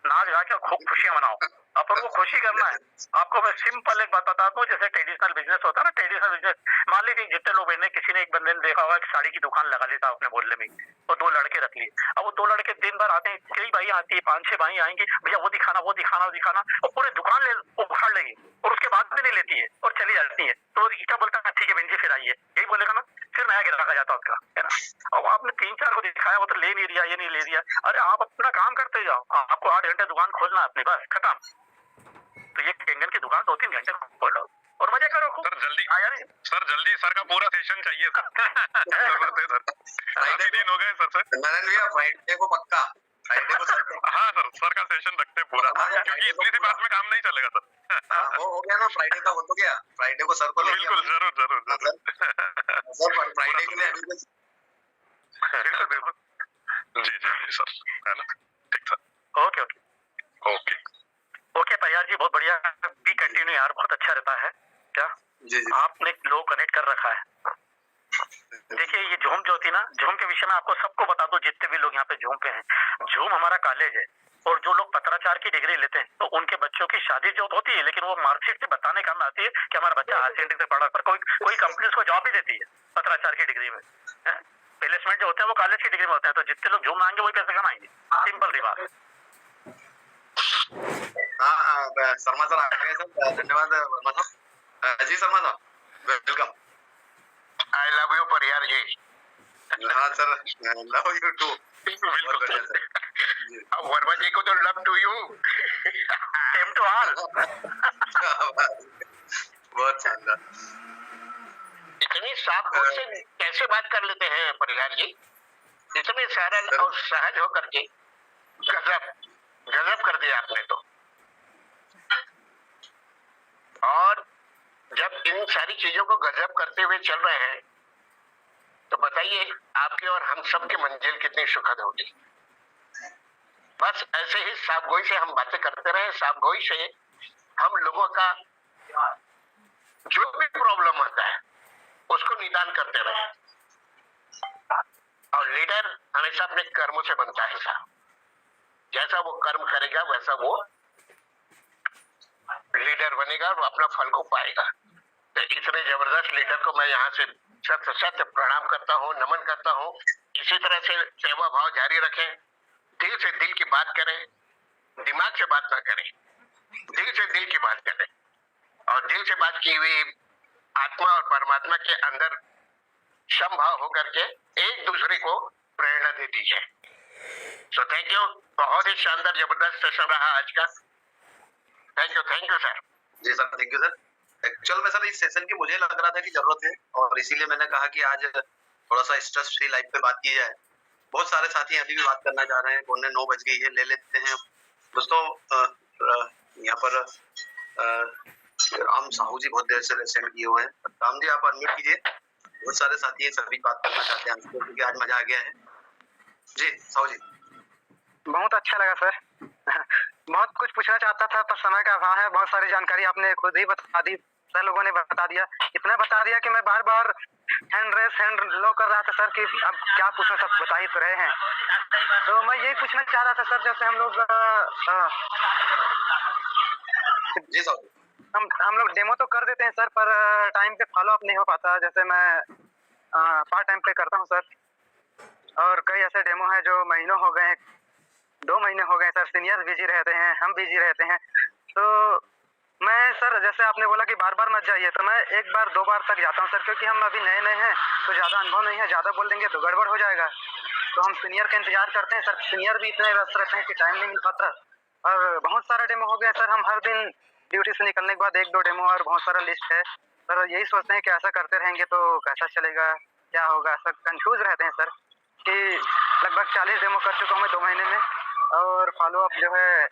गा के खूब खुशियां मनाओ। अपन को खुशी करना है। आपको मैं सिंपल एक बात बताता हूँ, जैसे ट्रेडिशनल बिजनेस होता है ना, ट्रेडिशनल बिजनेस, मान लीजिए जितने लोग बैठे, किसी ने एक बंदे ने देखा होगा कि साड़ी की दुकान लगा ली था अपने मोहल्ले में, तो 2 लड़के रख लिए। अब वो 2 लड़के दिन भर आते हैं, कई भाई आती है, 5-6 भाई आएंगे, भैया वो दिखाना वो दिखाना वो दिखाना, और पूरी दुकान उखाड़ लेगी, और उसके बाद में नहीं लेती है और चली जाती है। तो ईटा बोलता है ठीक है बहन जी फिर आइए, यही बोलेगा ना, फिर नया गिराक आ जाता है उसका, है ना। और आपने 3-4 को दिखाया, वो तो ले नहीं दिया, ये नहीं ले दिया। अरे आप अपना काम करते जाओ, आपको 8 घंटे दुकान खोलना है अपनी, बस खत्म। तो ये कंगन की दुकान 2-3 घंटे खोलो और मजे करो खूब। सर जल्दी, हाँ यार, सर का पूरा सेशन चाहिए सर। काफी दिन हो गए सर। नरेंद्र भैया फ्राइडे को पक्का, फ्राइडे को सर को। हाँ सर का सेशन रखते हैं पूरा, क्योंकि इतनी सी बात में काम नहीं चलेगा सर। वो हो गया ना, फ्राइडे का हो तो गया, फ्राइडे को सर को लेके बिल्कुल, जरूर सर फ्राइडे के लिए अभी बिल्कुल जी सर, है ना, ठीक सर। ओके तैयार जी, बहुत बढ़िया, बी कंटिन्यू यार, बहुत अच्छा रहता है। क्या जी आपने लोग कनेक्ट कर रखा है। देखिए ये झूम जो होती ना, झूम के विषय में आपको सबको बता दो, जितने भी लोग यहाँ पे झूम पे हैं, झूम हमारा कॉलेज है, और जो लोग पत्राचार की डिग्री लेते हैं तो उनके बच्चों की शादी जो होती है, लेकिन वो मार्कशीट से बताने काम आती है कि हमारा बच्चा हायर सेकेंडरी से पढ़ा, पर कोई कंपनी उसको जॉब भी देती है पत्राचार की डिग्री में। प्लेसमेंट जो होते हैं वो कॉलेज की डिग्री में होते हैं, तो जितने लोग झूम आएंगे वही पैसे कमाएंगे, सिंपल सी बात। हाँ शर्मा सर आ गए सर, धन्यवाद वर्मा साहब। जी शर्मा साहब welcome. I love you Periyar ji. हाँ सर, लव यू टू। बिल्कुल सर। अब वर्मा जी को तो love to you, same to all. बहुत शानदार। इतनी साफ बोल से कैसे बात कर लेते हैं परियार जी, इतने सरल और सहज होकर के, गजब कर दिया आपने तो। और जब इन सारी चीजों को गजब करते हुए चल रहे हैं, तो बताइए आपके और हम सब की मंजिल कितनी सुखद होगी। बस ऐसे ही साफगोई से हम बातें करते रहे, साफगोई से हम लोगों का जो भी प्रॉब्लम आता है उसको निदान करते रहे। और लीडर हमेशा अपने कर्मों से बनता है साहब, जैसा वो कर्म करेगा वैसा वो लीडर बनेगा और अपना फल को पाएगा। तो इतने जबरदस्त लीडर को मैं यहाँ से सत प्रणाम करता हूँ, नमन करता हूँ। इसी तरह से सेवा भाव जारी रखें, दिल से दिल की बात करें, दिमाग से बात ना करें, दिल से दिल की बात करें, और दिल से बात की हुई आत्मा और परमात्मा के अंदर समभाव होकर के एक दूसरे को प्रेरणा देती है। सो थैंक यू, बहुत ही शानदार जबरदस्त सेशन रहा आज का। Thank you sir. जी sir, thank you sir. Actual में सर इस सेशन की मुझे लग रहा था कि जरूरत है और इसीलिए मैंने कहा कि आज थोड़ा सा स्ट्रेस फ्री लाइफ पे बात की जाए। बहुत सारे साथी अभी भी बात करना चाह रहे हैं, कोने 9 बज गई है, ले लेते हैं दोस्तों। यहाँ पर राम साहू जी बहुत देर से सेंड किए हुए हैं। राम जी आप अनम्यूट कीजिए। बहुत सारे साथी हैं, सभी बात करना चाहते हैं हमसे क्योंकि आज मजा आ गया है। जी साहू जी। बहुत अच्छा लगा सर। बहुत कुछ पूछना चाहता था पर समय का अभाव है। बहुत सारी जानकारी आपने खुद ही बता दी, सर लोगों ने बता दिया, इतना बता दिया कि मैं बार बार हैंड लो कर रहा था सर कि अब क्या पूछना, सब बता ही तो रहे हैं। तो मैं यही पूछना चाह रहा था सर, जैसे हम लोग जी साहब। हम लोग डेमो तो कर देते हैं सर, पर टाइम पे फॉलो अप नहीं हो पाता। जैसे मैं पार्ट टाइम पे करता हूँ सर, और कई ऐसे डेमो हैं जो महीनों हो गए, 2 महीने हो गए सर। सीनियर्स बिजी रहते हैं, हम बिजी रहते हैं। तो मैं सर, जैसे आपने बोला कि बार बार मत जाइए, तो मैं 1 बार 2 बार तक जाता हूँ सर, क्योंकि हम अभी नए हैं तो ज़्यादा अनुभव नहीं है। ज़्यादा बोल देंगे तो गड़बड़ हो जाएगा, तो हम सीनियर का इंतजार करते हैं सर। सीनियर भी इतने व्यस्त रहते हैं कि टाइम नहीं मिल पाता। और बहुत सारा डेमो हो गया सर, हम हर दिन ड्यूटी से निकलने के बाद 1-2 डेमो और बहुत सारा लिस्ट है सर। यही सोचते हैं कि ऐसा करते रहेंगे तो कैसा चलेगा, क्या होगा सर। कंफ्यूज रहते हैं सर कि लगभग 40 डेमो कर चुका हूँ मैं 2 महीने में, और फॉलो अप जो है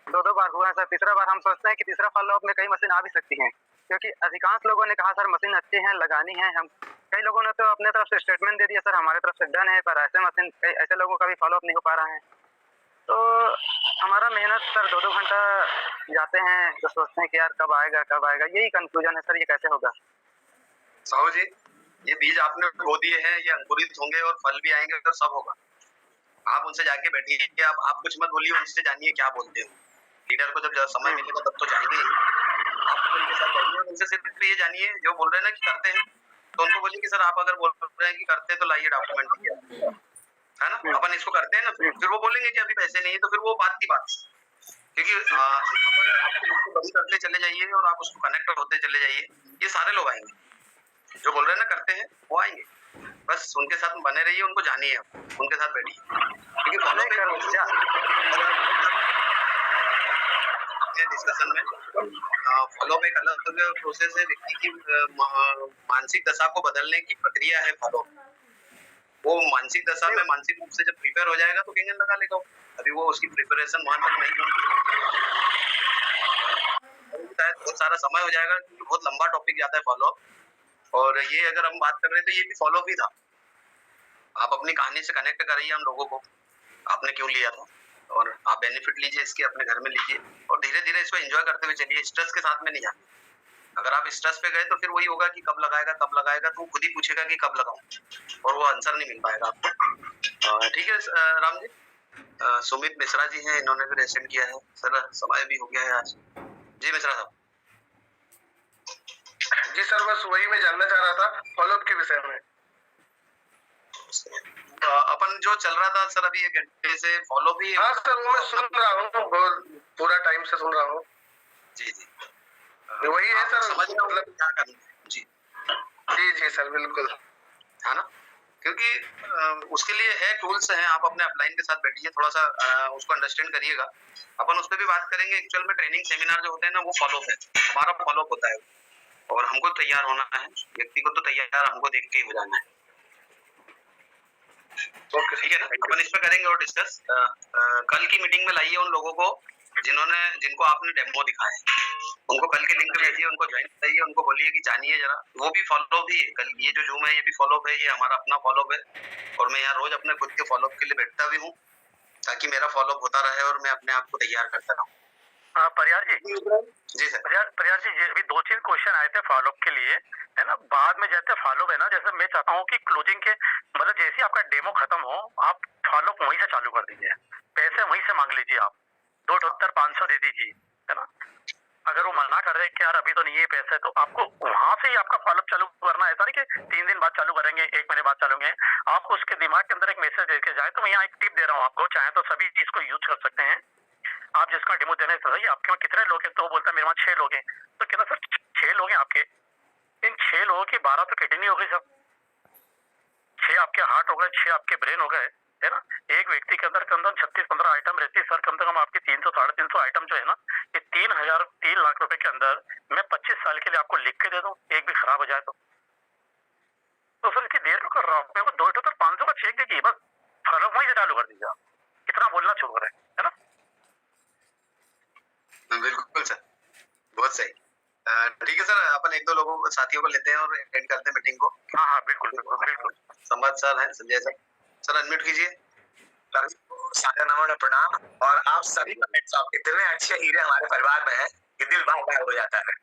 2-2 बार हुआ है सर। तीसरा बार हम सोचते हैं कि तीसरा फॉलो अप में कई मशीन आ भी सकती हैं, क्योंकि अधिकांश लोगों ने कहा सर मशीन अच्छी है, लगानी है। हम कई लोगों ने तो अपने तरफ से स्टेटमेंट दे दिया सर, हमारे तरफ से डन है, पर ऐसे मशीन ऐसे लोगों का भी फॉलो अप नहीं हो पा रहा है। तो हमारा मेहनत सर 2-2 घंटा जाते हैं, तो सोचते हैं कि यार कब आएगा कब आएगा। यही कंफ्यूजन है सर, ये कैसे होगा। साहू जी, ये बीज आपने बो दिए हैं, ये अंकुरित होंगे और फल भी आएंगे और सब होगा। आप उनसे जाके बैठिए, आप कुछ मत बोलिए, उनसे जानिए क्या बोलते हो। लीडर को जब समय मिलेगा तब तो जाएंगे ही। आप उनके साथ बैठिए और उनसे सिर्फ ये जानिए, जो बोल रहे हैं ना कि करते हैं, तो उनको बोलिए कि सर आप अगर बोल रहे हैं कि करते हैं तो लाइए डॉक्यूमेंट, है ना। अपन इसको करते हैं ना, फिर वो बोलेंगे कि अभी पैसे नहीं है, तो फिर वो बात की बात। क्योंकि यहाँ पर आप उसको बंद करते चले जाइए और आप उसको कनेक्ट होते चले जाइए, ये सारे लोग आएंगे जो बोल रहे हैं ना करते हैं, वो आएंगे। बस उनके साथ बने रहिए, उनको जानिए, उनके साथ बैठिए। क्योंकि डिस्कशन में फॉलो एक अलग प्रोसेस है। व्यक्ति की मानसिक दशा को बदलने की प्रक्रिया है फॉलो। वो मानसिक दशा में मानसिक रूप से जब प्रिपेयर हो जाएगा तो केंगन लगा लेगा। अभी वो उसकी प्रिपरेशन वहां तक नहीं पहुंची, बहुत सारा समय हो जाएगा क्योंकि बहुत लंबा टॉपिक जाता है फॉलो। और ये अगर हम बात कर रहे हैं तो ये भी फॉलो भी था। आप अपनी कहानी से कनेक्ट करिए हम लोगों को, आपने क्यों लिया था, और आप बेनिफिट लीजिए इसके, अपने घर में लीजिए और धीरे धीरे इसको एंजॉय करते हुए चलिए। स्ट्रेस के साथ में नहीं जाना। अगर आप स्ट्रेस पे गए तो फिर वही होगा कि कब लगाएगा, तो वो खुद ही पूछेगा कि कब लगाऊं, और वो आंसर नहीं मिल पाएगा आपको। ठीक है राम जी। सुमित मिश्रा जी हैं, इन्होंने भी रेसेंड किया है। सर समय भी हो गया है आज। जी मिश्रा साहब। जी सर, बस वही मैं जानना चाह रहा था फॉलोअप के विषय में। अपन जो चल रहा था सर अभी 1 घंटे से फॉलो भी। हाँ सर, वो मैं सुन रहा हूँ, पूरा टाइम से सुन रहा हूँ। जी जी, वही है सर, समझ रहे हो क्या करना है। जी जी जी सर, बिल्कुल, है ना। क्योंकि उसके लिए है, टूल्स हैं। आप अपने अपलाइन के साथ बैठिए, थोड़ा सा उसको अंडरस्टैंड करिएगा। अपन उस पर भी बात करेंगे। एक्चुअल में ट्रेनिंग सेमिनार जो होते हैं ना, वो फॉलो है, हमारा फॉलो होता है, और हमको तैयार होना है। व्यक्ति को तो तैयार हमको देख के ही हो जाना है। ओके ठीक है ना, अपन इस पर करेंगे और डिस्कस। कल की मीटिंग में लाइए उन लोगों को जिनको आपने डेमो दिखाया है, उनको कल के लिंक भेजिए, उनको ज्वाइन कराइए, उनको बोलिए कि जानिए जरा। वो भी फॉलो भी है। कल ये जो जूम है ये भी फॉलो है, ये हमारा अपना फॉलो है। और मैं यहाँ रोज अपने खुद के फॉलो के लिए बैठता भी हूँ, ताकि मेरा फॉलो होता रहे और मैं अपने आप को तैयार करता रहूँ। परियार जी। जी सर। परियार जी, अभी 2-3 क्वेश्चन आए थे फॉलोअप के लिए, है ना। बाद में जैसे फॉलोअप है ना, जैसे मैं चाहता हूँ कि क्लोजिंग के मतलब जैसे ही आपका डेमो खत्म हो, आप फॉलोअप वहीं से चालू कर दीजिए, पैसे वहीं से मांग लीजिए। आप 2,500 दे दीजिए, है ना। अगर वो मना कर रहे हैं कि यार अभी तो नहीं है पैसे, तो आपको वहां से ही आपका फॉलोअप चालू करना है। ऐसा नहीं कि 3 दिन बाद चालू करेंगे, 1 महीने बाद चालू करेंगे। आपको उसके दिमाग के अंदर एक मैसेज देके जाए। तो मैं यहाँ एक टिप दे रहा हूँ आपको, चाहे तो सभी चीज को यूज कर सकते हैं। आप जिसका डेमो देने चाहिए, आपके वहाँ कितने लोग हैं, तो वो बोलता है मेरे वहाँ 6 लोग हैं। तो कहना सर 6 लोग हैं आपके, इन 6 लोगों की 12 तो किडनी हो गई सब, 6 आपके हार्ट हो गए, 6 आपके ब्रेन हो गए, है ना, एक व्यक्ति के अंदर 36-15 आइटम रहती है सर, कम से कम आपकी 300-350 आइटम जो है ना, ये 3 लाख रुपए के अंदर मैं 25 साल के लिए आपको लिख के दे दूं, एक भी खराब हो जाए तो सर इतनी देर क्यों कर रहा हूँ? मेरे को 2,500 का चेक दीजिए, बस फॉलोअप वहीं से चालू कर दीजिए आप, कितना बोलना छोड़ रहे है ना। बिल्कुल सर, बहुत सही। ठीक है सर, अपन एक दो लोगों साथियों को लेते हैं और एंड करते हैं मीटिंग को। हाँ हाँ बिल्कुल बिल्कुल बिल्कुल। संवाद सर हैं, संजय सर अनम्यूट कीजिए। सादर नमन प्रणाम। और आप सभी कमेंट्स आपके इतने अच्छे हीरे हमारे परिवार में हैं कि दिल बाग हो जाता है।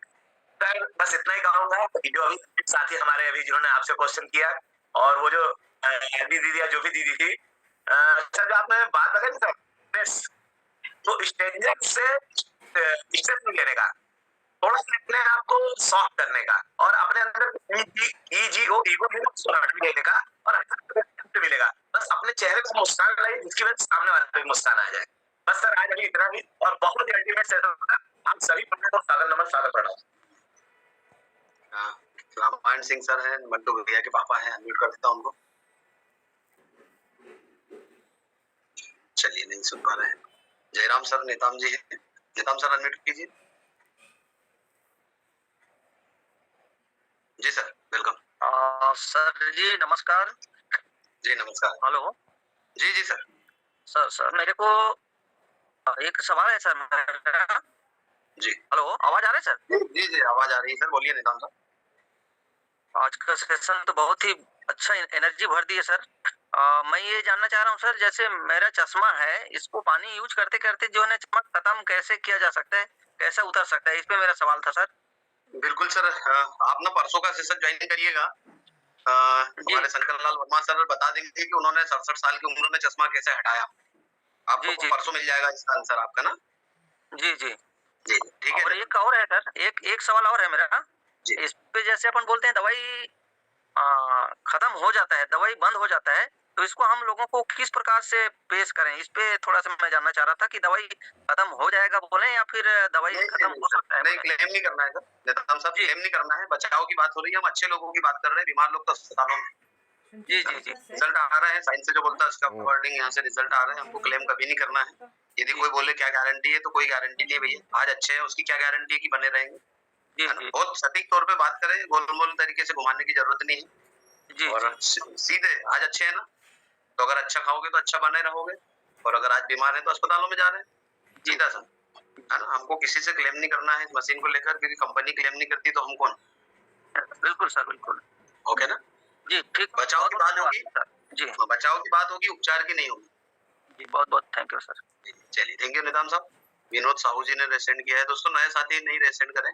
सर बस इतना ही कहूंगा कि जो अभी साथी हमारे अभी जिन्होंने आपसे क्वेश्चन किया और वो जो दीदी या जो भी दीदी थी, सर जो आपने बात बताई सर, तो स्ट्रेंजर से स्ट्रेस नहीं लेने का, थोड़ा सा अपने आप को सॉफ्ट करने का और अपने अंदर ईगो लेने का और मिलेगा। बस अपने चेहरे पर मुस्कान लाइए जिसकी वजह से सामने वाले पे मुस्कान आ जाए। बस सर आज अभी इतना ही और बहुत ही अल्टीमेट सेशन था। आप सभी को सादर नमन सादर प्रणाम। रामायण सिंह सर हैं, मंटू भैया के पापा हैं, अनम्यूट कर देता हूं उनको। चलिए नहीं सुन पा रहे हैं। जयराम सर नेताम जी हैं, नेताम सर अनम्यूट कीजिए। जी सर वेलकम। सर जी नमस्कार। जी नमस्कार। हेलो जी जी सर। सर मेरे को एक सवाल है सर मेरा। जी हेलो, आवाज आ रहा है सर? जी जी आवाज आ रही है सर, बोलिए नितान सर। आज का सेशन तो बहुत ही अच्छा एनर्जी भर दी है सर। मैं ये जानना चाह रहा हूँ सर, जैसे मेरा चश्मा है, इसको पानी यूज करते करते जो है चमक खत्म कैसे किया जा सकता है, कैसे उतर सकता है, इस पे मेरा सवाल था सर। बिल्कुल सर, आप ना परसों का सेशन ज्वाइन करिएगा। हमारे शंकर लाल वर्मा सर बता देंगे कि उन्होंने 67 साल की उम्र में चश्मा कैसे हटाया। आपको जी। परसों मिल जाएगा इसका आंसर आपका ना। जी जी जी ठीक है। और एक और है सर, एक सवाल और है मेरा। इस पे जैसे अपन बोलते हैं दवाई खत्म हो जाता है, दवाई बंद हो जाता है, तो इसको हम लोगों को किस प्रकार से पेश करें, इस पे थोड़ा सा मैं जानना चाह रहा था कि दवाई खत्म हो जाएगा बोले या फिर दवाई खत्म हो सकता है? नहीं, क्लेम नहीं करना है सर, नेताम साहब क्लेम नहीं करना है। बचाव की बात हो रही है, हम अच्छे लोगों की बात कर रहे हैं, बीमार लोग तो अस्पतालों में। जी जी जी रिजल्ट आ रहा है, साइंस से जो बोलता है उसका वर्डिंग यहाँ से रिजल्ट आ रहा है, हमको क्लेम कभी नहीं करना है। यदि कोई बोले क्या गारंटी है, तो कोई गारंटी नहीं है भैया। आज अच्छे हैं, उसकी क्या गारंटी है कि बने रहेंगे। बहुत सटीक तौर पे बात करें, गोलमोल तरीके से घुमाने की जरूरत नहीं है। और सीधे आज अच्छे है ना, तो अगर अच्छा खाओगे तो अच्छा बने रहोगे, और अगर आज बीमार है तो अस्पतालों में जा रहे हैं। सीधा सा है ना, हमको किसी से क्लेम नहीं करना है इस मशीन को लेकर, क्योंकि कंपनी क्लेम नहीं करती तो हम कौन। बिल्कुल सर बिल्कुल। ओके ना जी ठीक। बचाव की बात होगी जी, बचाव की बात होगी, उपचार की नहीं होगी। जी बहुत बहुत थैंक यू सर। चलिए थैंक यू निदान साहब। विनोद साहू जी ने रेसेंड किया है दोस्तों, नए साथी नहीं रेसेंड करें,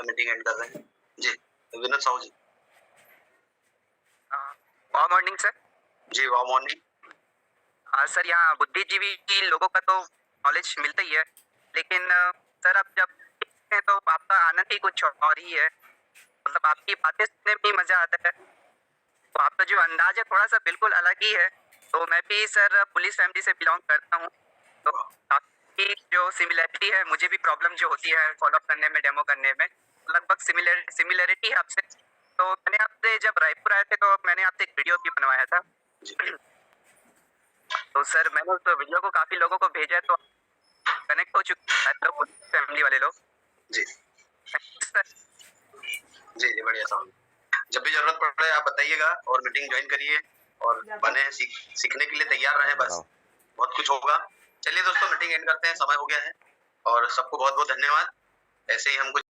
मीटिंग एंड कर रहे हैं जी। Vinod Sahu ji. Good morning sir. जी वाह मॉर्निंग। सर यहाँ बुद्धिजीवी लोगों का तो नॉलेज मिलता ही है, लेकिन सर आप जब हैं तो आपका आनंद ही कुछ और ही है। मतलब आपकी बातें सुनने में ही मजा आता है, तो आपका जो अंदाज है थोड़ा सा बिल्कुल अलग ही है। तो मैं भी सर पुलिस फैमिली से बिलोंग करता हूँ, तो काफी जो सिमिलरिटी है, मुझे भी प्रॉब्लम जो होती है फॉलोअप करने में, डेमो करने में, लगभग सिमिलरिटी है आपसे। तो मैंने आपसे जब रायपुर आए थे तो मैंने आपसे एक वीडियो भी बनवाया था। तो सर मैंने उस वीडियो को काफी लोगों को भेजा, तो कनेक्ट हो चुके हैं लोग, फैमिली वाले लोग। जी जी जी बढ़िया साहब, जब भी जरूरत पड़ रहा है आप बताइएगा और मीटिंग ज्वाइन करिए और बने सीखने के लिए तैयार रहें, बस बहुत कुछ होगा। चलिए दोस्तों मीटिंग एंड करते हैं, समय हो गया है और सबको बहुत बहुत धन्यवाद। ऐसे ही हम कुछ